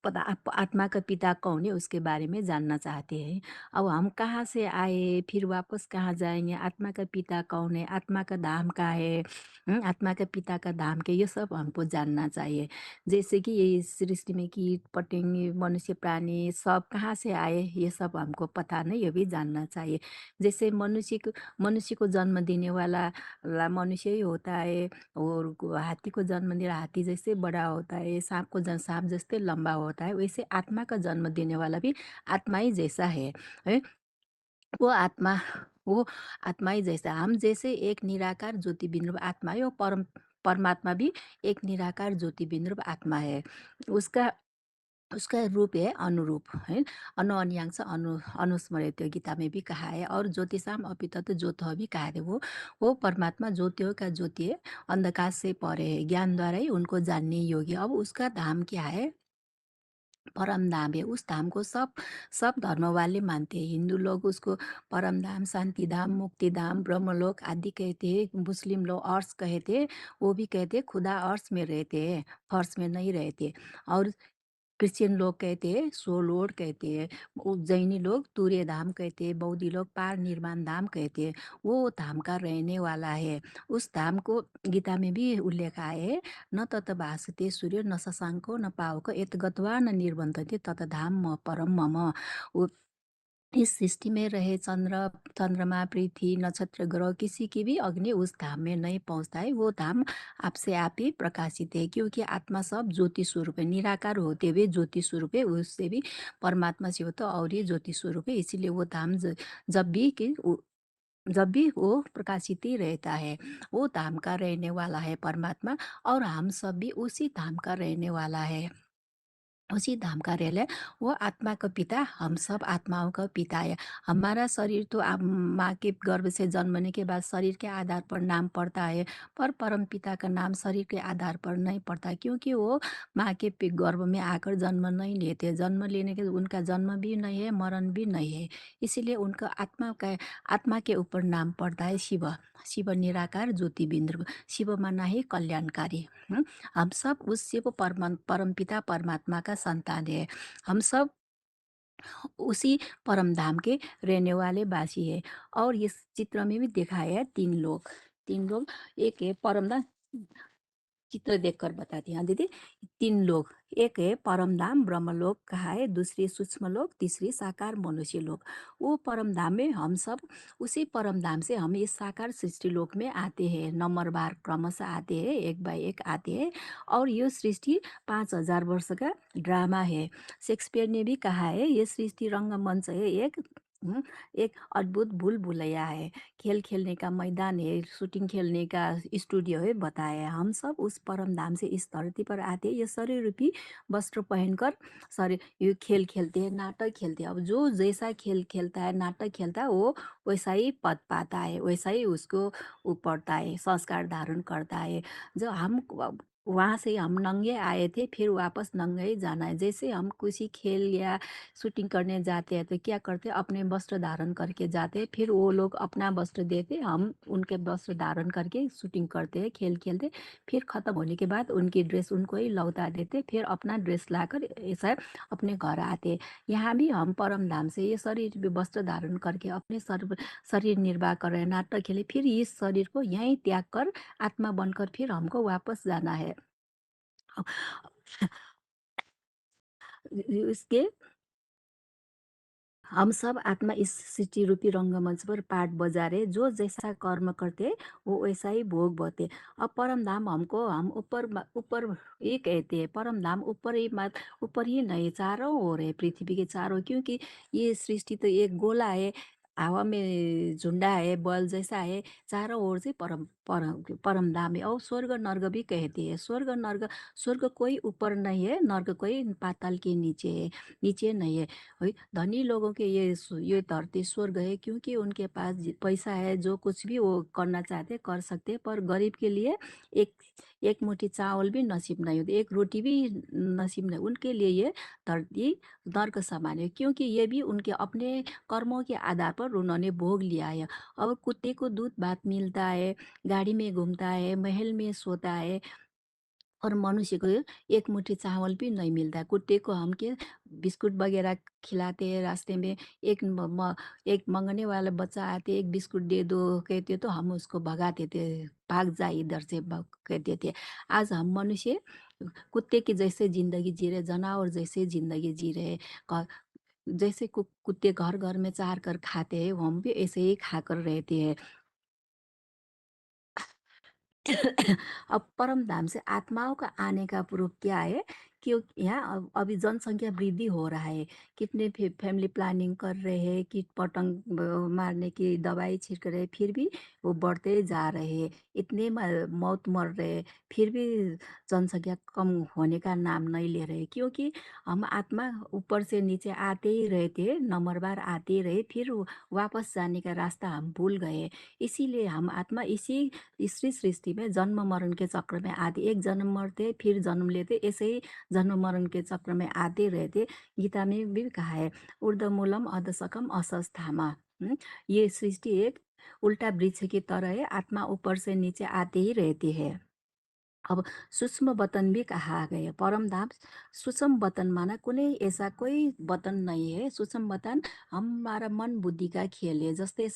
पता आत्मा का पिता कौन है उसके बारे में जानना चाहते हैं। अब हम कहाँ से आए, फिर वापस कहाँ जाएंगे, आत्मा का पिता कौन है, आत्मा का धाम कहाँ है, आत्मा का पिता का धाम के, ये सब हमको जानना चाहिए। जैसे कि ये सृष्टि में कीट पतंगे मनुष्य प्राणी सब कहाँ से आए ये सब हमको पता नहीं, ये भी जानना चाहिए। जैसे मनुष्य को जन्म देने वाला मनुष्य ही होता है, और हाथी को जन्म दे रहा हाथी जैसे बड़ा होता है, सांप को जन्म सांप जैसे लंबा होता है, वैसे आत्मा का जन्म देने वाला भी आत्मा ही जैसा है। वो आत्मा ही जैसा, हम जैसे एक निराकार ज्योति बिंदु आत्मा है, वो परमात्मा भी एक निराकार ज्योति बिंदु आत्मा है। उसका रूप है अनुरूप है, अन्यांश अनुस्मृत गीता में भी कहा है। और ज्योतिषाम अपि तत् ज्योतिः भी कहा है। वो परमात्मा ज्योतियों का ज्योति है, अंधकार से परे है, ज्ञान द्वारा ही उनको जानने योग्य। अब उसका धाम क्या है? परम धाम है। उस धाम को सब धर्म वाले मानते हैं। हिंदू लोग उसको परम धाम, शांति धाम, मुक्ति धाम, ब्रह्मलोक आदि कहते हैं। मुस्लिम लोग अर्श कहते हैं, वो भी कहते हैं खुदा अर्श में रहते हैं, फर्श में नहीं रहते। और क्रिश्चियन लोग कहते हैं सोलोड कहते हैं, जैनी लोग तूर्य धाम कहते हैं, बौद्धी लोग पार निर्माण धाम कहते हैं। वो धाम का रहने वाला है। उस धाम को गीता में भी उल्लेख आए है, न तत भासते सूर्य न शशांको न पावक एत गत्वा न निर्बंधते तत धाम परम मम। इस सृष्टि में रहे चंद्रमा पृथ्वी नक्षत्र ग्रह किसी की भी अग्नि उस धाम में नहीं पहुंचता है। वो धाम आपसे आप ही प्रकाशित है, क्योंकि आत्मा सब ज्योति स्वरूप है, निराकार होते हुए ज्योति स्वरूप है। उससे भी परमात्मा से हो तो और ये ज्योति स्वरूप है। इसीलिए वो धाम जब भी कि जब भी वो प्रकाशित ही रहता है। वो धाम का रहने वाला है परमात्मा, और हम सब भी उसी धाम का रहने वाला है। उसी धाम का रेल है। वो आत्मा का पिता, हम सब आत्माओं का पिता है। हमारा शरीर तो आप माँ के गर्भ से जन्मने के बाद शरीर के आधार पर नाम पड़ता है, पर परम पिता का नाम शरीर के आधार पर नहीं पड़ता, क्योंकि वो माँ के गर्भ में आकर जन्म नहीं लेते। जन्म लेने के उनका जन्म भी नहीं है, मरण भी नहीं है, इसीलिए उनका आत्मा के ऊपर नाम पड़ता है शिव। शिव निराकार ज्योति बिंदु, शिव माना है कल्याणकारी। हम सब उस शिव परमपिता परमात्मा का संतान है। हम सब उसी परम धाम के रहने वाले वासी है। और इस चित्र में भी दिखाया है 3 लोग। 3 लोग, एक है परम धाम, चित्र देखकर बताती हूँ दीदी। 3 लोग, एक है परम धाम ब्रह्मलोक कहा है, दूसरी सूक्ष्म लोक, तीसरी साकार मनुष्य लोक। वो परम धाम में हम सब, उसी परम धाम से हम इस साकार सृष्टि लोक में आते हैं। नंबरवार क्रमशः आते हैं, एक बाय एक आते हैं। और ये सृष्टि 5000 वर्ष का ड्रामा है। शेक्सपियर ने भी कहा है ये सृष्टि रंगमंच है, एक अद्भुत भूल भुलैया है, खेल खेलने का मैदान है, शूटिंग खेलने का स्टूडियो है, बताया है। हम सब उस परम धाम से इस धरती पर आते हैं। ये शरीर रूपी वस्त्र पहनकर शरीर ये खेल खेलते हैं, नाटक खेलते हैं। अब जो जैसा खेल खेलता है, नाटक खेलता है, वो वैसा ही पद पाता है, वैसा ही उसको वो पड़ता है, संस्कार धारण करता है। जो हम वहाँ से हम नंगे आए थे, फिर वापस नंगे ही जाना है। जैसे हम किसी खेल या शूटिंग करने जाते हैं तो क्या करते हैं, अपने वस्त्र धारण करके जाते हैं, फिर वो लोग अपना वस्त्र देते, हम उनके वस्त्र धारण करके शूटिंग करते हैं, खेल खेलते, फिर खत्म होने के बाद उनकी ड्रेस उनको ही लौटा देते, फिर अपना ड्रेस लाकर ऐसा अपने घर आते। यहाँ भी हम परम धाम से ये शरीर भी वस्त्र धारण करके अपने शरीर निर्वाह कर रहे हैं, नाटक खेले, फिर इस शरीर को यहीं त्याग कर आत्मा बनकर फिर हमको वापस जाना है। इसके हम सब आत्मा इस सृष्टि रूपी रंगमंच पर पाठ बजा रहे, जो जैसा कर्म करते वो वैसा ही भोग भोगते। अब परम धाम हमको हम ऊपर ये कहते हैं, परम धाम ऊपर ही नहीं, चारों ओर है, पृथ्वी के चारों, क्योंकि ये सृष्टि तो एक गोला है, हवा में झुंडा है, बल जैसा है, चारों ओर से परम परम परम धाम है। और स्वर्ग नर्क भी कहते हैं। स्वर्ग नर्क, स्वर्ग कोई ऊपर नहीं है, नर्क कोई पाताल के नीचे है, नीचे नहीं है। धनी लोगों के ये धरती स्वर्ग है, क्योंकि उनके पास पैसा है, जो कुछ भी वो करना चाहते कर सकते। पर गरीब के लिए एक मुट्ठी चावल भी नसीब नहीं होती, एक रोटी भी नसीब नहीं। उनके लिए ये धरती नर्क समान है, क्योंकि ये भी उनके अपने कर्मों के आधार पर उन्होंने भोग लिया है। अब कुत्ते को दूध भात मिलता है, गाड़ी में घूमता है, महल में सोता है, और मनुष्य को एक मुट्ठी चावल भी नहीं मिलता है। कुत्ते को हम के बिस्कुट वगैरह खिलाते हैं, रास्ते में एक मंगने वाला बच्चा आते, एक बिस्कुट दे दो कहते तो हम उसको भगा देते, भाग जा इधर से कहते थे। आज हम मनुष्य कुत्ते की जैसे जिंदगी जी रहे, जानवर जैसे जिंदगी जी रहे। जैसे कुत्ते घर घर में चार कर खाते हैं, हम भी ऐसे ही खाकर रहते हैं। अब परम धाम से आत्माओं का आने का प्रूफ क्या है, क्योंकि यहाँ अभी जनसंख्या वृद्धि हो रहा है, कितने फैमिली प्लानिंग कर रहे हैं, कीट पतंग मारने की दवाई छिड़क रहे, फिर भी वो बढ़ते जा रहे हैं, इतने मौत मर रहे, फिर भी जनसंख्या कम होने का नाम नहीं ले रहे, क्योंकि हम आत्मा ऊपर से नीचे आते ही रहते, नंबरवार आते ही रहे, फिर वापस जाने का रास्ता हम भूल गए। इसीलिए हम आत्मा इसी सृष्टि में जन्म मरण के चक्र में आते, एक जन्म मरते फिर जन्म लेते, ऐसे ही जन्म मरण के चक्र में आते रहते। गीता में भी कहा है, ऊर्ध्वमूलम अधशकम असस्थामा। ये सृष्टि एक उल्टा वृक्ष की तरह है, आत्मा ऊपर से नीचे आते ही रहती है। अब सूक्ष्म वतन भी कहा गया, परम धाम सूक्ष्म वतन माना कुनै ऐसा कोई वतन नहीं है। सूक्ष्म वतन हमारा मन बुद्धि का खेल है। जस्तै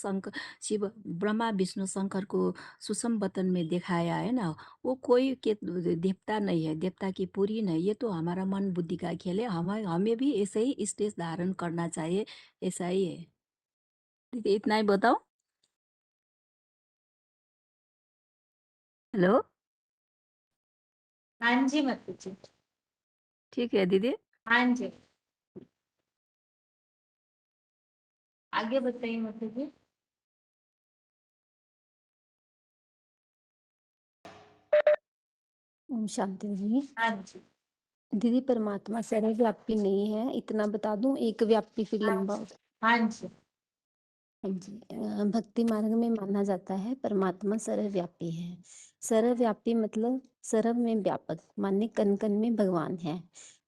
शिव ब्रह्मा विष्णु शंकर को सूक्ष्म वतन में दिखाया है ना, वो कोई के देवता नहीं है, देवता की पूरी नहीं, ये तो हमारा मन बुद्धि का खेल है। हमें भी ऐसे ही स्टेज धारण करना चाहिए, ऐसा ही है। दीदी इतना ही बताओ। हेलो, हाँ जी माता जी। ठीक है दीदी। हाँ जी, आगे बताइए माता जी। ओम शांति जी। हाँ जी। दीदी परमात्मा सर्वव्यापी नहीं है, इतना बता दूं, एक व्यापी फिर लंबा होता है। हाँ जी। हाँ जी। भक्ति मार्ग में माना जाता है परमात्मा सर्वव्यापी है। सर्वव्यापी मतलब सर्व में व्यापक, माने कण कण में भगवान है।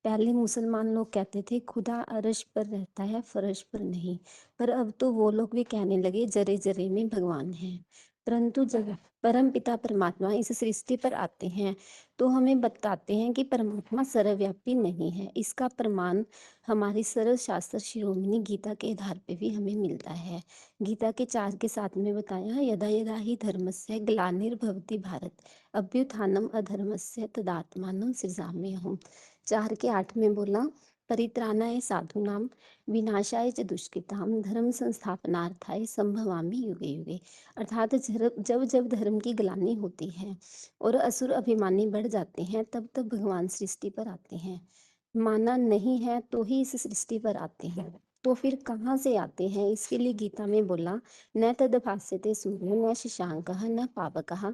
पहले मुसलमान लोग कहते थे खुदा अर्श पर रहता है, फर्श पर नहीं, पर अब तो वो लोग भी कहने लगे जरे जरे में भगवान है। परंतु जब परम पिता परमात्मा इस सृष्टि पर आते हैं तो हमें बताते हैं कि परमात्मा सर्वव्यापी नहीं है। इसका प्रमाण हमारी सरल शास्त्र शिरोमणि गीता के आधार पे भी हमें मिलता है। गीता के 4 के 7 में बताया, यदा यदा ही धर्मस्य ग्लानिर्भवति भारत अभ्युत्थानम अधर्मस्य तदात्मानं सृजाम्यहम्। 4 के 8 में बोला, परित्राणाय साधूनां विनाशाय च दुष्कृतां धर्म संस्थापनार्थाय संभवामि युगे युगे। अर्थात जब जब धर्म की ग्लानि होती है और असुर अभिमानी बढ़ जाते हैं, तब तब भगवान सृष्टि पर आते हैं। माना नहीं है तो ही इस सृष्टि पर आते हैं, तो फिर कहाँ से आते हैं? इसके लिए गीता में बोला, न तद भास्यते सूर्यो न शशांकः न पावकः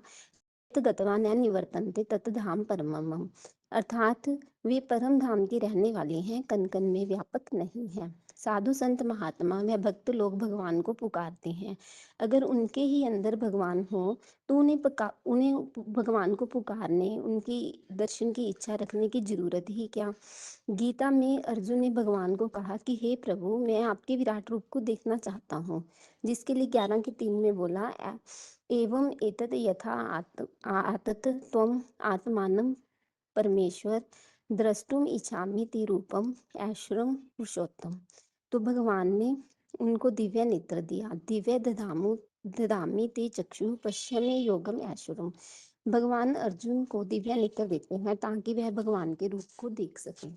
गतवा न निवर्तन्ते तत् धाम परमम। अर्थात वे परम धाम के रहने वाले हैं, कण कण में व्यापक नहीं है। साधु संत महात्मा व भक्त लोग भगवान को पुकारते हैं। अगर उनके ही अंदर भगवान हो तो उन्हें भगवान को पुकारने, उनकी दर्शन की इच्छा रखने की जरूरत ही क्या? गीता में अर्जुन ने भगवान को कहा कि हे प्रभु, मैं आपके विराट रूप को देखना चाहता हूँ, जिसके लिए 11 के 3 में बोला, एवं एतत् यथा आतत त्वम आत्मानं परमेश्वर द्रष्टुम इच्छामि ते रूपम ऐश्वरम पुरुषोत्तम। तो भगवान ने उनको दिव्य नेत्र दिया, दिव्य ददामि ते चक्षु पश्यमे योगम ऐश्वरम। भगवान अर्जुन को दिव्य नेत्र देते हैं ताकि वह भगवान के रूप को देख सके।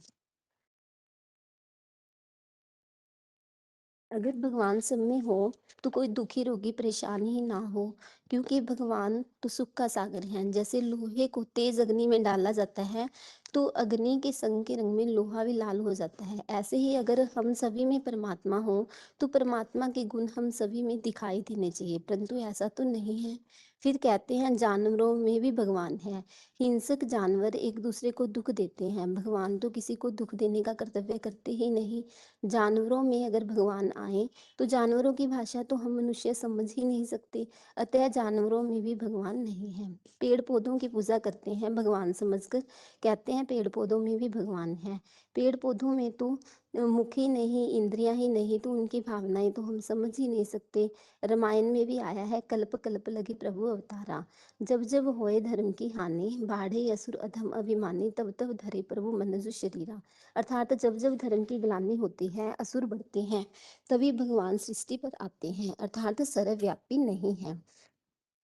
अगर भगवान सब में हो तो कोई दुखी रोगी परेशान ही ना हो, क्योंकि भगवान तो सुख का सागर है। जैसे लोहे को तेज अग्नि में डाला जाता है तो अग्नि के संग के रंग में लोहा भी लाल हो जाता है, ऐसे ही अगर हम सभी में परमात्मा हो तो परमात्मा के गुण हम सभी में दिखाई देने चाहिए, परंतु ऐसा तो नहीं है। फिर कहते हैं जानवरों में भी भगवान है। हिंसक जानवर एक दूसरे को दुख देते हैं, भगवान तो किसी को दुख देने का कर्तव्य करते ही नहीं। जानवरों में अगर भगवान आए तो जानवरों की भाषा तो हम मनुष्य समझ ही नहीं सकते, अतः जानवरों में भी भगवान नहीं है। पेड़ पौधों की पूजा करते हैं भगवान समझकर, कहते हैं पेड़ पौधों में भी भगवान है। पेड़ पौधों में तो मुख ही नहीं, इंद्रियां ही नहीं, तो उनकी भावनाएं तो हम समझ ही नहीं सकते। रामायण में भी आया है, कल्प कल्प लगे प्रभु अवतारा, जब जब होए धर्म की हानि बाढ़े असुर अधम अभिमानी तब तब धरे प्रभु मनुष्य शरीरा। अर्थात जब जब धर्म की ग्लानि होती है, असुर बढ़ते हैं, तभी भगवान सृष्टि पर आते हैं, अर्थात सर्वव्यापी नहीं है।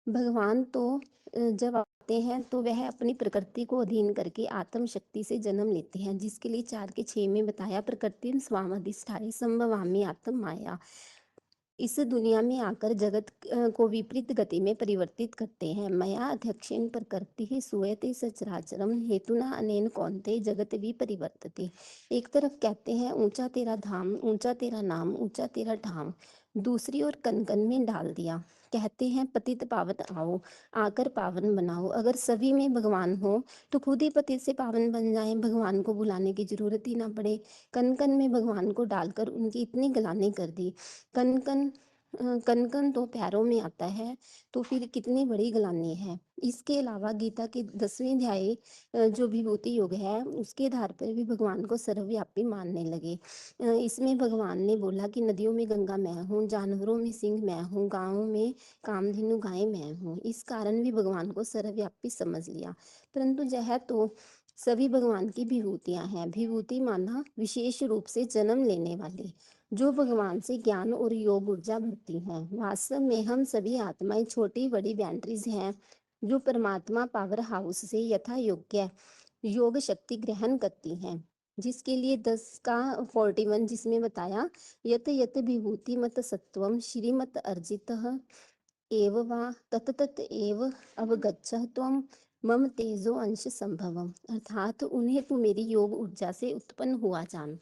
भगवान तो जब आते हैं तो वह अपनी प्रकृति को अधीन करके आत्म शक्ति से जन्म लेते हैं, जिसके लिए 4 के 6 में बताया, प्रकृति स्वामधिष्ठाय संभवामि आत्म माया। इस दुनिया में आकर जगत को विपरीत गति में परिवर्तित करते हैं। मया अध्यक्षेण प्रकृति ही सूयते सचराचरम हेतुना अनेन कौन्ते जगत विपरिवर्तते। एक तरफ कहते हैं ऊंचा तेरा धाम, ऊंचा तेरा नाम, ऊंचा तेरा ढाम, दूसरी ओर कन कन में डाल दिया। कहते हैं पतित पावन आओ, आकर पावन बनाओ। अगर सभी में भगवान हो तो खुद ही पतित से पावन बन जाए, भगवान को बुलाने की जरूरत ही ना पड़े। कन कन में भगवान को डालकर उनकी इतनी ग्लानि कर दी। कन कन तो पैरों में आता है, तो फिर कितनी बड़ी ग्लानि है। इसके अलावा गीता के 10वें अध्याय जो विभूति योग है, उसके आधार पर भी भगवान को सर्वव्यापी मानने लगे। इसमें भगवान ने बोला कि नदियों में गंगा मैं हूँ, जानवरों में सिंह मैं हूँ, गाँवों में कामधेनु गाय मैं हूँ। इस कारण भी भगवान को सर्वव्यापी समझ लिया। परंतु यह तो सभी भगवान की विभूतियां हैं। विभूति माना विशेष रूप से जन्म लेने वाली, जो भगवान से ज्ञान और योग ऊर्जा भरती हैं। वास्तव में हम सभी आत्माएं छोटी बड़ी बैटरीज हैं, जो परमात्मा पावर हाउस से यथा योग्य योग शक्ति ग्रहण करती हैं। जिसके लिए 10 का 41 जिसमें बताया, यत यत विभूति मत सत्वम श्रीमत अर्जितः एव वा तत तत एव अवगच्छः त्वं मम तेजो अंश संभवम। अर्थात उन्हें तू मेरी योग ऊर्जा से उत्पन्न हुआ जान।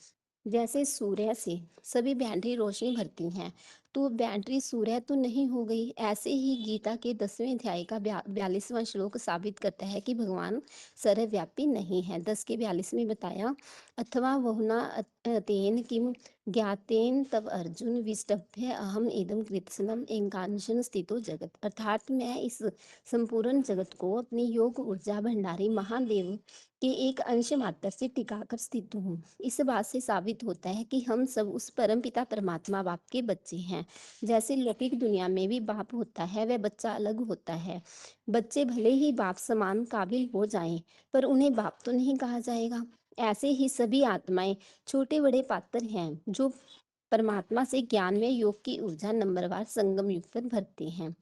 जैसे सूर्य से सभी बैटरी रोशनी भरती हैं, तो बैटरी सूर्य तो नहीं हो गई। ऐसे ही गीता के 10वें अध्याय का 42वां श्लोक साबित करता है कि भगवान सर्वव्यापी नहीं है। 10 के 42 में बताया, अथवा बहुना तेन किम ज्ञातेन तब अर्जुन विष्टभ्य अहम इदम कृत्स्नम एकांशन स्थितो जगत। अर्थात मैं इस संपूर्ण जगत को अपनी योग ऊर्जा भंडारी महादेव के एक अंश मात्र से टिकाकर स्थित हूँ। इस बात से साबित होता है कि हम सब उस परमपिता परमात्मा बाप के बच्चे हैं। जैसे लौकिक दुनिया में भी बाप होता है, वह बच्चा अलग होता है। बच्चे भले ही बाप समान काबिल हो जाएं, पर उन्हें बाप तो नहीं कहा जाएगा। ऐसे ही सभी आत्माएं छोटे बड़े पात्र हैं जो परमात्मा से ज्ञान में योग की ऊर्जा नंबरवार संगम युग पर भरते हैं।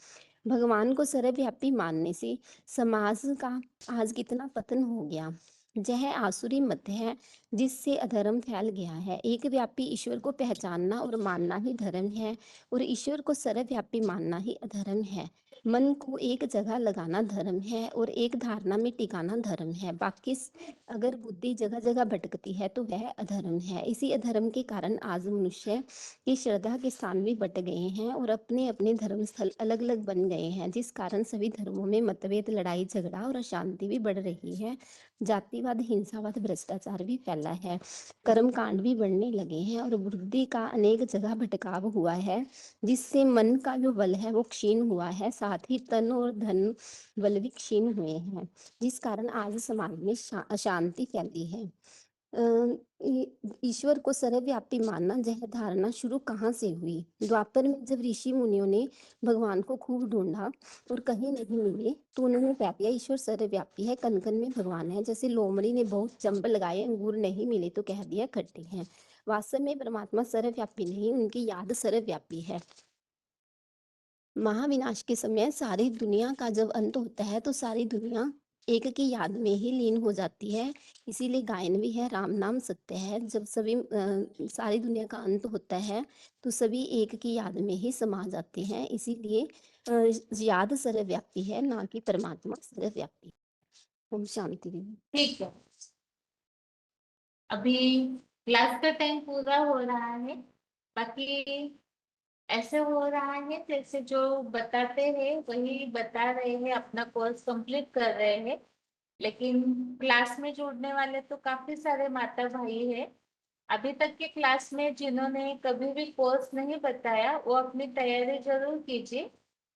भगवान को सर्वव्यापी मानने से समाज का आज कितना पतन हो गया। यह आसुरी मत है जिससे अधर्म फैल गया है। एक व्यापी ईश्वर को पहचानना और मानना ही धर्म है, और ईश्वर को सर्वव्यापी मानना ही अधर्म है। मन को एक जगह लगाना धर्म है और एक धारणा में टिकाना धर्म है। बाकी अगर बुद्धि जगह जगह भटकती है तो वह अधर्म है। इसी अधर्म के कारण आज मनुष्य की श्रद्धा के स्थान भी बट गए हैं और अपने अपने धर्म स्थल अलग अलग बन गए हैं, जिस कारण सभी धर्मों में मतभेद, लड़ाई झगड़ा और अशांति भी बढ़ रही है। जातिवाद, हिंसावाद, भ्रष्टाचार भी फैला है। कर्म कांड भी बढ़ने लगे हैं और बुद्धि का अनेक जगह भटकाव हुआ है, जिससे मन का जो बल है वो क्षीण हुआ है। साथ ही तन और धन बल भी क्षीण हुए हैं, जिस कारण आज समाज में अशांति फैली है। ईश्वर को सर्वव्यापी मानना, यह धारणा शुरू कहाँ से हुई? द्वापर में जब ऋषि मुनियों ने भगवान को खूब ढूंढा और कहीं नहीं मिले तो उन्होंने कह दिया ईश्वर सर्वव्यापी है, कण कण में भगवान है। जैसे लोमड़ी ने बहुत चंब लगाए, अंगूर नहीं मिले तो कह दिया खट्टे हैं। वास्तव में परमात्मा सर्वव्यापी नहीं, उनकी याद सर्वव्यापी है। महाविनाश के समय सारी दुनिया का जब अंत होता है तो सारी दुनिया एक की याद में ही लीन हो जाती है। इसीलिए गायन भी है, राम नाम सत्य है। जब सभी सारी दुनिया का अंत होता है तो सभी एक की याद में ही समा जाते हैं। इसीलिए याद सर्वव्यापी है, ना कि परमात्मा सर्वव्यापी। ओम शांति देवी। ठीक है, अभी क्लास का टाइम पूरा हो रहा है। बाकी ऐसे हो रहा है जैसे जो बताते हैं वही बता रहे हैं, अपना कोर्स कंप्लीट कर रहे हैं। लेकिन क्लास में जुड़ने वाले तो काफी सारे माता भाई हैं। अभी तक के क्लास में जिन्होंने कभी भी कोर्स नहीं बताया वो अपनी तैयारी जरूर कीजिए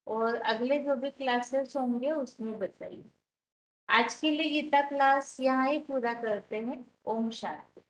और अगले जो भी क्लासेस होंगे उसमें बताइए। आज के लिए गीता क्लास यहाँ ही पूरा करते हैं। ओम शांति।